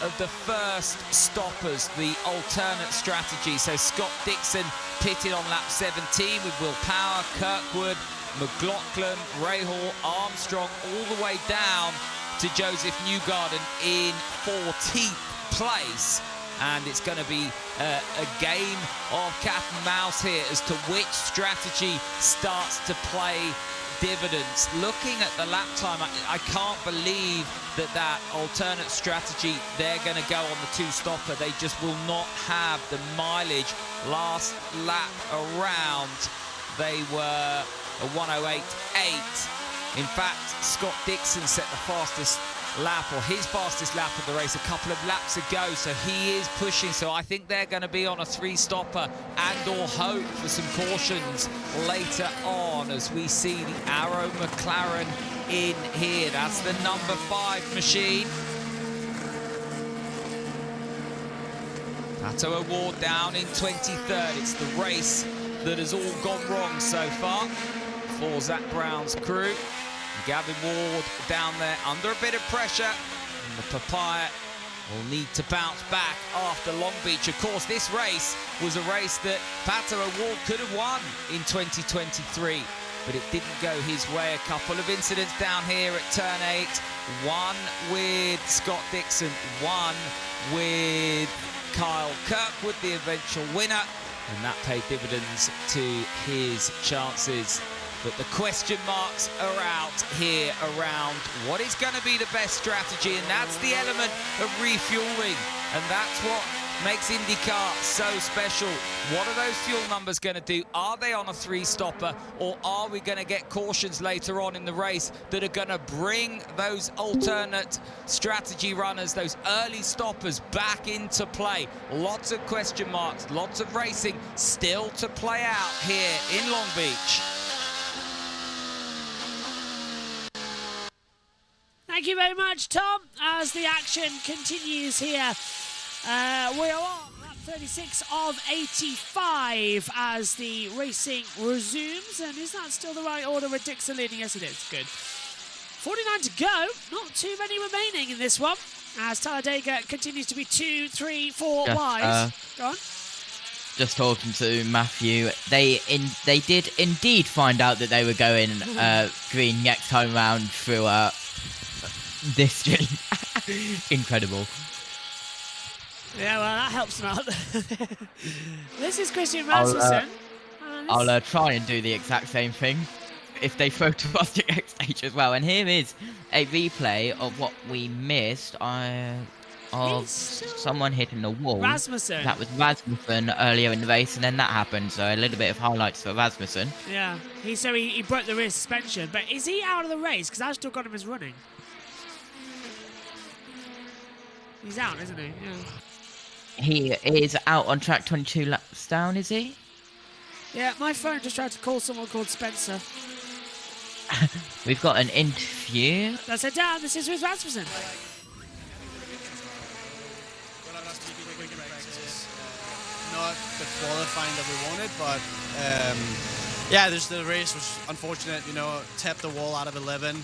of the first stoppers, the alternate strategy. So Scott Dixon pitted on lap 17 with Will Power, Kirkwood, McLaughlin, Rahal, Armstrong, all the way down to Joseph Newgarden in 14th place. And it's going to be a game of cat and mouse here as to which strategy starts to play dividends. Looking at the lap time, I can't believe that alternate strategy, they're going to go on the 2-stopper. They just will not have the mileage. Last lap around, they were a 1:08.8. In fact, Scott Dixon set the fastest lap, or his fastest lap of the race a couple of laps ago, so he is pushing. So I think they're going to be on a 3-stopper and or hope for some cautions later on as we see the Arrow McLaren in here. That's the number 5 machine. Pato O'Ward down in 23rd. It's the race that has all gone wrong so far for Zach Brown's crew. Gavin Ward down there under a bit of pressure, and the Papaya will need to bounce back after Long Beach. Of course, this race was a race that Pato O'Ward could have won in 2023, but it didn't go his way. A couple of incidents down here at turn 8, one with Scott Dixon, one with Kyle Kirkwood, the eventual winner, and that paid dividends to his chances. But the question marks are out here around what is going to be the best strategy, and that's the element of refueling, and that's what makes IndyCar so special. What are those fuel numbers going to do? Are they on a 3-stopper, or are we going to get cautions later on in the race that are going to bring those alternate strategy runners, those early stoppers, back into play? Lots of question marks, lots of racing still to play out here in Long Beach. Thank you very much, Tom, as the action continues here. We are on lap 36 of 85 as the racing resumes. And is that still the right order with Dixon leading? Yes, it is. Good. 49 to go. Not too many remaining in this one, as Talladega continues to be 2, 3, 4 wide. Go on. Just talking to Matthew, they did indeed find out that they were going green next time round through this stream. Incredible. Yeah, well, that helps them out. This is Christian Rasmussen. I'll try and do the exact same thing if they throw to us the next stage as well. And here is a replay of what we missed of someone hitting the wall. Rasmussen. That was Rasmussen earlier in the race, and then that happened. So a little bit of highlights for Rasmussen. Yeah, he broke the rear suspension. But is he out of the race? Because I've still got him as running. He's out, isn't he? Yeah. He is out on track 22 laps down, is he? Yeah, my phone just tried to call someone called Spencer. We've got an interview. That's it down. This is with Rasmussen. Not the qualifying that we wanted, but yeah, the race was unfortunate. Tapped the wall out of 11.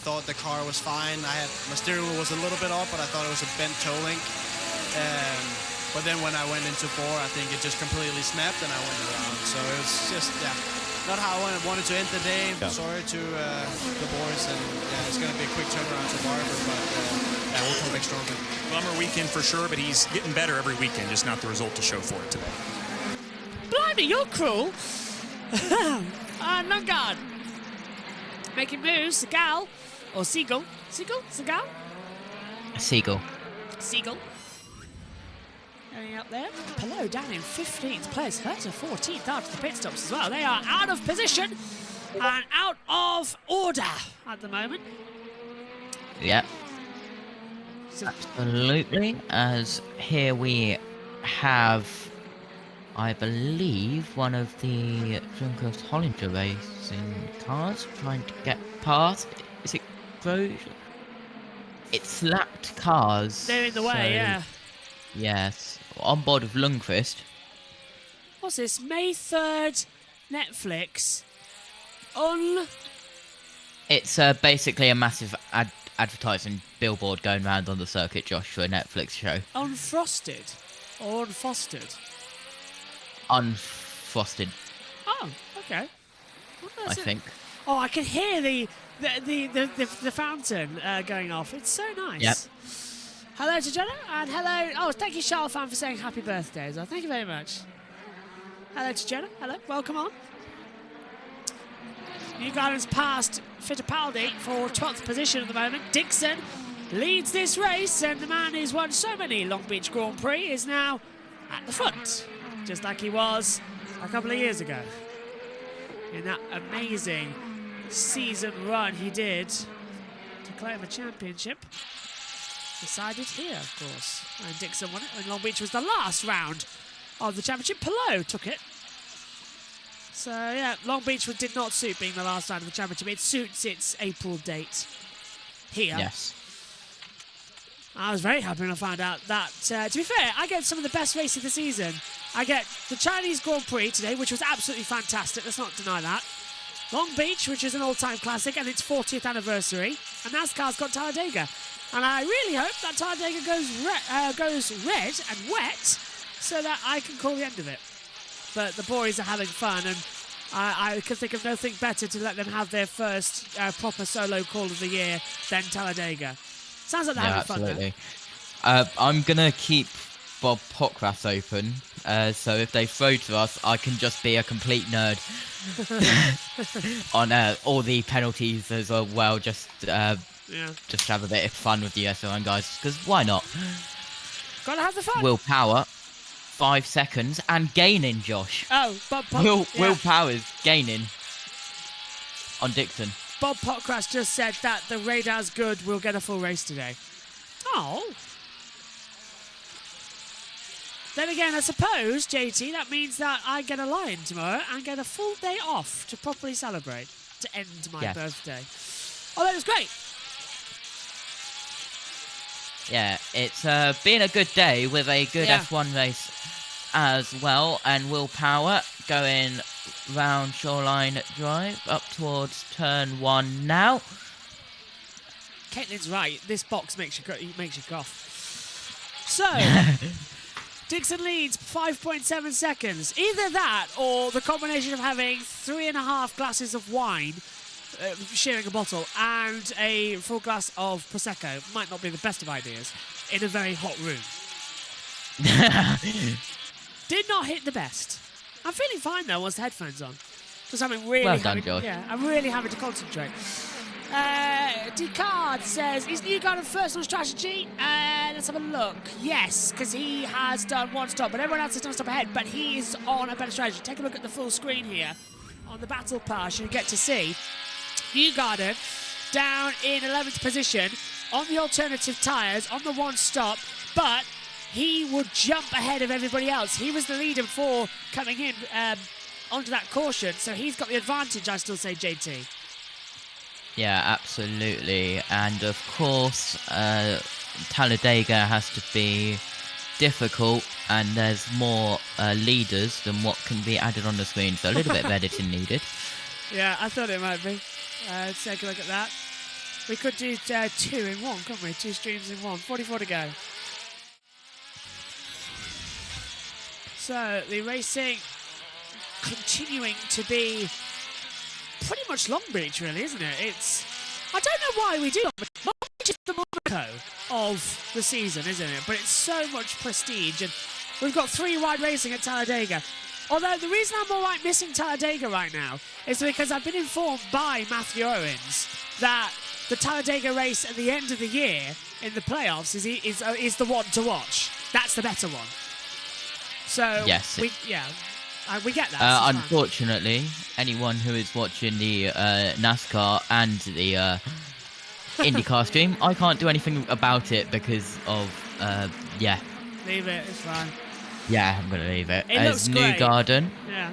Thought the car was fine. My steering wheel was a little bit off, but I thought it was a bent toe link. But then when I went into 4, I think it just completely snapped and I went around. So it was just, not how I wanted to end the day. Yeah. Sorry to the boys, and it's going to be a quick turnaround to Barber, but we'll come back stronger. Bummer weekend for sure, but he's getting better every weekend, just not the result to show for it today. Blimey, you're cruel. Newgarden making moves. Seagal or Seagull? Seagal? Seagull. Going up there. Palou down in 15th place. Herta 14th after the pit stops as well. They are out of position and out of order at the moment. Yep. Absolutely. As here we have, I believe, one of the Junkers Hollinger racing cars trying to get past. Is it Grosjean? It's slapped cars. They're in the way, yeah. Yes. On board with Lundqvist. What's this? May 3rd, Netflix. It's basically a massive advertising billboard going around on the circuit, Josh, for a Netflix show. Unfrosted or unfostered? Unfrosted. Oh, okay. I think. Oh, I can hear the fountain going off. It's so nice. Yep. Hello to Jenna, and hello. Oh, thank you, Charles fan, for saying happy birthday as well. Thank you very much. Hello to Jenna. Hello, welcome on. Newgarden's passed Fittipaldi for 12th position at the moment. Dixon leads this race, and the man who's won so many Long Beach Grand Prix is now at the front, just like he was a couple of years ago in that amazing season run he did. to claim a championship. Decided here, of course. And Dixon won it when Long Beach was the last round of the championship. Palou took it. So, yeah, Long Beach did not suit being the last round of the championship. It suits its April date here. Yes. I was very happy when I found out that, to be fair, I get some of the best races of the season. I get the Chinese Grand Prix today, which was absolutely fantastic. Let's not deny that. Long Beach, which is an all-time classic, and its 40th anniversary. And NASCAR's got Talladega. And I really hope that Talladega goes red and wet so that I can call the end of it. But the boys are having fun, and I can think of nothing better to let them have their first proper solo call of the year than Talladega. Sounds like they're having fun, absolutely. I'm going to keep Bob Pockrass open, so if they throw to us, I can just be a complete nerd on all the penalties as well. Just have a bit of fun with the SON guys, because why not? Gotta have the fun. Will Power, 5 seconds, and gaining, Josh. Oh, Bob Will Power's gaining on Dixon. Bob Pockrass just said that the radar's good, we'll get a full race today. Oh. Then again, I suppose, JT, that means that I get a line tomorrow and get a full day off to properly celebrate, to end my birthday. Oh, that was great. Yeah, it's been a good day with a good F1 race as well, and Will Power going round Shoreline Drive up towards turn 1 now. Caitlin's right. This box makes you cough. So, Dixon leads 5.7 seconds. Either that or the combination of having 3.5 glasses of wine, sharing a bottle, and a full glass of Prosecco might not be the best of ideas in a very hot room. Did not hit the best. I'm feeling fine though once the headphones on. Because I'm really I'm really having to concentrate. Decard says, is Newgarden first on strategy? Let's have a look. Yes, because he has done one stop, but everyone else has done a stop ahead, but he is on a better strategy. Take a look at the full screen here. On the battle pass, you get to see Newgarden down in 11th position on the alternative tyres, on the one stop, but he would jump ahead of everybody else. He was the leader before coming in onto that caution, so he's got the advantage, I still say, JT. Yeah, absolutely. And of course, Talladega has to be difficult, and there's more leaders than what can be added on the screen, so a little bit of editing needed. Yeah, I thought it might be. Let's take a look at that. We could do 2 in 1, couldn't we? 2 streams in 1. 44 to go. So, the racing continuing to be pretty much Long Beach, really, isn't it? I don't know why we do it, but Long Beach is the Monaco of the season, isn't it? But it's so much prestige, and we've got 3 wide racing at Talladega. Although the reason I'm all right missing Talladega right now is because I've been informed by Matthew Owens that the Talladega race at the end of the year in the playoffs is the one to watch. That's the better one. So yes, we get that. Unfortunately, anyone who is watching the NASCAR and the INDYCAR stream, I can't do anything about it because of Leave it. It's fine. Yeah, I'm gonna leave it. It looks great. Newgarden. Yeah.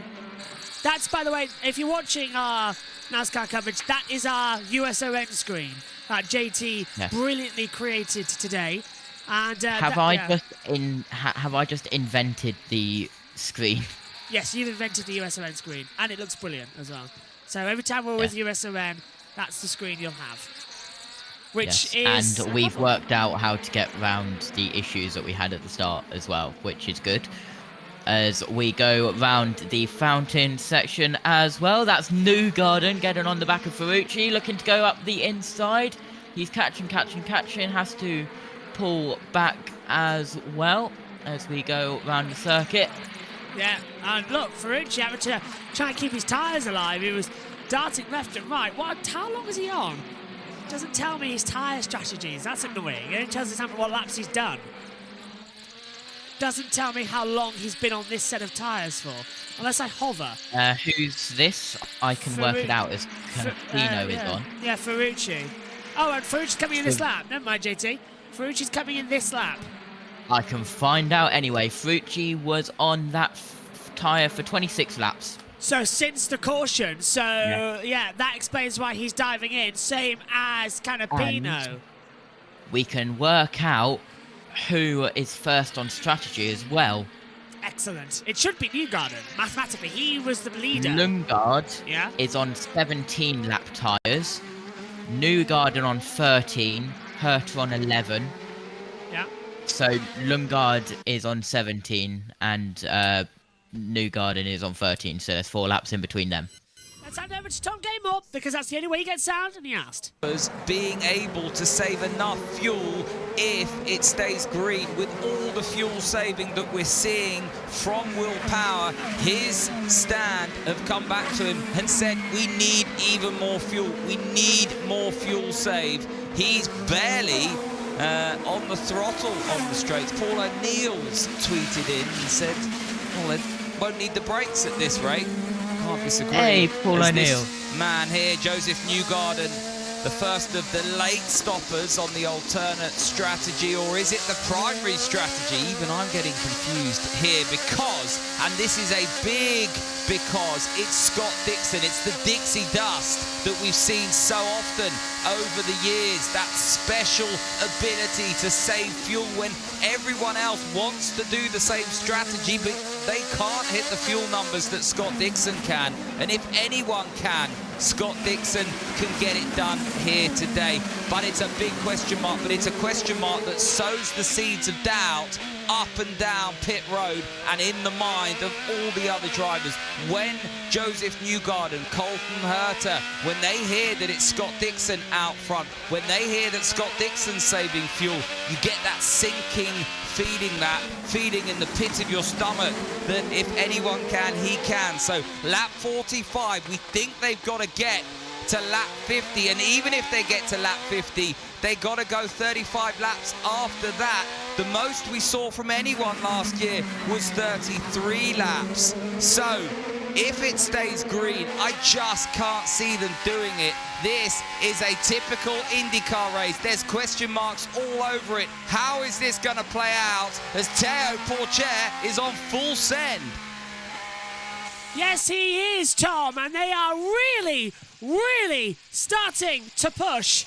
That's, by the way, if you're watching our NASCAR coverage, that is our USON screen that JT brilliantly created today. And have I just invented the screen? Yes, you've invented the USON screen, and it looks brilliant as well. So every time we're with USON, that's the screen you'll have. Which is... And we've worked out how to get around the issues that we had at the start as well, which is good. As we go round the fountain section as well, that's Newgarden getting on the back of Ferrucci, looking to go up the inside. He's catching, has to pull back as well as we go round the circuit. Yeah, and look, Ferrucci having to try and keep his tyres alive. He was darting left and right. How long is he on? Doesn't tell me his tyre strategies. That's annoying. It only tells us what laps he's done. Doesn't tell me how long he's been on this set of tyres for, unless I hover. Who's this? I can work it out as Cantino is on. Yeah, Ferrucci. Oh, and Ferrucci's coming in this lap. Never mind, JT. Ferrucci's coming in this lap. I can find out anyway. Ferrucci was on that tyre for 26 laps. So since the caution, yeah, that explains why he's diving in. Same as Canapino. We can work out who is first on strategy as well. Excellent. It should be Newgarden. Mathematically, he was the leader. Lundgaard Yeah. is on 17 lap tyres. Newgarden on 13. Herta on 11. Yeah. So Lundgaard is on 17 and Newgarden is on 13. So there's 4 laps in between them. Let's hand over to Tom Gamer because that's the only way he gets sound, and he asked. Being able to save enough fuel if it stays green with all the fuel saving that we're seeing from Will Power. His stand have come back to him and said, we need even more fuel. We need more fuel save. He's barely on the throttle on the straights. Paul O'Neill's tweeted in and said, well, they won't need the brakes at this rate. Can't disagree. Hey, Paul O'Neill. Man here, Joseph Newgarden, the first of the late stoppers on the alternate strategy, or is it the primary strategy? Even I'm getting confused here because, and this is a big because, it's Scott Dixon. It's the Dixie Dust that we've seen so often over the years. That special ability to save fuel when everyone else wants to do the same strategy, but they can't hit the fuel numbers that Scott Dixon can. And if anyone can, Scott Dixon can get it done here today. But it's a big question mark, but it's a question mark that sows the seeds of doubt up and down pit road and in the mind of all the other drivers. When Joseph Newgarden, Colton Herta, when they hear that it's Scott Dixon out front, when they hear that Scott Dixon's saving fuel, you get that sinking feeling in the pit of your stomach that if anyone can, he can. So lap 45, we think they've got to get to lap 50, and even if they get to lap 50, they got to go 35 laps after that. The most we saw from anyone last year was 33 laps. So if it stays green, I just can't see them doing it. This is a typical IndyCar race. There's question marks all over it. How is this going to play out as Théo Pourchaire is on full send? Yes, he is, Tom, and they are really starting to push.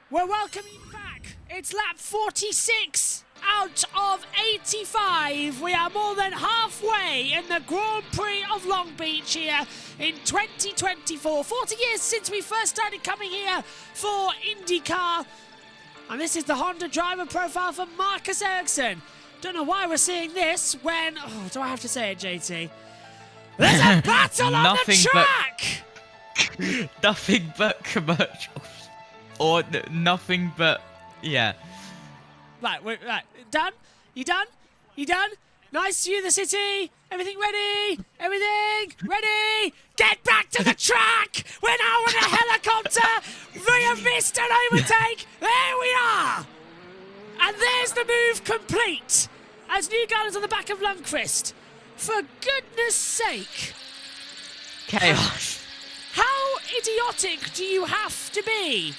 We're welcoming you back. It's lap 46 out of 85. We are more than halfway in the Grand Prix of Long Beach here in 2024. 40 years since we first started coming here for IndyCar. And this is the Honda driver profile for Marcus Ericsson. Don't know why we're seeing this when... Oh, do I have to say it, JT? There's a battle on the track! Nothing but commercials. Or nothing but... Yeah. Right, right. Done? You done? You done? Nice view of the city. Everything ready? Everything ready? Get back to the track! We're now in a helicopter! We have missed an overtake! There we are! And there's the move complete as Newgarden's on the back of Lundqvist. For goodness sake. Chaos. How idiotic do you have to be?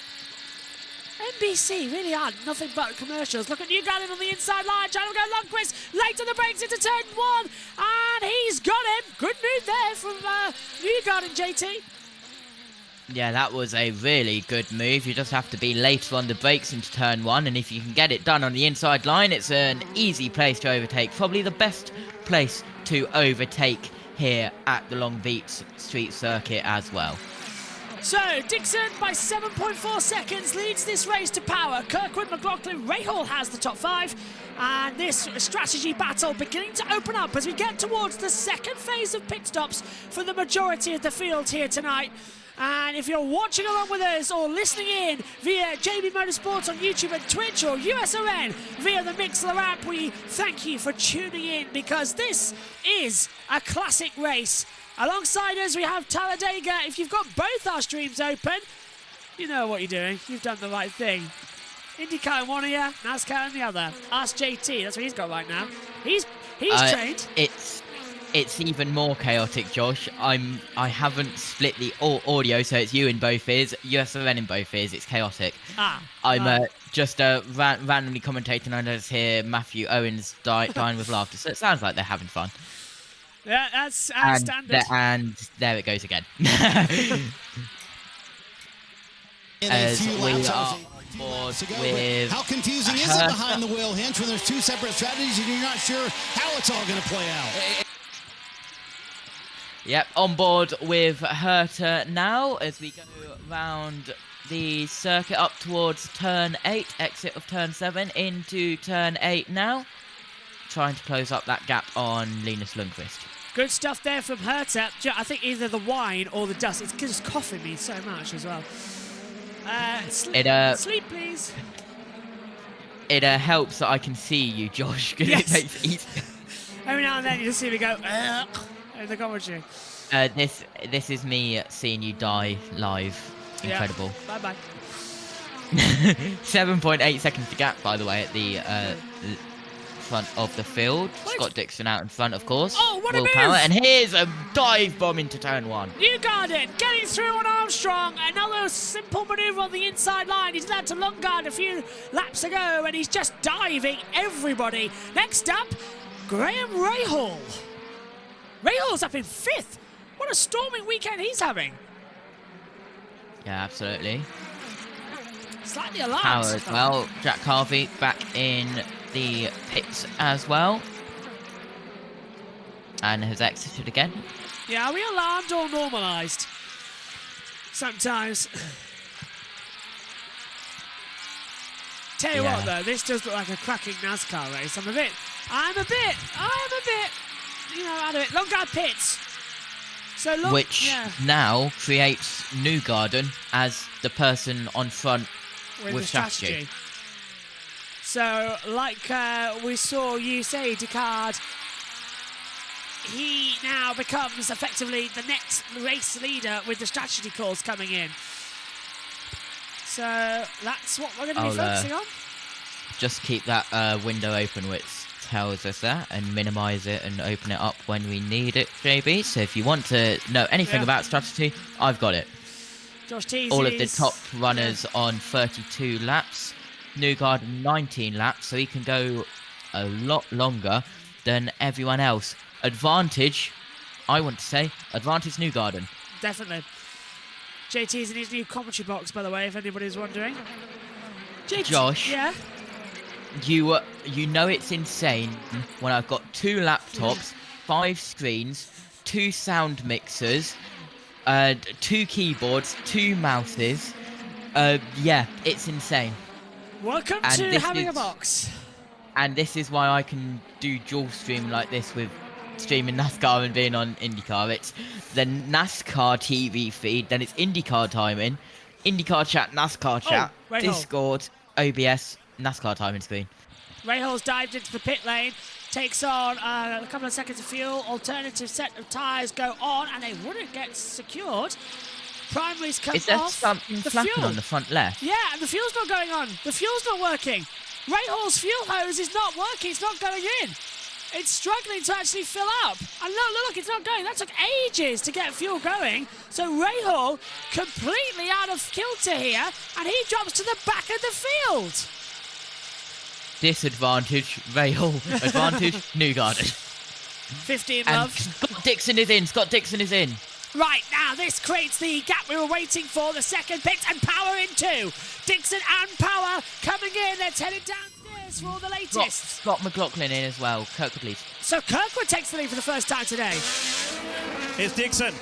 NBC really are nothing but commercials. Look at Newgarden on the inside line, trying to go Lundqvist, late on the brakes into turn 1, and he's got him. Good move there from Newgarden, JT. Yeah, that was a really good move. You just have to be later on the brakes into turn 1, and if you can get it done on the inside line, it's an easy place to overtake. Probably the best place to overtake here at the Long Beach Street Circuit as well. So, Dixon, by 7.4 seconds, leads this race to power. Kirkwood, McLaughlin, Rahal has the top 5. And this strategy battle beginning to open up as we get towards the second phase of pit stops for the majority of the field here tonight. And if you're watching along with us or listening in via JBMotorsports on YouTube and Twitch or USON via the Mixlr app, we thank you for tuning in because this is a classic race. Alongside us, we have Talladega. If you've got both our streams open, you know what you're doing. You've done the right thing. IndyCar in one ear, NASCAR in the other. Ask JT. That's what he's got right now. He's trained. it's even more chaotic, Josh. I haven't split the audio, so it's you in both ears, USRN in both ears. It's chaotic. I'm just randomly commentating, and I just hear Matthew Owens dying with laughter. So it sounds like they're having fun. Yeah, that's standard. And there it goes again. As we are board with how confusing is it behind the wheel, Hinch, when there's two separate strategies and you're not sure how it's all going to play out? Yep, on board with Herta now as we go round the circuit up towards turn 8, exit of turn 7 into turn 8 now, trying to close up that gap on Linus Lundqvist. Good stuff there from Herta. I think either the wine or the dust. It's just coughing me so much as well. Sleep, please. It helps that I can see you, Josh, because it makes it easy. Every now and then you just see me go, in the commentary. This is me seeing you die live. Incredible. Yeah. Bye-bye. 7.8 seconds to gap, by the way, at the front of the field. Scott Dixon out in front, of course. Oh, what a move! And here's a dive bomb into turn 1. Newgarden getting through on Armstrong. Another simple manoeuvre on the inside line. He's led to Lundgaard a few laps ago, and he's just diving everybody. Next up, Graham Rahal. Rahal's up in 5th. What a storming weekend he's having. Yeah, absolutely. Slightly alarmed. Power as well. Jack Harvey back in the pits as well. And has exited again. Yeah, are we alarmed or normalised? Sometimes. Tell you what though, this does look like a cracking NASCAR race. I'm a bit, you know, out of it. Lundgaard pits. So look, which now creates Newgarden as the person on front with strategy. So, like we saw you say, Descartes, he now becomes effectively the next race leader with the strategy calls coming in. So, that's what we're going to be focusing on. Just keep that window open, which tells us that, and minimize it and open it up when we need it, JB. So if you want to know anything about strategy, I've got it. Josh Teasey. All of the top runners on 32 laps. Newgarden 19 laps, so he can go a lot longer than everyone else. Advantage, I want to say, advantage Newgarden. Definitely. JT's in his new commentary box, by the way, if anybody's wondering. JT, Josh. Yeah? You know it's insane when I've got 2 laptops, 5 screens, 2 sound mixers, 2 keyboards, 2 mouses. Yeah, it's insane. Welcome to having a box. And this is why I can do dual stream like this with streaming NASCAR and being on INDYCAR. It's the NASCAR TV feed, then it's INDYCAR timing, INDYCAR chat, NASCAR chat, Discord, OBS, NASCAR timing screen. Rahal's dived into the pit lane, takes on a couple of seconds of fuel, alternative set of tyres go on, and they wouldn't get secured. Primaries come off. Is there something flapping on the front left? Yeah, and the fuel's not going on. The fuel's not working. Rahal's fuel hose is not working. It's not going in. It's struggling to actually fill up. And look, it's not going. That took ages to get fuel going. So Rahal completely out of kilter here, and he drops to the back of the field. Disadvantage, Rahal. Advantage, Newgarden. 15 love. Scott Dixon is in. Scott Dixon is in. Right, now this creates the gap we were waiting for. The second pit, and Power in 2. Dixon and Power coming in. They're headed downstairs for the latest. Scott McLaughlin in as well. Kirkwood, please. So Kirkwood takes the lead for the first time today. Here's Dixon.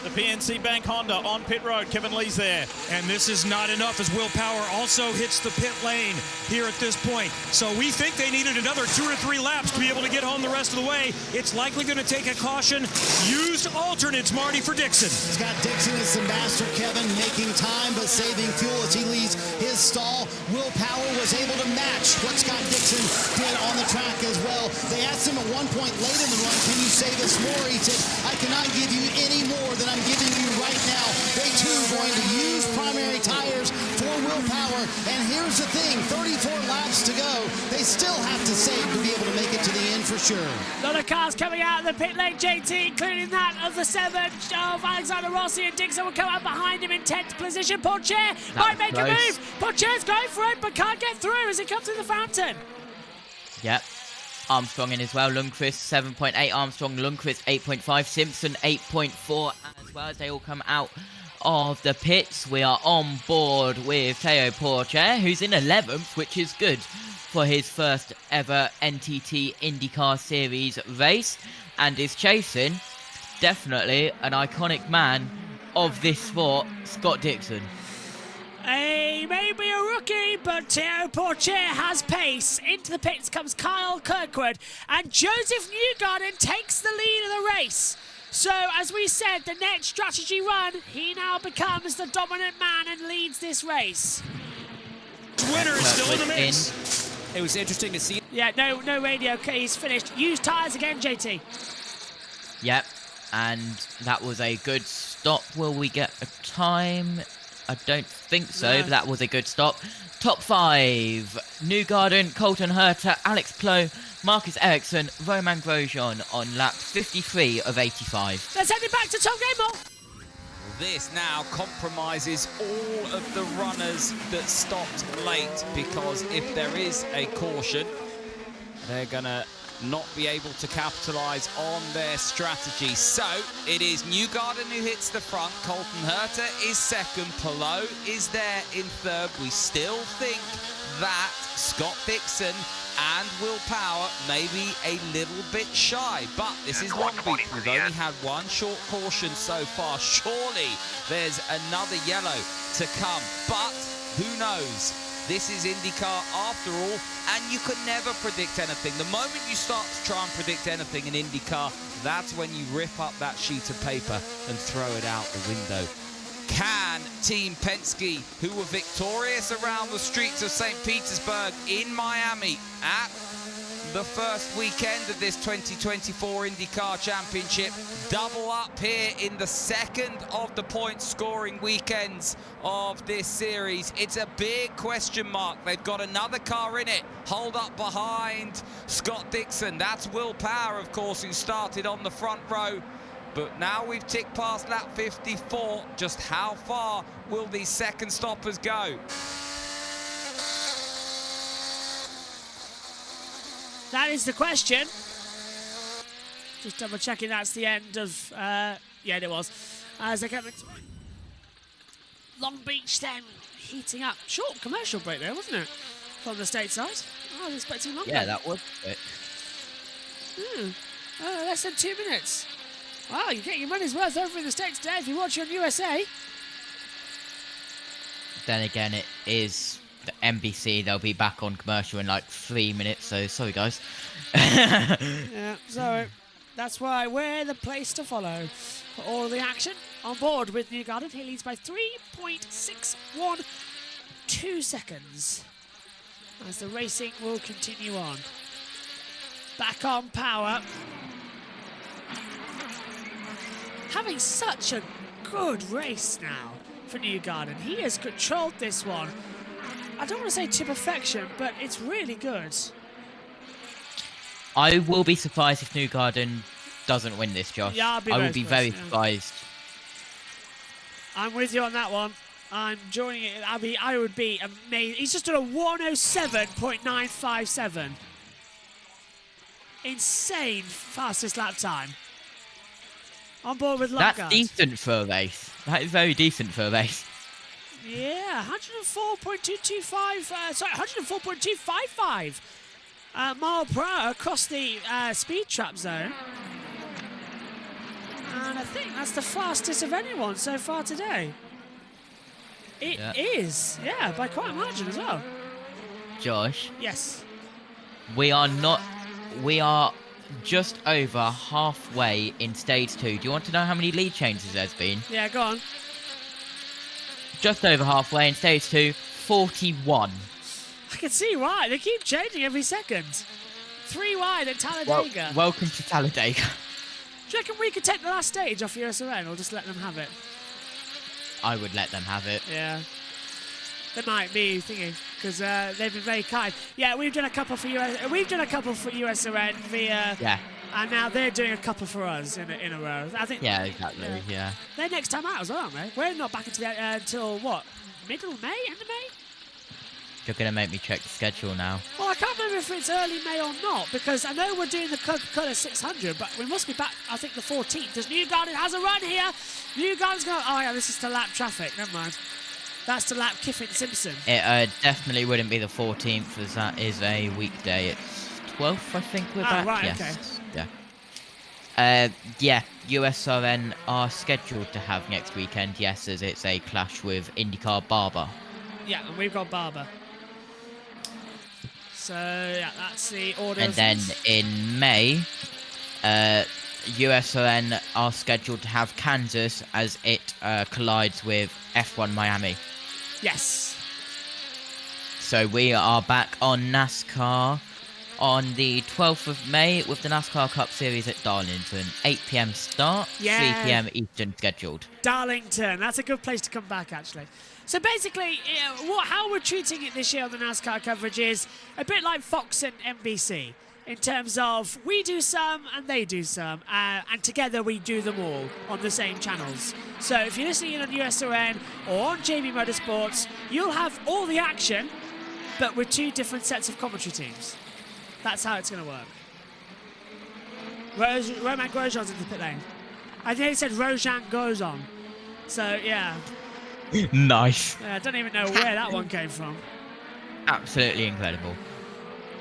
The PNC Bank Honda on pit road. Kevin Lee's there. And this is not enough as Will Power also hits the pit lane here at this point. So we think they needed another 2 or 3 laps to be able to get home the rest of the way. It's likely going to take a caution. Used alternates, Marty, for Dixon. Scott Dixon is the master, Kevin, making time but saving fuel as he leads his stall. Will Power was able to match what Scott Dixon did on the track as well. They asked him at one point late in the run, can you save us more? He said, I cannot give you any more than I'm giving you right now. They too going to use primary tires for Will Power. And here's the thing, 34 laps to go. They still have to save to be able to make it to the end for sure. A lot of cars coming out of the pit lane, JT, including that of the 7 of Alexander Rossi, and Dixon will come out behind him in 10th position. Pourchaire might make a move. Pourchaire's going for it, but can't get through as he comes through the fountain. Yep. Armstrong in as well. Lundqvist 7.8. Armstrong, Lundqvist 8.5. Simpson 8.4 as well as they all come out of the pits. We are on board with Théo Pourchaire, who's in 11th, which is good for his first ever NTT IndyCar Series race, and is chasing definitely an iconic man of this sport, Scott Dixon. He may be a rookie, but Théo Pourchaire has pace. Into the pits comes Kyle Kirkwood, and Joseph Newgarden takes the lead of the race. So, as we said, the next strategy run, he now becomes the dominant man and leads this race. Winner is still in the mix. It was interesting to see. Yeah, no radio. Okay, he's finished. Use tyres again, JT. Yep, and that was a good stop. Will we get a time? I don't think so, but that was a good stop. Top 5, Newgarden, Colton Herta, Alex Palou, Marcus Ericsson, Romain Grosjean on lap 53 of 85. Let's head it back to Tom Gable. This now compromises all of the runners that stopped late, because if there is a caution, they're going to not be able to capitalise on their strategy. So it is Newgarden who hits the front. Colton Herta is second. Palou is there in third. We still think that Scott Dixon and Will Power may be a little bit shy, but this is Long Beach. We've only had one short caution so far. Surely there's another yellow to come, but who knows? This is IndyCar after all, and you can never predict anything. The moment you start to try and predict anything in IndyCar, that's when you rip up that sheet of paper and throw it out the window. Can Team Penske, who were victorious around the streets of St. Petersburg in Miami at the first weekend of this 2024 IndyCar Championship, double up here in the second of the point-scoring weekends of this series? It's a big question mark. They've got another car in it, hold up behind Scott Dixon. That's Will Power, of course, who started on the front row. But now we've ticked past lap 54. Just how far will these second stoppers go? That is the question. Just double checking that's the end of, yeah, it was. As they come into Long Beach then heating up. Short commercial break there, wasn't it? From the stateside. I was expecting longer. Yeah, that was it. Less than 2 minutes. Wow, you're getting your money's worth over in the States today if you watch on USA. Then again, it is the NBC. They'll be back on commercial in like 3 minutes, so sorry guys. Yeah, sorry. That's why we're the place to follow for all the action. On board with Newgarden, he leads by 3.612 seconds as the racing will continue on. Back on Power. Having such a good race now for Newgarden. He has controlled this one. I don't want to say to perfection, but it's really good. I will be surprised if Newgarden doesn't win this, Josh. Yeah, I will be very surprised. I'm with you on that one. I'm enjoying it. I would be amazed. He's just done a 107.957. Insane fastest lap time. On board with Lockhart. That's decent for a race. That is very decent for a race. Yeah, 104.225. Sorry, 104.255 mile per hour across the speed trap zone. And I think that's the fastest of anyone so far today. It is, yeah, by quite a margin as well. Josh. Yes. We are just over halfway in stage 2. Do you want to know how many lead changes there's been? Yeah, go on. Just over halfway in stage 2, 41. I can see why. They keep changing every second. 3 wide at Talladega. Welcome to Talladega. Do you reckon we could take the last stage off USRN or just let them have it? I would let them have it. Yeah. They might be thinking because they've been very kind. Yeah, we've done a couple for US. We've done a couple for USRN via. Yeah. And now they're doing a couple for us in a row. I think. Yeah, exactly. Yeah. They're next time out as well, aren't they? We're not back until what? Middle of May? End of May? You're gonna make me check the schedule now. Well, I can't remember if it's early May or not, because I know we're doing the Coca-Cola 600, but we must be back, I think, the 14th. Does Newgarden has a run here? Newgarden's going, oh yeah, this is to lap traffic, never mind. That's to lap Kiffin Simpson. It definitely wouldn't be the 14th, as that is a weekday. It's 12th, I think, we're back. Right, yes. okay. Yeah. Yeah, USRN are scheduled to have next weekend, yes, as it's a clash with INDYCAR Barber. Yeah, and we've got Barber. So, yeah, that's the order. And then in May, USRN are scheduled to have Kansas as it collides with F1 Miami. Yes. So we are back on NASCAR on the 12th of May with the NASCAR Cup Series at Darlington. 8 p.m. start, 3 p.m. Eastern scheduled. Darlington, that's a good place to come back, actually. So basically, how we're treating it this year on the NASCAR coverage is a bit like Fox and NBC, in terms of we do some and they do some, and together we do them all on the same channels. So if you're listening in on USRN or on JBMotorsports, you'll have all the action, but with two different sets of commentary teams. That's how it's going to work. Romain Grosjean's in the pit lane. I think it said Grosjean goes on. So, yeah. Nice. I don't even know where that one came from. Absolutely incredible.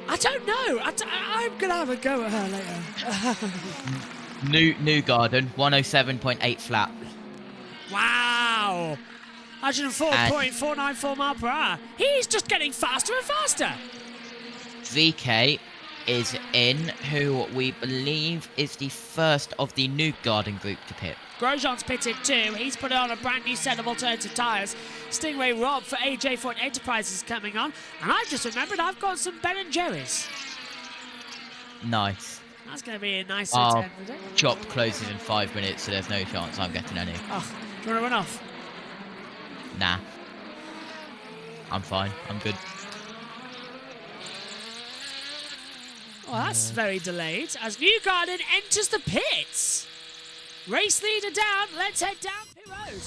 I don't know. I'm going to have a go at her later. Newgarden, 107.8 flat. Wow. 104.494 miles per hour. He's just getting faster and faster. VK is in, who we believe is the first of the Newgarden group to pit. Grosjean's pitted too. He's put on a brand new set of alternative tyres. Stingray Rob for AJ Ford Enterprises coming on. And I just remembered I've got some Ben & Jerry's. Nice. That's going to be a nice Our end of the day. shop closes in 5 minutes, so there's no chance I'm getting any. Oh, do you want to run off? Nah. I'm fine. I'm good. Well, that's very delayed as Newgarden enters the pits. Race leader down. Let's head down pit road.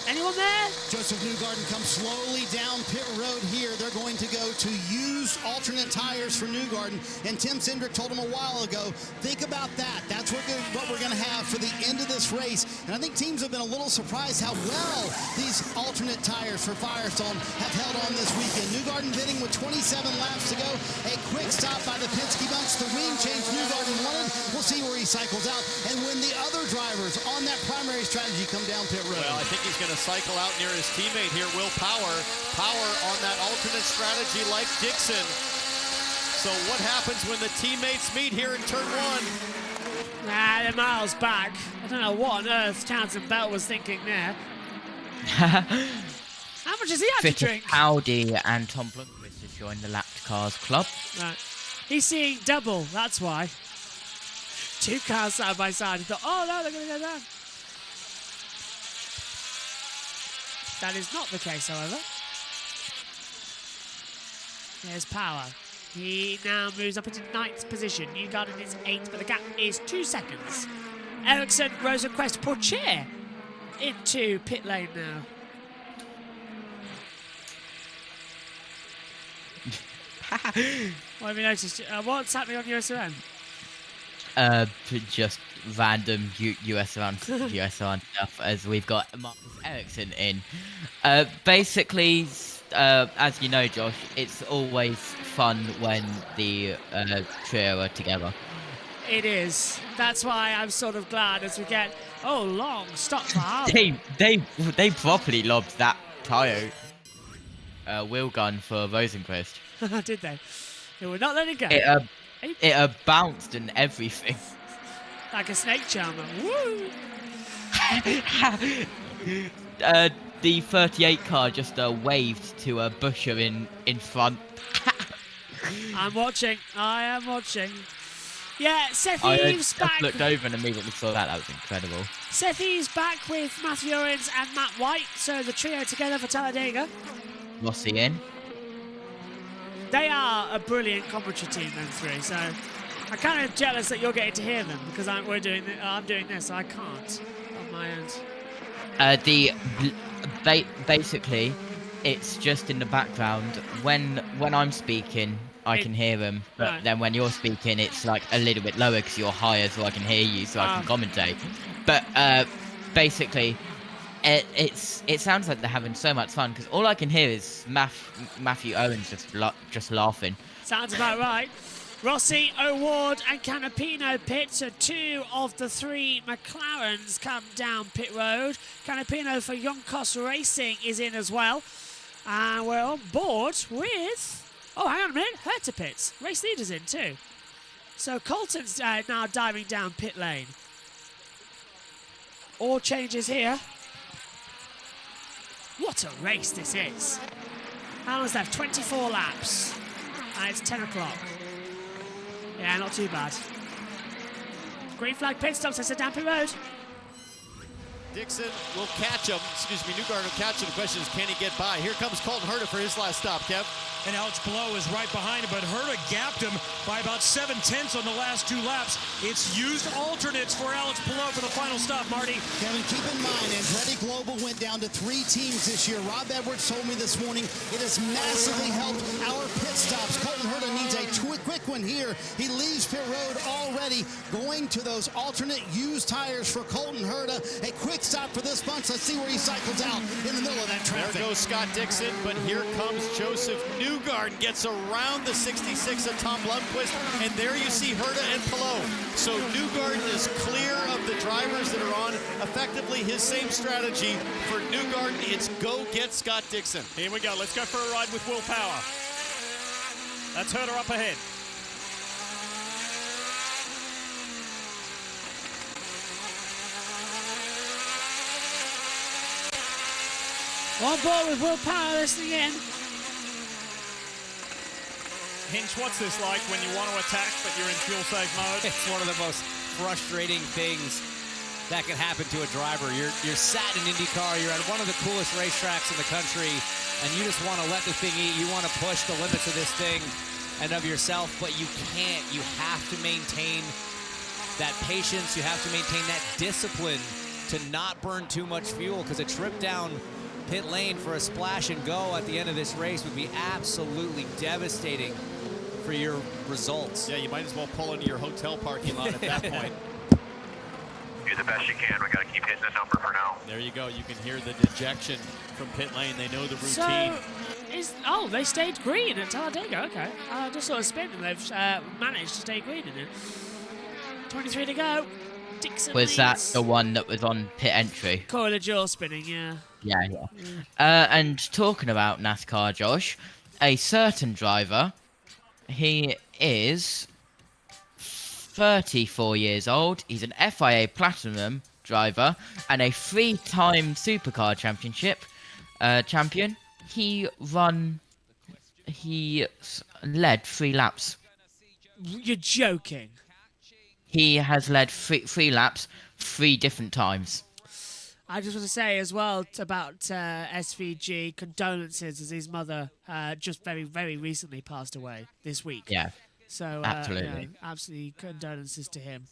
Anyone there? Joseph Newgarden comes slowly down pit road here. They're going to go to used alternate tires for Newgarden. And Tim Cindric told him a while ago, think about that. That's what we're going to have for the end of this race. And I think teams have been a little surprised how well these alternate tires for Firestone have held on this weekend. Newgarden bidding with 27 laps to go. A quick stop by the Penske bunch. The wing change Newgarden wanted. We'll see where he cycles out. And when the other drivers on that primary strategy come down pit road. Well, I think he's going to cycle out near his teammate here, Will Power. Power on that alternate strategy like Dixon. So what happens when the teammates meet here in turn one? Nah, they're miles back. I don't know what on earth Townsend Bell was thinking there. How much does he have to drink? Fittipaldi and Tom Blomqvist has joined the Lapped Cars Club. Right. He's seeing double, that's why. Two cars side by side. He thought, oh no, they're going to go down. That is not the case, however. There's Power. He now moves up into 9th position. Newgarden is 8th, but the gap is 2 seconds. Ericsson, Rosenquist, Pourchaire into pit lane now. What have you noticed? What's happening on USRN? Just random USRN stuff, as we've got Marcus Ericsson in. Basically, as you know, Josh, it's always fun when the trio are together. It is. That's why I'm sort of glad as we get long stop for Harvey. They properly lobbed that tyre wheel gun for Rosenquist. Did they? They would not let it go. It bounced and everything. Like a snake charmer. Woo! The 38 car just waved to a busher in front. I'm watching. I am watching. Yeah, Seth I Eves just back. looked over and immediately saw that. That was incredible. Seth Eves back with Matthew Owens and Matt White, so the trio together for Talladega. Rossi in. They are a brilliant commentary team, them three, so I'm kind of jealous that you're getting to hear them because I'm doing this, so I can't on my end. Basically, it's just in the background. When I'm speaking, I can hear them, but right. then when you're speaking, it's like a little bit lower because you're higher, so I can hear you, so I can commentate. But basically, it sounds like they're having so much fun because all I can hear is Matthew Owens just laughing. Sounds about right. Rossi, O'Ward and Canapino pit, so 2 of the 3 McLarens come down pit road. Canapino for Yonkos Racing is in as well. And we're on board with... Oh, hang on a minute. Herta pits. Race leader's in too. So Colton's now diving down pit lane. All changes here. What a race this is. How long's left? 24 laps. And it's 10 o'clock. Yeah, not too bad. Green flag pit stops us at down pit road. Dixon will catch him. Newgarden will catch him. The question is, can he get by? Here comes Colton Herta for his last stop, Kev. And Alex Palou is right behind him, but Herta gapped him by about 7/10 on the last 2 laps. It's used alternates for Alex Palou for the final stop, Marty. Kevin, keep in mind, Andretti Global went down to 3 teams this year. Rob Edwards told me this morning it has massively helped our pit stops. Colton Herta needs a quick one here. He leaves pit road already, going to those alternate used tires for Colton Herta. A quick stop for this bunch. Let's see where he cycles out in the middle of that traffic. There goes Scott Dixon, but here comes Joseph Newgarden, gets around the 66 of Tom Lundquist, and there you see Herta and Palou. So Newgarden is clear of the drivers that are on effectively his same strategy. For Newgarden, it's go get Scott Dixon. Here we go. Let's go for a ride with Will Power. That's Herta up ahead. On board with Will Power listening in. Hinch, what's this like when you want to attack but you're in fuel-safe mode? It's one of the most frustrating things that can happen to a driver. You're sat in IndyCar, you're at one of the coolest racetracks in the country, and you just want to let the thing eat. You want to push the limits of this thing and of yourself, but you can't. You have to maintain that patience. You have to maintain that discipline to not burn too much fuel, because a trip down pit lane for a splash and go at the end of this race would be absolutely devastating for your results. Yeah, you might as well pull into your hotel parking lot at that point. Do the best you can. We got to keep hitting the number for now. There you go. You can hear the dejection from pit lane. They know the routine. So, they stayed green at Talladega. Okay. Just sort of spin, and they've managed to stay green in it. 23 to go. Dixon Was leads. that the one that was on pit entry? Corey LaJoie spinning, yeah. Yeah. And talking about NASCAR, Josh, a certain driver, he is 34 years old. He's an FIA Platinum driver and a 3-time Supercar Championship champion. He led 3 laps. You're joking. He has led 3 laps 3 different times. I just want to say as well about SVG, condolences as his mother just very, very recently passed away this week. Yeah, so absolutely. Absolutely condolences to him.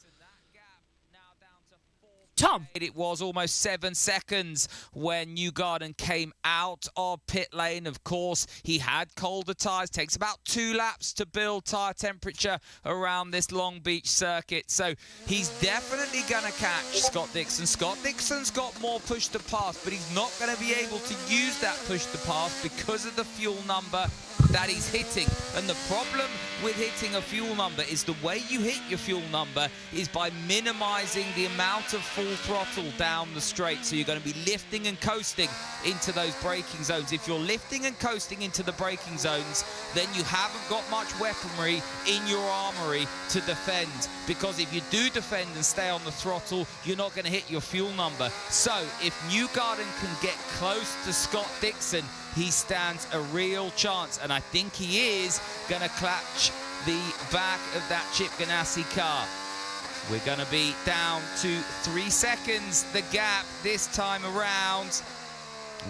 Tom. It was almost 7 seconds when Newgarden came out of pit lane. Of course, he had colder tyres. Takes about 2 laps to build tyre temperature around this Long Beach circuit. So he's definitely going to catch Scott Dixon. Scott Dixon's got more push to pass, but he's not going to be able to use that push to pass because of the fuel number that he's hitting. And the problem with hitting a fuel number is the way you hit your fuel number is by minimizing the amount of full throttle down the straight. So you're going to be lifting and coasting into those braking zones. If you're lifting and coasting into the braking zones, then you haven't got much weaponry in your armory to defend, because if you do defend and stay on the throttle, you're not going to hit your fuel number. So if Newgarden can get close to Scott Dixon, he stands a real chance, and I think he is going to catch the back of that Chip Ganassi car. We're going to be down to 3 seconds, the gap this time around.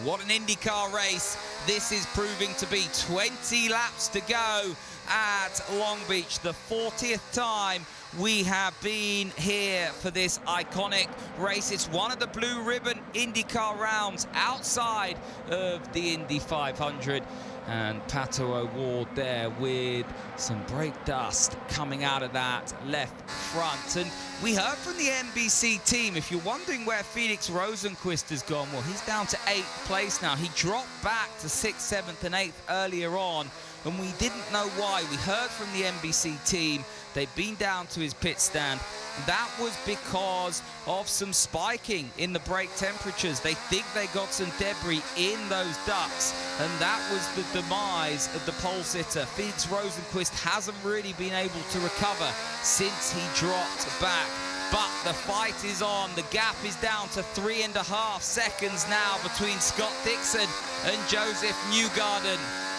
What an IndyCar race this is proving to be. 20 laps to go at Long Beach, the 40th time we have been here for this iconic race. It's one of the blue ribbon IndyCar rounds outside of the Indy 500. And Pato O'Ward there with some brake dust coming out of that left front. And we heard from the NBC team, if you're wondering where Felix Rosenqvist has gone, well, he's down to 8th place now. He dropped back to 6th, 7th and 8th earlier on, and we didn't know why. We heard from the NBC team, they'd been down to his pit stand. That was because of some spiking in the brake temperatures. They think they got some debris in those ducts, and that was the demise of the pole sitter. Felix Rosenqvist hasn't really been able to recover since he dropped back. But the fight is on. The gap is down to 3.5 seconds now between Scott Dixon and Joseph Newgarden.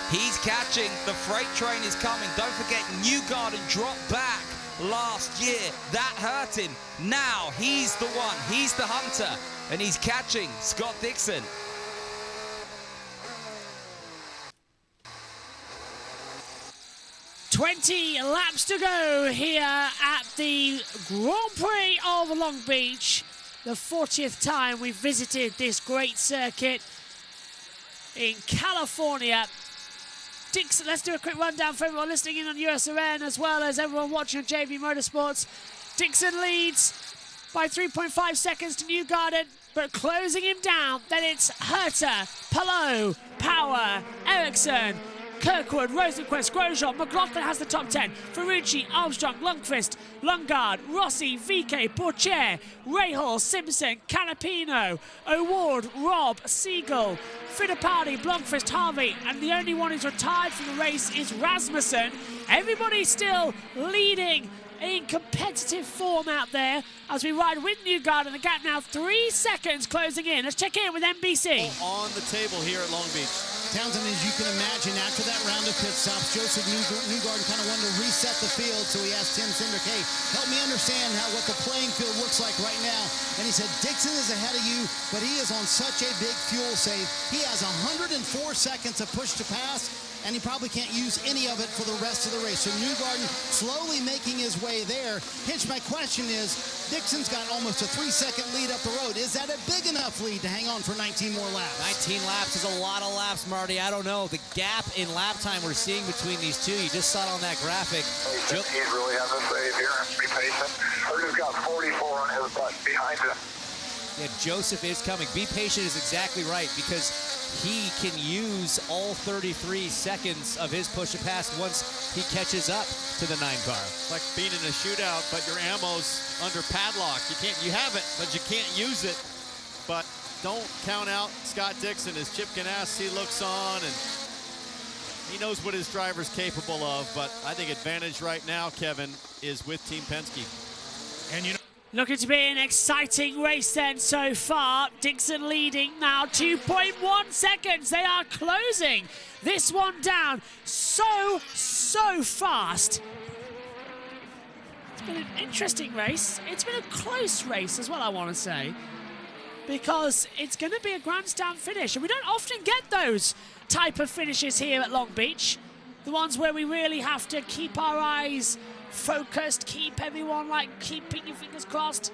He's catching. The freight train is coming. Don't forget, Newgarden dropped back last year. That hurt him. Now he's the one. He's the hunter. And he's catching Scott Dixon. "20 laps to go here at the Grand Prix of Long Beach. The 40th time we've visited this great circuit in California. Dixon, let's do a quick rundown for everyone listening in on USRN as well as everyone watching on JB Motorsports. Dixon leads by 3.5 seconds to Newgarden, but closing him down, then it's Herta, Palou, Power, Ericsson, Kirkwood, Rosenqvist, Grosjean. McLaughlin has the top 10. Ferrucci, Armstrong, Lundqvist, Lundgaard, Rossi, VK, Pourchaire, Rahal, Simpson, Canapino, O'Ward, Robb, Siegel, Fittipaldi, Blomqvist, Harvey, and the only one who's retired from the race is Rasmussen. Everybody's still leading in competitive form out there as we ride with Newgarden. The gap now 3 seconds closing in. Let's check in with NBC. On the table here at Long Beach. Townsend, as you can imagine, after that round of pit stops, Joseph Newgarden kind of wanted to reset the field, so he asked Tim Cindric, hey, help me understand what the playing field looks like right now. And he said, Dixon is ahead of you, but he is on such a big fuel save. He has 104 seconds of push to pass, and he probably can't use any of it for the rest of the race. So Newgarden slowly making his way there. Hitch, my question is, Dixon's got almost a 3-second lead up the road. Is that a big enough lead to hang on for 19 more laps? 19 laps is a lot of laps, Marty. I don't know. The gap in lap time we're seeing between these two, you just saw it on that graphic. He's really having a save here. Be patient. Herta's got 44 on his butt behind him. Yeah, Joseph is coming. Be patient is exactly right, because he can use all 33 seconds of his push to pass once he catches up to the 9 car. It's like being in a shootout, but your ammo's under padlock. You have it, but you can't use it. But don't count out Scott Dixon as Chip Ganassi looks on, and he knows what his driver's capable of. But I think advantage right now, Kevin, is with Team Penske. And you know, looking to be an exciting race then so far. Dixon leading now 2.1 seconds. They are closing this one down so fast. It's been an interesting race. It's been a close race as well, I want to say, because it's going to be a grandstand finish, and we don't often get those type of finishes here at Long Beach. The ones where we really have to keep our eyes focused, keep everyone keeping your fingers crossed.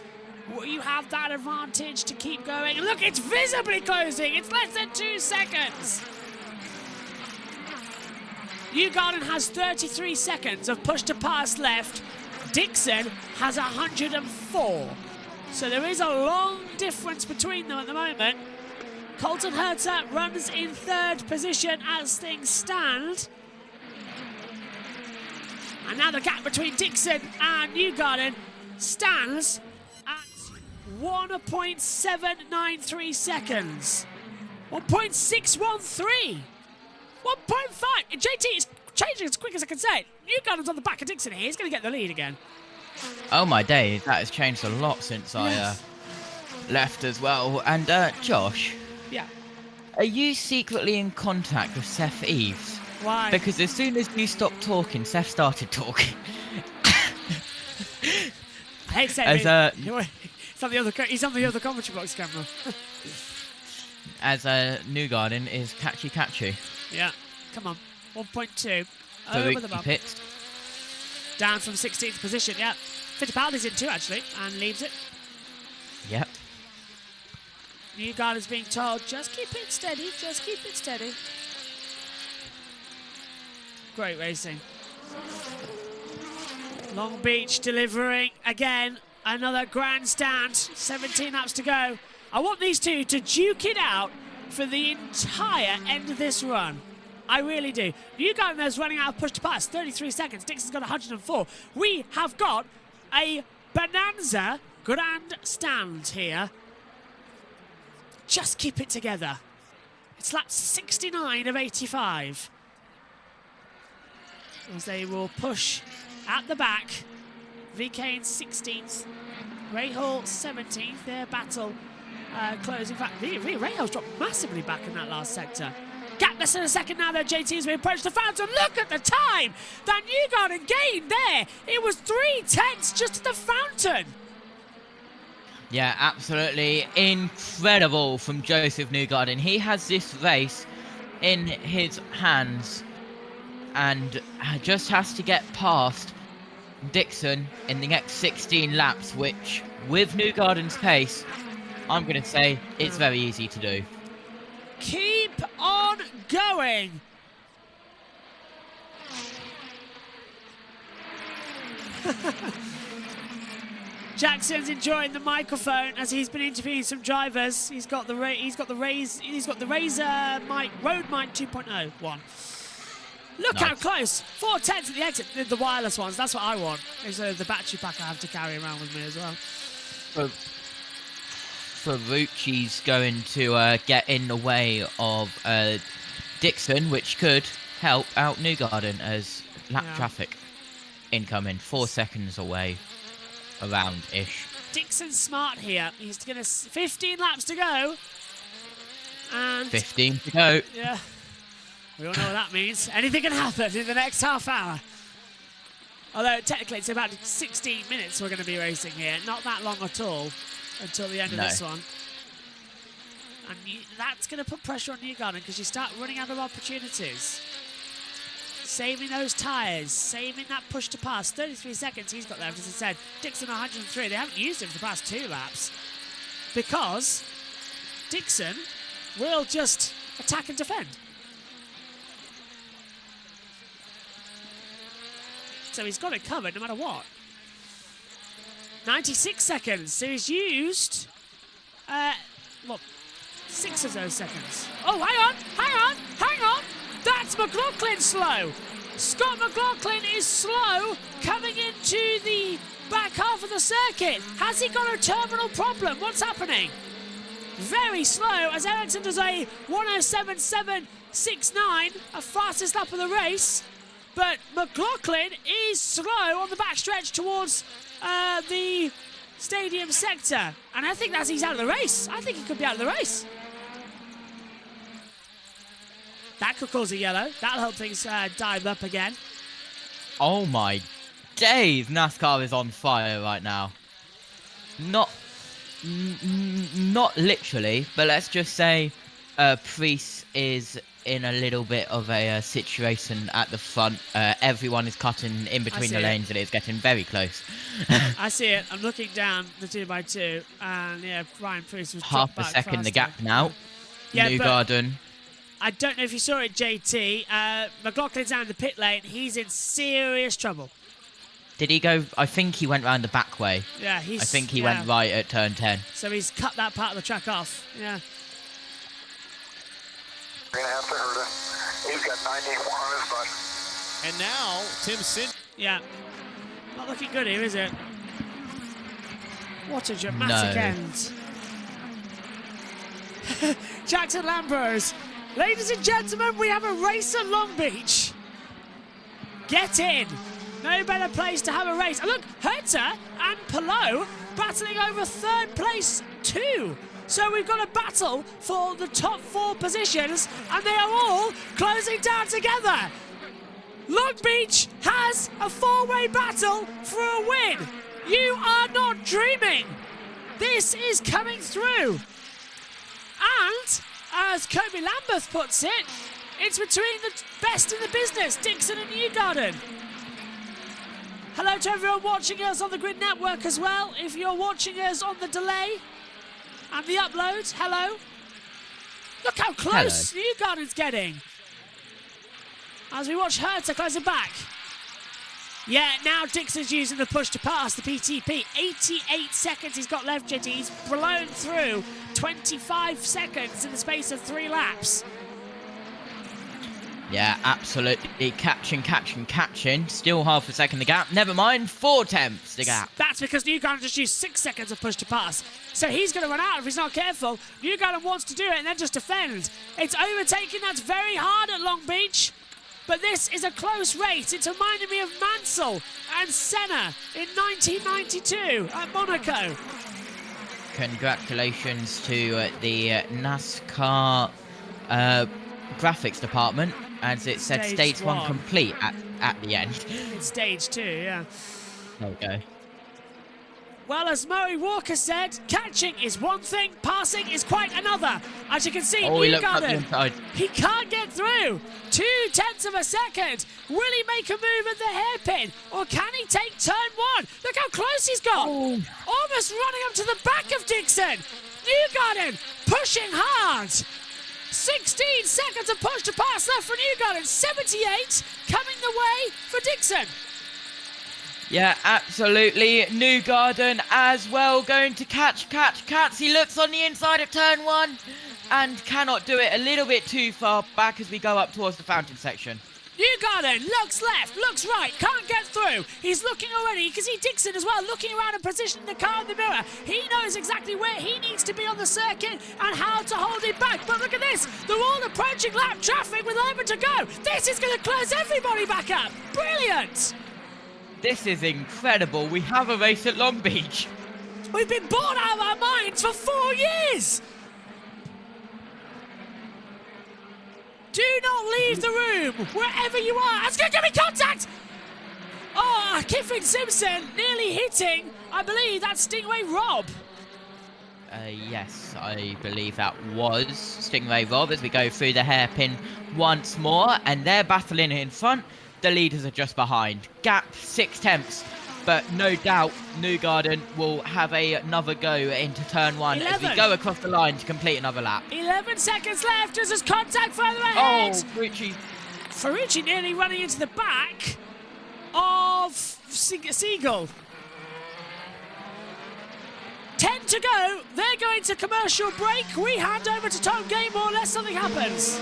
You have that advantage to keep going. Look, it's visibly closing. It's less than 2 seconds. Newgarden has 33 seconds of push to pass left. Dixon has 104. So there is a long difference between them at the moment. Colton Herta runs in 3rd position as things stand. And now the gap between Dixon and Newgarden stands at 1.793 seconds. 1.613. 1.5. JT is changing as quick as I can say it. Newgarden's on the back of Dixon here. He's going to get the lead again. Oh my day, that has changed a lot since I left as well. And Josh? Yeah. Are you secretly in contact with Seth Eves? Why? Because as soon as you stopped talking, Seth started talking. Hey, Seth. He's on the other commentary box camera. As Newgarden is catchy. Yeah. Come on. 1.2. So Over the he bump. pits. Down from 16th position, yeah. Fittipaldi's in too, actually, and leaves it. Yep. Newgarden's being told, just keep it steady, just keep it steady. Great racing. Long Beach delivering again. Another grandstand. 17 laps to go. I want these two to duke it out for the entire end of this run. I really do. Newgarden is running out of push to pass. 33 seconds. Dixon's got 104. We have got a bonanza grandstand here. Just keep it together. It's lap 69 of 85. As they will push at the back. VK in 16th. Ray Hall 17th. Their battle closing. In fact, Ray Hall's dropped massively back in that last sector. Gap less than a second now, though. JT as we approach the fountain. Look at the time that Newgarden gained there. It was 3/10 just at the fountain. Yeah, absolutely incredible from Joseph Newgarden. He has this race in his hands and just has to get past Dixon in the next 16 laps, which, with Newgarden's pace, I'm going to say it's very easy to do. Keep on going. Jackson's enjoying the microphone as he's been interviewing some drivers. He's got the Razor mic, Road Mic 2.0 one. Look Nice. how close. 4/10 at the exit. The wireless ones. That's what I want. Is the battery pack I have to carry around with me as well. Ferrucci's going to get in the way of Dixon, which could help out Newgarden as lap traffic incoming. 4 seconds away, around-ish. Dixon's smart here. He's going to 15 laps to go. And 15 to go. yeah, we all know what that means. Anything can happen in the next half hour. Although technically it's about 16 minutes we're going to be racing here. Not that long at all until the end of this one. And that's going to put pressure on Newgarden because you start running out of opportunities. Saving those tyres, saving that push to pass. 33 seconds he's got left, as I said. Dixon 103. They haven't used him for the past 2 laps because Dixon will just attack and defend. So he's got it covered no matter what. 96 seconds. So he's used, 6 of those seconds. Oh, hang on. That's McLaughlin slow. Scott McLaughlin is slow coming into the back half of the circuit. Has he got a terminal problem? What's happening? Very slow as Ericsson does a 107.769, a fastest lap of the race. But McLaughlin is slow on the backstretch towards the stadium sector. And I think he's out of the race. I think he could be out of the race. That could cause a yellow. That'll help things dive up again. Oh my days, NASCAR is on fire right now. Not literally, but let's just say Prix is in a little bit of a situation at the front. Everyone is cutting in between the lanes and it's getting very close. I see it. I'm looking down the 2x2 and yeah, Ryan Prix was half a second the gap now. Yeah, Newgarden. I don't know if you saw it, JT. McLaughlin's down in the pit lane. He's in serious trouble. Did he go? I think he went round the back way. Yeah, I think he went right at turn 10. So he's cut that part of the track off. Yeah. We're going to have to hurt him. He's got 94 on his butt. And now, Tim Sin. Yeah. Not looking good here, is it? What a dramatic end. Jackson Lambros. Ladies and gentlemen, we have a race at Long Beach. Get in. No better place to have a race. And look, Herta and Palou battling over third place too. So we've got a battle for the top 4 positions, and they are all closing down together. Long Beach has a 4-way battle for a win. You are not dreaming. This is coming through. And, as Kobe Lambeth puts it, it's between the best in the business, Dixon and Newgarden. Hello to everyone watching us on the Grid Network as well. If you're watching us on the delay and the upload, hello. Look how close Newgarden's getting. As we watch her to close it back. Yeah, now Dixon's using the push to pass the PTP. 88 seconds he's got left, JT. He's blown through 25 seconds in the space of 3 laps. Yeah, absolutely. Catching. Still half a second the gap. Never mind, 4 tenths the gap. That's because Newgarden just used 6 seconds of push to pass. So he's going to run out if he's not careful. Newgarden wants to do it and then just defend. It's overtaking. That's very hard at Long Beach. But this is a close race. It's reminding me of Mansell and Senna in 1992 at Monaco. Congratulations to the NASCAR graphics department, as it said stage 1 complete at the end. It's stage 2, yeah. There we go. Well, as Murray Walker said, catching is one thing, passing is quite another. As you can see, Newgarden, he can't get through. 0.2 of a second. Will he make a move at the hairpin? Or can he take turn 1? Look how close he's got. Almost running up to the back of Dixon. Newgarden pushing hard. 16 seconds of push to pass left for Newgarden. 78 coming the way for Dixon. Yeah, absolutely. Newgarden as well going to catch. He looks on the inside of turn 1 and cannot do it. A little bit too far back as we go up towards the fountain section. Newgarden looks left, looks right, can't get through. He's looking already. You can see Dixon as well looking around and positioning the car in the mirror. He knows exactly where he needs to be on the circuit and how to hold it back. But look at this. They're all approaching lap traffic with 11 to go. This is going to close everybody back up. Brilliant. This is incredible. We have a race at Long Beach. We've been bored out of our minds for 4 years. Do not leave the room, wherever you are. It's going to give me contact. Oh, Kiffin Simpson nearly hitting, I believe that's Stingray Rob. Yes, I believe that was Stingray Rob as we go through the hairpin once more. And they're battling in front. The leaders are just behind. Gap 6 tenths. But no doubt Newgarden will have another go into turn 1 as we go across the line to complete another lap. 11 seconds left as there's contact further ahead. Oh, Ferrucci nearly running into the back of Siegel. 10 to go. They're going to commercial break. We hand over to Tom Gaymore unless something happens.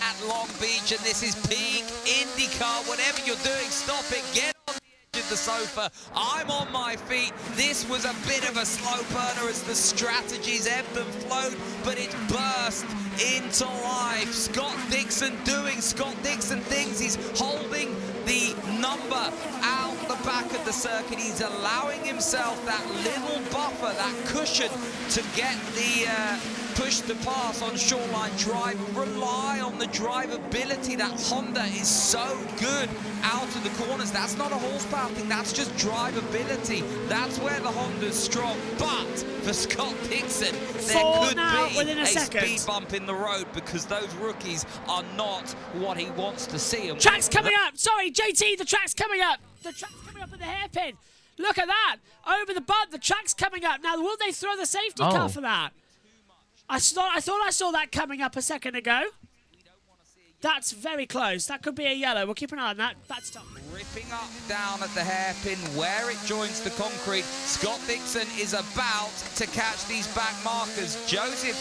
At Long Beach, and this is peak IndyCar. Whatever you're doing, stop it. Get on the edge of the sofa. I'm on my feet. This was a bit of a slow burner as the strategies ebbed and flowed, but it burst into life. Scott Dixon doing Scott Dixon things. He's holding the number out the back of the circuit. He's allowing himself that little buffer, that cushion to get the push to pass on Shoreline Drive. Rely on the drivability. That Honda is so good out of the corners. That's not a horsepower thing, that's just drivability. That's where the Honda's strong. But for Scott Dixon, there could be a speed bump in the road because those rookies are not what he wants to see. And track's coming up. Sorry, JT, the track's coming up. The track's coming up at the hairpin. Look at that. Over the bump, the track's coming up. Now, will they throw the safety car for that? I thought I saw that coming up a second ago. That's very close. That could be a yellow. We'll keep an eye on that. That's top. Ripping up down at the hairpin where it joins the concrete. Scott Dixon is about to catch these back markers. Joseph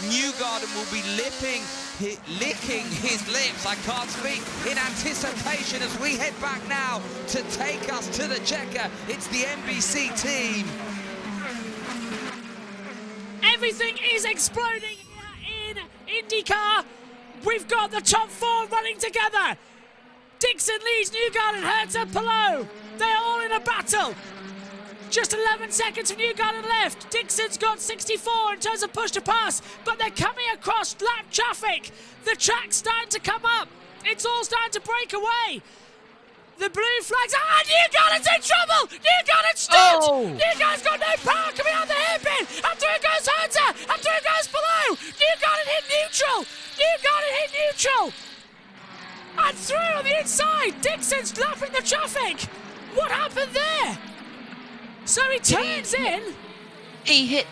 Newgarden will be licking his lips, I can't speak, in anticipation as we head back now to take us to the checker. It's the NBC team. Everything is exploding in IndyCar. We've got the top 4 running together. Dixon leads Newgarden, Hertz and Palou. They're all in a battle. Just 11 seconds of Newgarden left. Dixon's got 64 in terms of push to pass, but they're coming across lap traffic. The track's starting to come up. It's all starting to break away. The blue flags. Newgarden's in trouble! Newgarden stopped! Newgarden's got no power coming out of the hairpin! And through goes Hunter! And through goes Palou! Newgarden hit neutral! Newgarden hit neutral! And through on the inside! Dixon's lapping the traffic! What happened there? So he turns in. He hit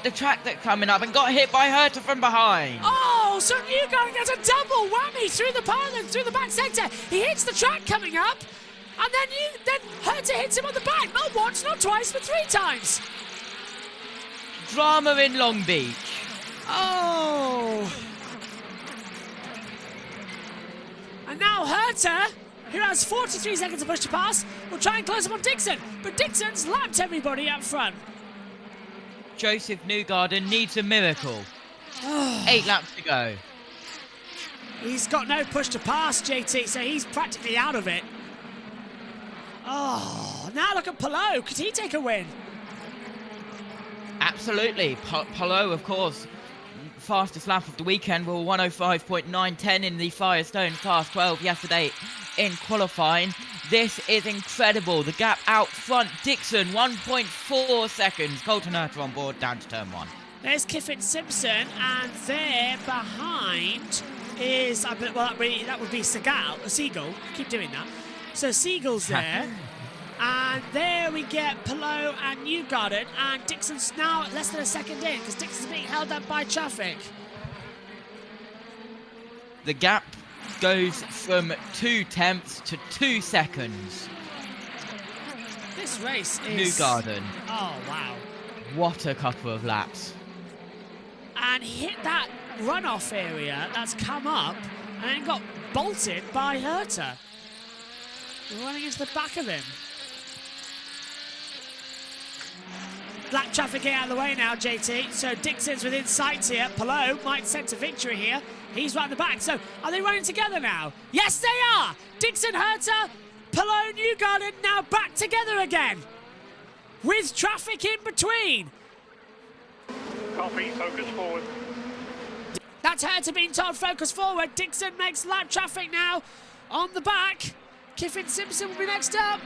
the track that's coming up and got hit by Herta from behind. Oh, so Newgarden gets a double whammy through the through the back sector. He hits the track coming up, and then Herta hits him on the back. Not once, not twice, but 3 times. Drama in Long Beach. Oh. And now Herta, who has 43 seconds to push to pass, will try and close up on Dixon. But Dixon's lapped everybody up front. Joseph Newgarden needs a miracle. 8 laps to go. He's got no push to pass, JT, so he's practically out of it. Oh, now look at Palou. Could he take a win? Absolutely. Palou, of course, fastest lap of the weekend with 105.910 in the Firestone Fast 12 yesterday in qualifying. This is incredible. The gap out front. Dixon, 1.4 seconds. Colton Herta on board down to turn 1. There's Kiffin Simpson, and there behind is, that would be Seagull. Keep doing that. So Seagull's there. And there we get Palou and Newgarden, and Dixon's now less than a second in because Dixon's being held up by traffic. The gap goes from 2/10 to 2 seconds. This race is... Newgarden. Oh, wow. What a couple of laps. And hit that runoff area that's come up and then got bolted by Herta. Running into the back of him. Black traffic getting out of the way now, JT. So Dixon's within sights here. Palou might sense a victory here. He's right in the back. So are they running together now? Yes, they are. Dixon, Herta, Palou, Newgarden now back together again. With traffic in between. Copy, focus forward. That's Herta being told focus forward. Dixon makes lap traffic now on the back. Kiffin Simpson will be next up.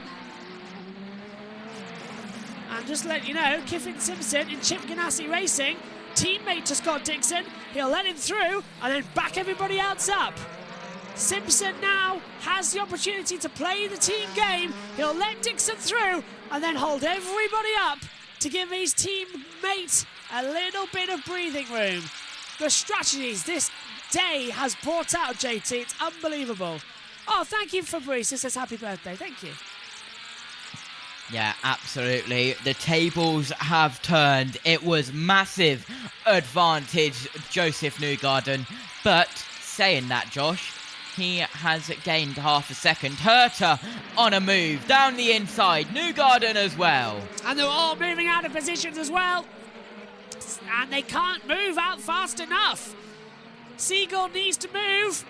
And just to let you know, Kiffin Simpson in Chip Ganassi Racing, teammate to Scott Dixon. He'll let him through and then back everybody else up. Simpson now has the opportunity to play the team game. He'll let Dixon through and then hold everybody up to give his teammate a little bit of breathing room. The strategies this day has brought out, JT, it's unbelievable. Oh, thank you, Fabrice. It says happy birthday. Thank you. Yeah, absolutely. The tables have turned. It was massive advantage, Joseph Newgarden. But saying that, Josh, he has gained half a second. Herta on a move down the inside. Newgarden as well. And they're all moving out of positions as well. And they can't move out fast enough. Seagull needs to move.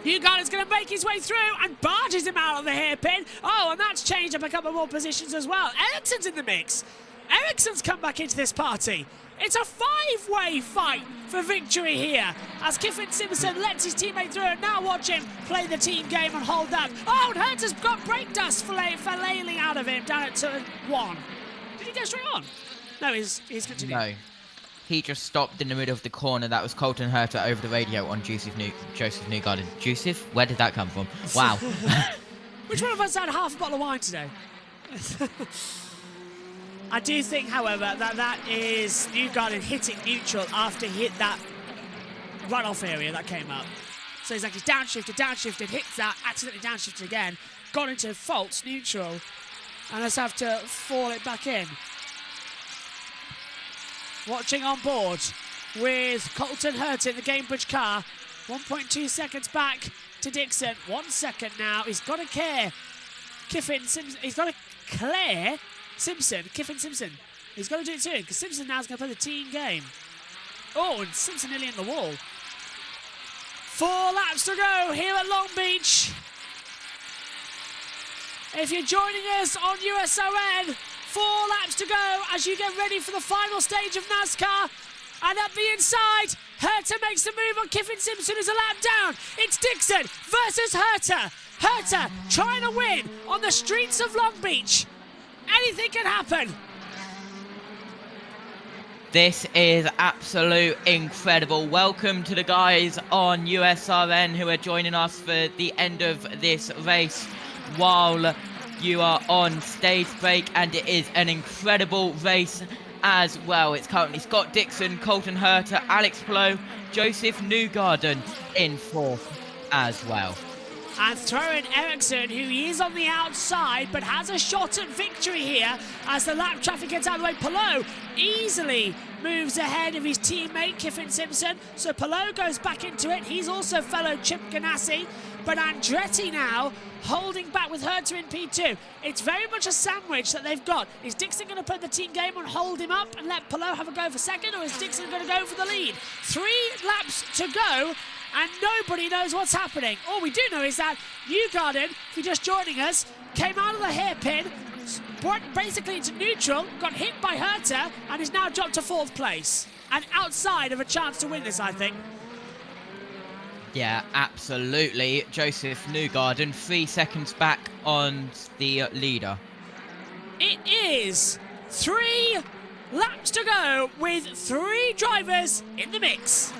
Newgarden's going to make his way through and barges him out of the hairpin. Oh, and that's changed up a couple more positions as well. Ericsson's in the mix. Ericsson's come back into this party. It's a 5-way fight for victory here as Kiffin Simpson lets his teammate through, and now watch him play the team game and hold that. Oh, and Herta's got brake dust flailing out of him down at turn 1. Did he go straight on? No, he's continuing. No. He just stopped in the middle of the corner. That was Colton Herta over the radio on Joseph Newgarden. Joseph? Where did that come from? Wow. Which one of us had half a bottle of wine today? I do think, however, that is Newgarden hitting neutral after he hit that runoff area that came up. So he's actually downshifted, hits that, accidentally downshifted again, got into false neutral, and let's have to fall it back in. Watching on board with Colton Herta in the Gamebridge car. 1.2 seconds back to Dixon. 1 second now. He's got to care. Kiffin Simpson. He's got to clear Simpson. Kiffin Simpson. He's got to do it soon because Simpson now is going to play the team game. Oh, and Simpson nearly in the wall. 4 laps to go here at Long Beach. If you're joining us on USON, 4 laps to go as you get ready for the final stage of NASCAR. And up the inside, Herta makes the move on Kiffin Simpson as a lap down. It's Dixon versus Herta. Herta trying to win on the streets of Long Beach. Anything can happen. This is absolute incredible. Welcome to the guys on USRN who are joining us for the end of this race while you are on stage break, and it is an incredible race as well. It's currently Scott Dixon, Colton Herta, Alex Palou, Joseph Newgarden in 4th as well. And throw in Ericsson, who is on the outside, but has a shot at victory here as the lap traffic gets out of the way. Palou easily moves ahead of his teammate, Kiffin Simpson. So Palou goes back into it. He's also fellow Chip Ganassi. But Andretti now holding back with Herta in P2. It's very much a sandwich that they've got. Is Dixon going to put the team game on, hold him up and let Palou have a go for second, or is Dixon going to go for the lead? 3 laps to go and nobody knows what's happening. All we do know is that Newgarden, if you're just joining us, came out of the hairpin, went basically into neutral, got hit by Herta and is now dropped to 4th place. And outside of a chance to win this, I think. Yeah, absolutely. Joseph Newgarden 3 seconds back on the leader. It is 3 laps to go with 3 drivers in the mix.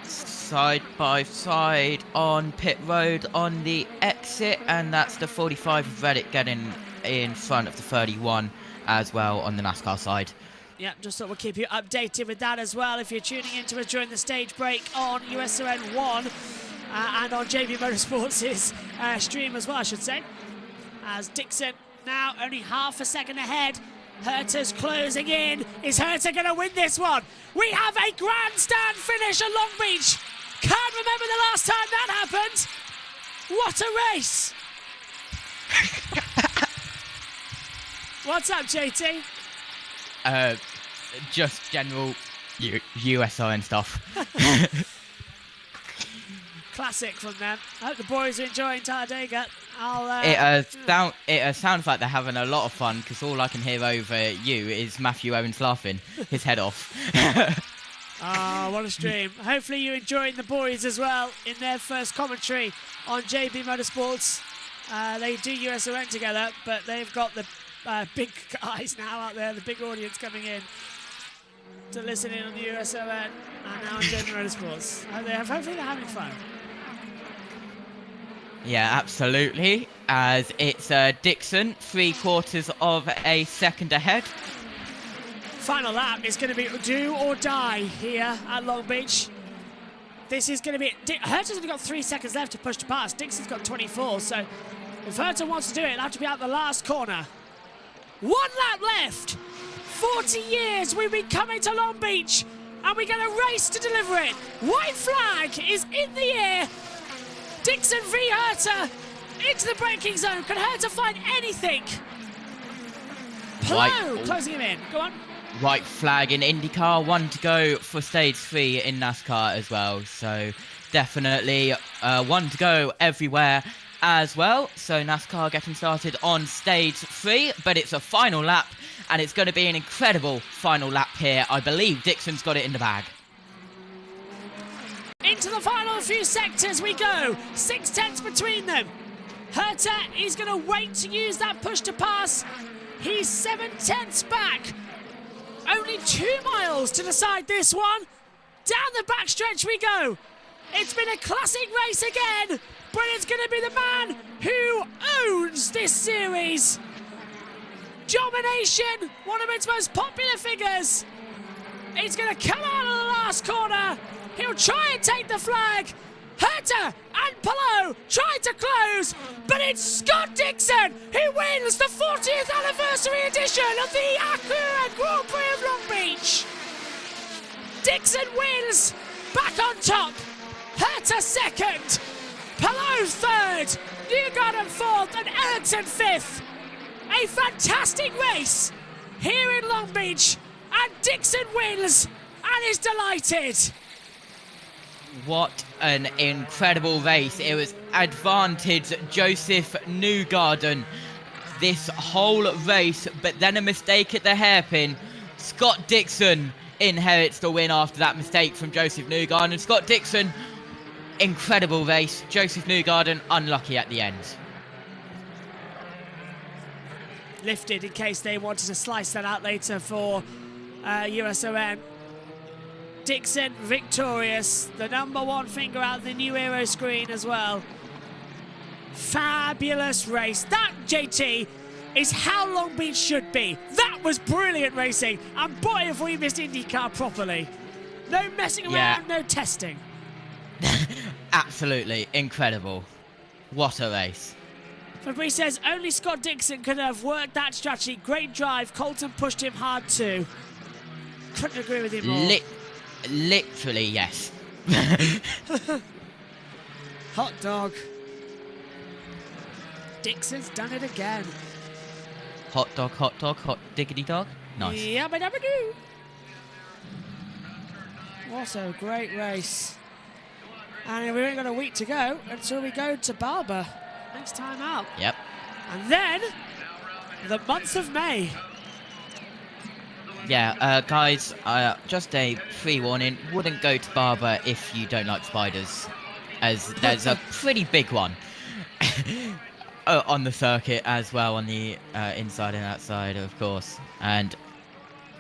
Side by side on pit road on the exit, and that's the 45 of Reddick getting in front of the 31 as well on the NASCAR side. Yeah, just thought we'll keep you updated with that as well if you're tuning into us during the stage break on USRN 1 and on JBMotorsports' stream as well, I should say. As Dixon now only half a second ahead. Herta's closing in. Is Herta going to win this one? We have a grandstand finish at Long Beach. Can't remember the last time that happened. What a race. What's up, JT? Just general USRN stuff. Classic from them. I hope the boys are enjoying Talladega. It sounds like they're having a lot of fun, because all I can hear over you is Matthew Owens laughing his head off. Oh, what a stream. Hopefully you're enjoying the boys as well in their first commentary on JB Motorsports. They do USRN together, but they've got the big guys now out there, the big audience coming in to listen in on the USRN and now on JB Motorsports. Hopefully they're having fun. Yeah, absolutely. As it's Dixon, 3/4 of a second ahead. Final lap is going to be do or die here at Long Beach. This is going to be... Herta's only got 3 seconds left to push to pass. Dixon's got 24, so if Herta wants to do it, it'll have to be out the last corner. 1 lap left. 40 years we've been coming to Long Beach, and we're going to race to deliver it. White flag is in the air. Dixon v Herta into the braking zone. Can Herta find anything? Palou closing him in. Go on. White flag in INDYCAR, 1 to go for stage 3 in NASCAR as well. So definitely 1 to go everywhere as well. So NASCAR getting started on stage 3, but it's a final lap, and it's going to be an incredible final lap here. I believe Dixon's got it in the bag. Into the final few sectors we go. 6/10 between them. Herta is going to wait to use that push to pass. He's 7/10 back. Only 2 miles to decide this one. Down the backstretch we go. It's been a classic race again, but it's going to be the man who owns this series. Domination, one of its most popular figures. He's going to come out of the last corner. He'll try and take the flag. Herta and Palou trying to close, but it's Scott Dixon who wins the 40th anniversary edition of the Acura Grand Prix of Long Beach. Dixon wins, back on top. Herta second, Palou third, Newgarden fourth, and Ericsson fifth. A fantastic race here in Long Beach, and Dixon wins and is delighted. What an incredible race. It was advantage Joseph Newgarden this whole race, but then a mistake at the hairpin. Scott Dixon inherits the win after that mistake from Joseph Newgarden. Scott Dixon, incredible race. Joseph Newgarden, unlucky at the end. Lifted in case they wanted to slice that out later for USON. Dixon victorious. The #1 finger out the new aero screen as well. Fabulous race. That, JT, is how Long Beach should be. That was brilliant racing. And boy, if we missed IndyCar properly. No messing around, no testing. Absolutely incredible. What a race. Fabrice says only Scott Dixon could have worked that strategy. Great drive. Colton pushed him hard too. Couldn't agree with him more. Literally, yes. Hot dog. Dixon's done it again. Hot dog, hot diggity dog. Nice. Yabba dabba doo. What a great race. And we ain't got a week to go until we go to Barber. Next time out. Yep. And then the month of May. Yeah, guys, just a pre-warning. Wouldn't go to Barber if you don't like spiders, as there's a pretty big one on the circuit as well, on the inside and outside, of course. And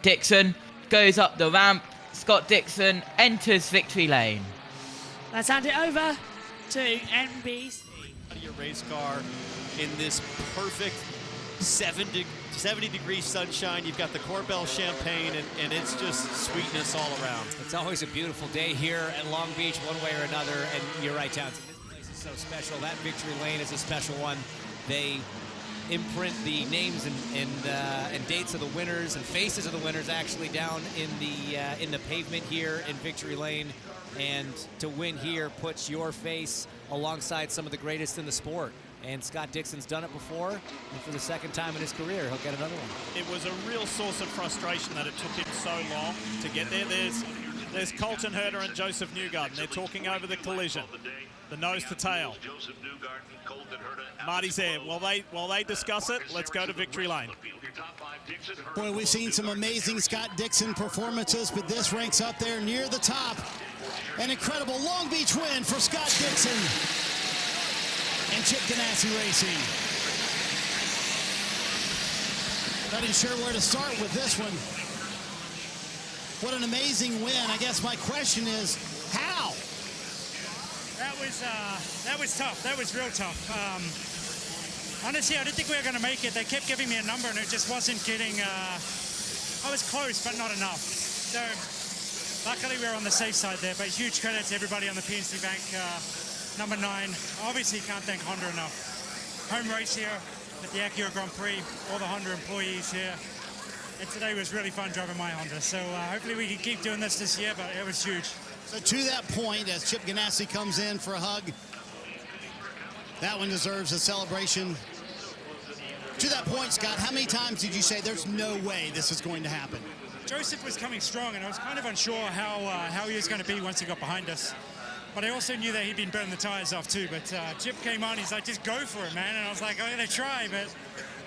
Dixon goes up the ramp. Scott Dixon enters victory lane. Let's hand it over to NBC. Your race car in this perfect 70-degree sunshine. You've got the Corbel champagne, and it's just sweetness all around. It's always a beautiful day here at Long Beach, one way or another, and you're right, Townsend. This place is so special. That victory lane is a special one. They imprint the names and dates of the winners and faces of the winners actually down in the pavement here in victory lane. And to win here puts your face alongside some of the greatest in the sport. And Scott Dixon's done it before, and for the second time in his career, he'll get another one. It was a real source of frustration that it took him so long to get there. There's Colton Herter and Joseph Newgarden. They're talking over the collision, the nose to tail. Marty's there. While they discuss it, let's go to victory lane. Boy, we've seen some amazing Scott Dixon performances, but this ranks up there near the top. An incredible Long Beach win for Scott Dixon and Chip Ganassi Racing. Not even sure where to start with this one. What an amazing win. I guess my question is, how? That was tough. That was real tough. Honestly, I didn't think we were going to make it. They kept giving me a number, and it just wasn't getting... I was close, but not enough. So, luckily, we were on the safe side there, but huge credit to everybody on the PNC Bank number 9. Obviously, can't thank Honda enough. Home race here at the Acura Grand Prix, all the Honda employees here. And today was really fun driving my Honda. So hopefully we can keep doing this year, but it was huge. So to that point, as Chip Ganassi comes in for a hug, that one deserves a celebration. To that point, Scott, how many times did you say there's no way this is going to happen? Joseph was coming strong, and I was kind of unsure how he was going to be once he got behind us. But I also knew that he'd been burning the tires off too. But Chip came on, he's like, just go for it, man. And I was like, I'm going to try, but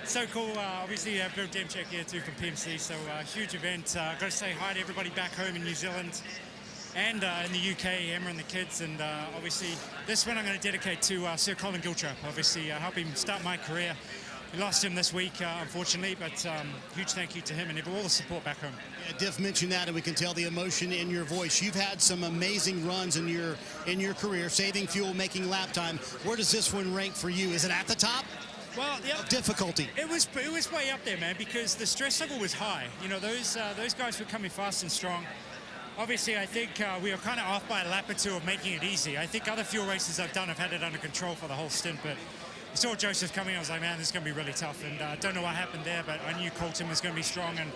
so cool. Obviously, you have Bill Demchek here too from PMC, so huge event. Got to say hi to everybody back home in New Zealand and in the UK, Emma and the kids. And obviously, this one I'm going to dedicate to Sir Colin Giltrap. Obviously, help him start my career. We lost him this week, unfortunately, but huge thank you to him and all the support back home. Yeah, Diff mentioned that, and we can tell the emotion in your voice. You've had some amazing runs in your career, saving fuel, making lap time. Where does this one rank for you? Is it at the top? Well, yeah, of difficulty. It was way up there, man, because the stress level was high. You know, those guys were coming fast and strong. Obviously, I think we were kind of off by a lap or two of making it easy. I think other fuel races I've done have had it under control for the whole stint, but I saw Joseph coming, I was like, man, this is going to be really tough. And I don't know what happened there, but I knew Colton was going to be strong. And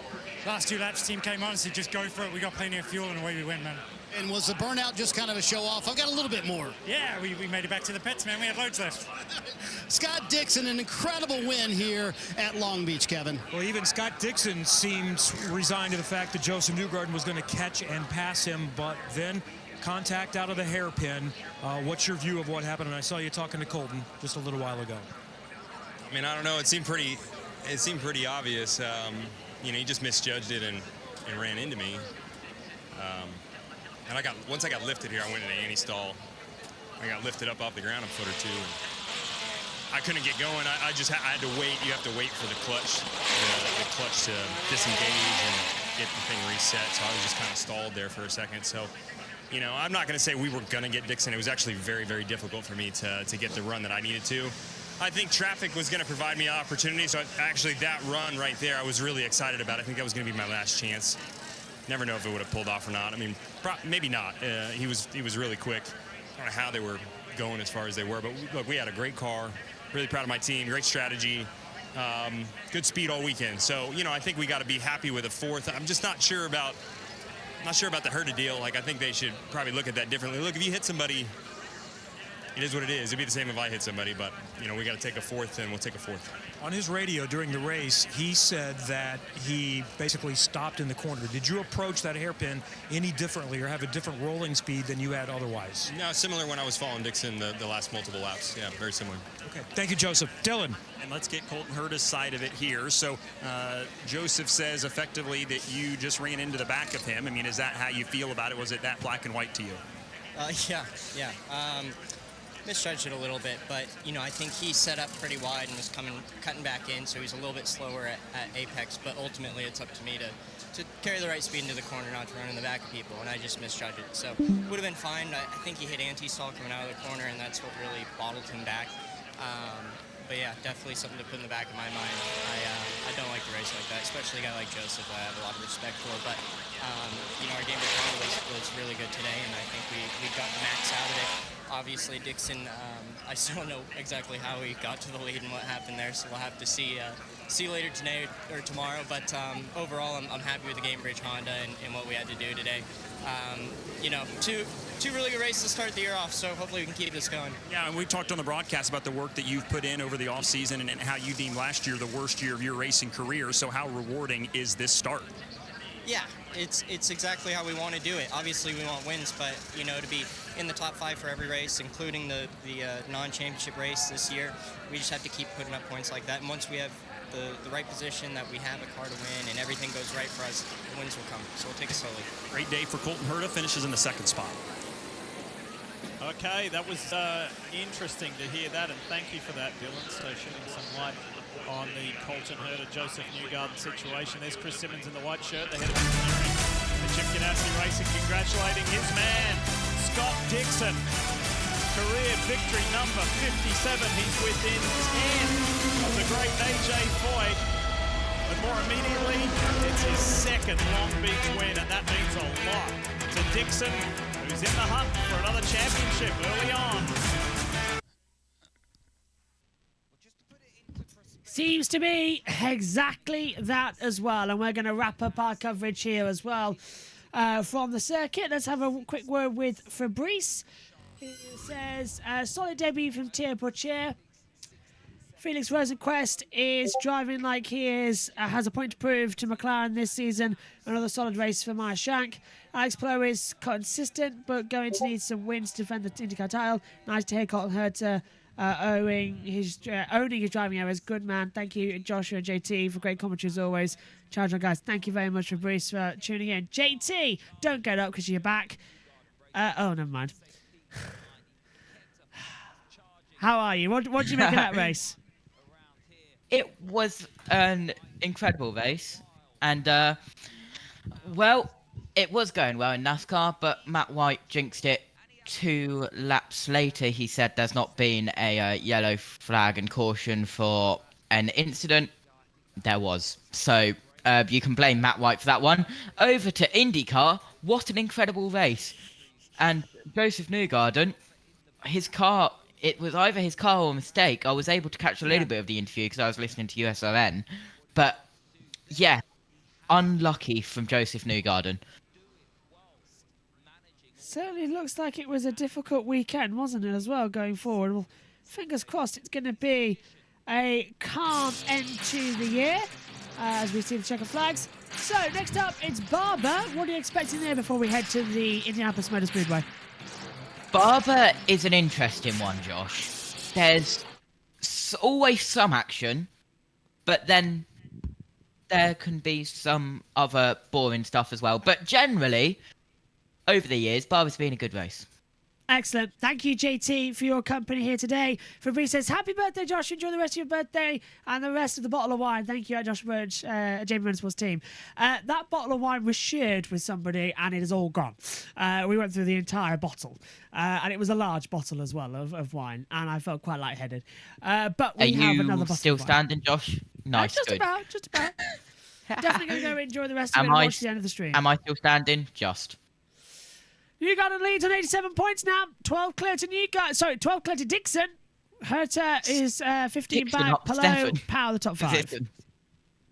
last 2 laps, team came on and said, just go for it. We got plenty of fuel, and away we went, man. And was the burnout just kind of a show-off? I've got a little bit more. Yeah, we made it back to the pits, man. We had loads left. Scott Dixon, an incredible win here at Long Beach, Kevin. Well, even Scott Dixon seemed resigned to the fact that Joseph Newgarden was going to catch and pass him, but then contact out of the hairpin. What's your view of what happened? And I saw you talking to Colton just a little while ago. I mean, I don't know. It seemed pretty obvious. You know, he just misjudged it and ran into me. And once I got lifted here, I went into anti-stall. I got lifted up off the ground a foot or two. I couldn't get going. I had to wait. You have to wait for the clutch to disengage and get the thing reset. So I was just kind of stalled there for a second. So, you know, I'm not going to say we were going to get Dixon. It was actually very, very difficult for me to get the run that I needed to. I think traffic was going to provide me an opportunity. So actually that run right there, I was really excited about. I think that was going to be my last chance. Never know if it would have pulled off or not. I mean, maybe not. He was really quick. I don't know how they were going as far as they were, but look, we had a great car. Really proud of my team. Great strategy. Good speed all weekend. So, you know, I think we got to be happy with a fourth. I'm just not sure about the Herta deal. Like, I think they should probably look at that differently. Look, if you hit somebody, it is what it is. It'd be the same if I hit somebody, but, you know, we got to take a fourth, and we'll take a fourth. On his radio during the race, he said that he basically stopped in the corner. Did you approach that hairpin any differently or have a different rolling speed than you had otherwise? No, similar when I was following Dixon the last multiple laps. Yeah, very similar. Okay, thank you, Joseph. Dylan. And let's get Colton Herta's side of it here. So Joseph says effectively that you just ran into the back of him. I mean, is that how you feel about it? Was it that black and white to you? Yeah. Misjudged it a little bit, but, you know, I think he set up pretty wide and was cutting back in, so he's a little bit slower at apex, but ultimately it's up to me to carry the right speed into the corner, not to run in the back of people, and I just misjudged it. So would have been fine. I think he hit anti-stall coming out of the corner, and that's what really bottled him back. But yeah, definitely something to put in the back of my mind. I don't like to race like that, especially a guy like Joseph I have a lot of respect for, but you know, our game was really good today, and I think we got the max out of it. Obviously, Dixon, I still don't know exactly how he got to the lead and what happened there, so we'll have to see later today or tomorrow. But overall, I'm happy with the Gamebridge Honda and what we had to do today. You know, two really good races to start the year off, so hopefully we can keep this going. Yeah, and we talked on the broadcast about the work that you've put in over the offseason and how you deemed last year the worst year of your racing career. So how rewarding is this start? Yeah, it's exactly how we want to do it. Obviously, we want wins, but, you know, to be in the top 5 for every race, including the non-championship race this year, we just have to keep putting up points like that. And once we have the right position, that we have a car to win, and everything goes right for us, the wins will come. So we'll take it slowly. Great day for Colton Herta, finishes in the 2nd spot. Okay, that was interesting to hear that, and thank you for that, Dylan. So shedding some light on the Colton Herta, Joseph Newgarden situation. There's Chris Simmons in the white shirt, the head of engineering at Chip Ganassi Racing, congratulating his man, Scott Dixon. Career victory number 57. He's within 10 of the great AJ Foyt. But more immediately, it's his 2nd Long Beach win, and that means a lot to Dixon, who's in the hunt for another championship early on. Seems to be exactly that as well. And we're going to wrap up our coverage here as well from the circuit. Let's have a quick word with Fabrice. He says, solid debut from Thierry Pourchaire. Felix Rosenqvist is driving like he is, has a point to prove to McLaren this season. Another solid race for Meyer Shank. Alex Palou is consistent, but going to need some wins to defend the INDYCAR title. Nice to hear Colton Herta owning his driving errors. Good man. Thank you, Joshua and JT, for great commentary as always. Charge on, guys. Thank you very much, Fabrice, for tuning in. JT, don't get up because you're back. Oh, never mind. How are you? What do you make of that race? It was an incredible race, and well, it was going well in NASCAR, but Matt White jinxed it 2 laps later. He said there's not been a yellow flag and caution for an incident. There was. So you can blame Matt White for that one. Over to IndyCar. What an incredible race. And Joseph Newgarden, his car, it was either his car or a mistake. I was able to catch a little bit of the interview because I was listening to USRN. But, yeah, unlucky from Joseph Newgarden. Certainly looks like it was a difficult weekend, wasn't it, as well, going forward? Well, fingers crossed it's going to be a calm end to the year as we see the checker flags. So, next up, it's Barber. What are you expecting there before we head to the Indianapolis Motor Speedway? Barber is an interesting one, Josh. There's always some action, but then there can be some other boring stuff as well. But generally, over the years, Barber's been a good race. Excellent. Thank you, JT, for your company here today. Fabrice says, happy birthday, Josh. Enjoy the rest of your birthday and the rest of the bottle of wine. Thank you, Josh Birch, JBMotorsports team. That bottle of wine was shared with somebody and it is all gone. We went through the entire bottle. And it was a large bottle as well of wine. And I felt quite lightheaded. But we have another bottle. Are you still standing, Josh? Nice. Just about. Definitely going to go enjoy the rest of it and watch the end of the stream. Am I still standing? Just. Newgarden leads on 87 points now. 12 clear to Newgarden. Sorry, 12 clear to Dixon. Herta is 15 Dixon back. up Palou, seven. Power the top 5. Position.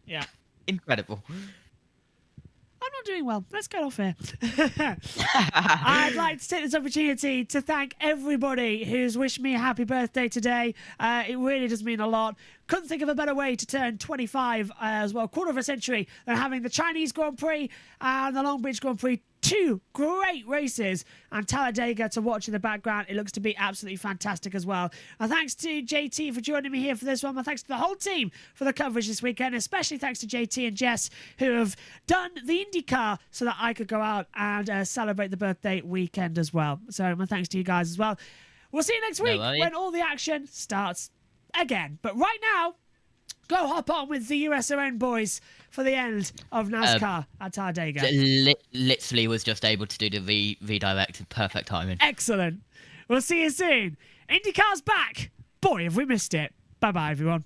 Yeah. Incredible. I'm not doing well. Let's get off here. I'd like to take this opportunity to thank everybody who's wished me a happy birthday today. It really does mean a lot. Couldn't think of a better way to turn 25 as well, quarter of a century, than having the Chinese Grand Prix and the Long Beach Grand Prix. 2 great races, and Talladega to watch in the background. It looks to be absolutely fantastic as well. And thanks to JT for joining me here for this one. And thanks to the whole team for the coverage this weekend, especially thanks to JT and Jess, who have done the INDYCAR so that I could go out and celebrate the birthday weekend as well. So my thanks to you guys as well. We'll see you next week when all the action starts again. But right now, go hop on with the USON boys for the end of NASCAR at Talladega. Literally was just able to do the redirect in perfect timing. Excellent. We'll see you soon. INDYCAR's back. Boy, have we missed it. Bye-bye, everyone.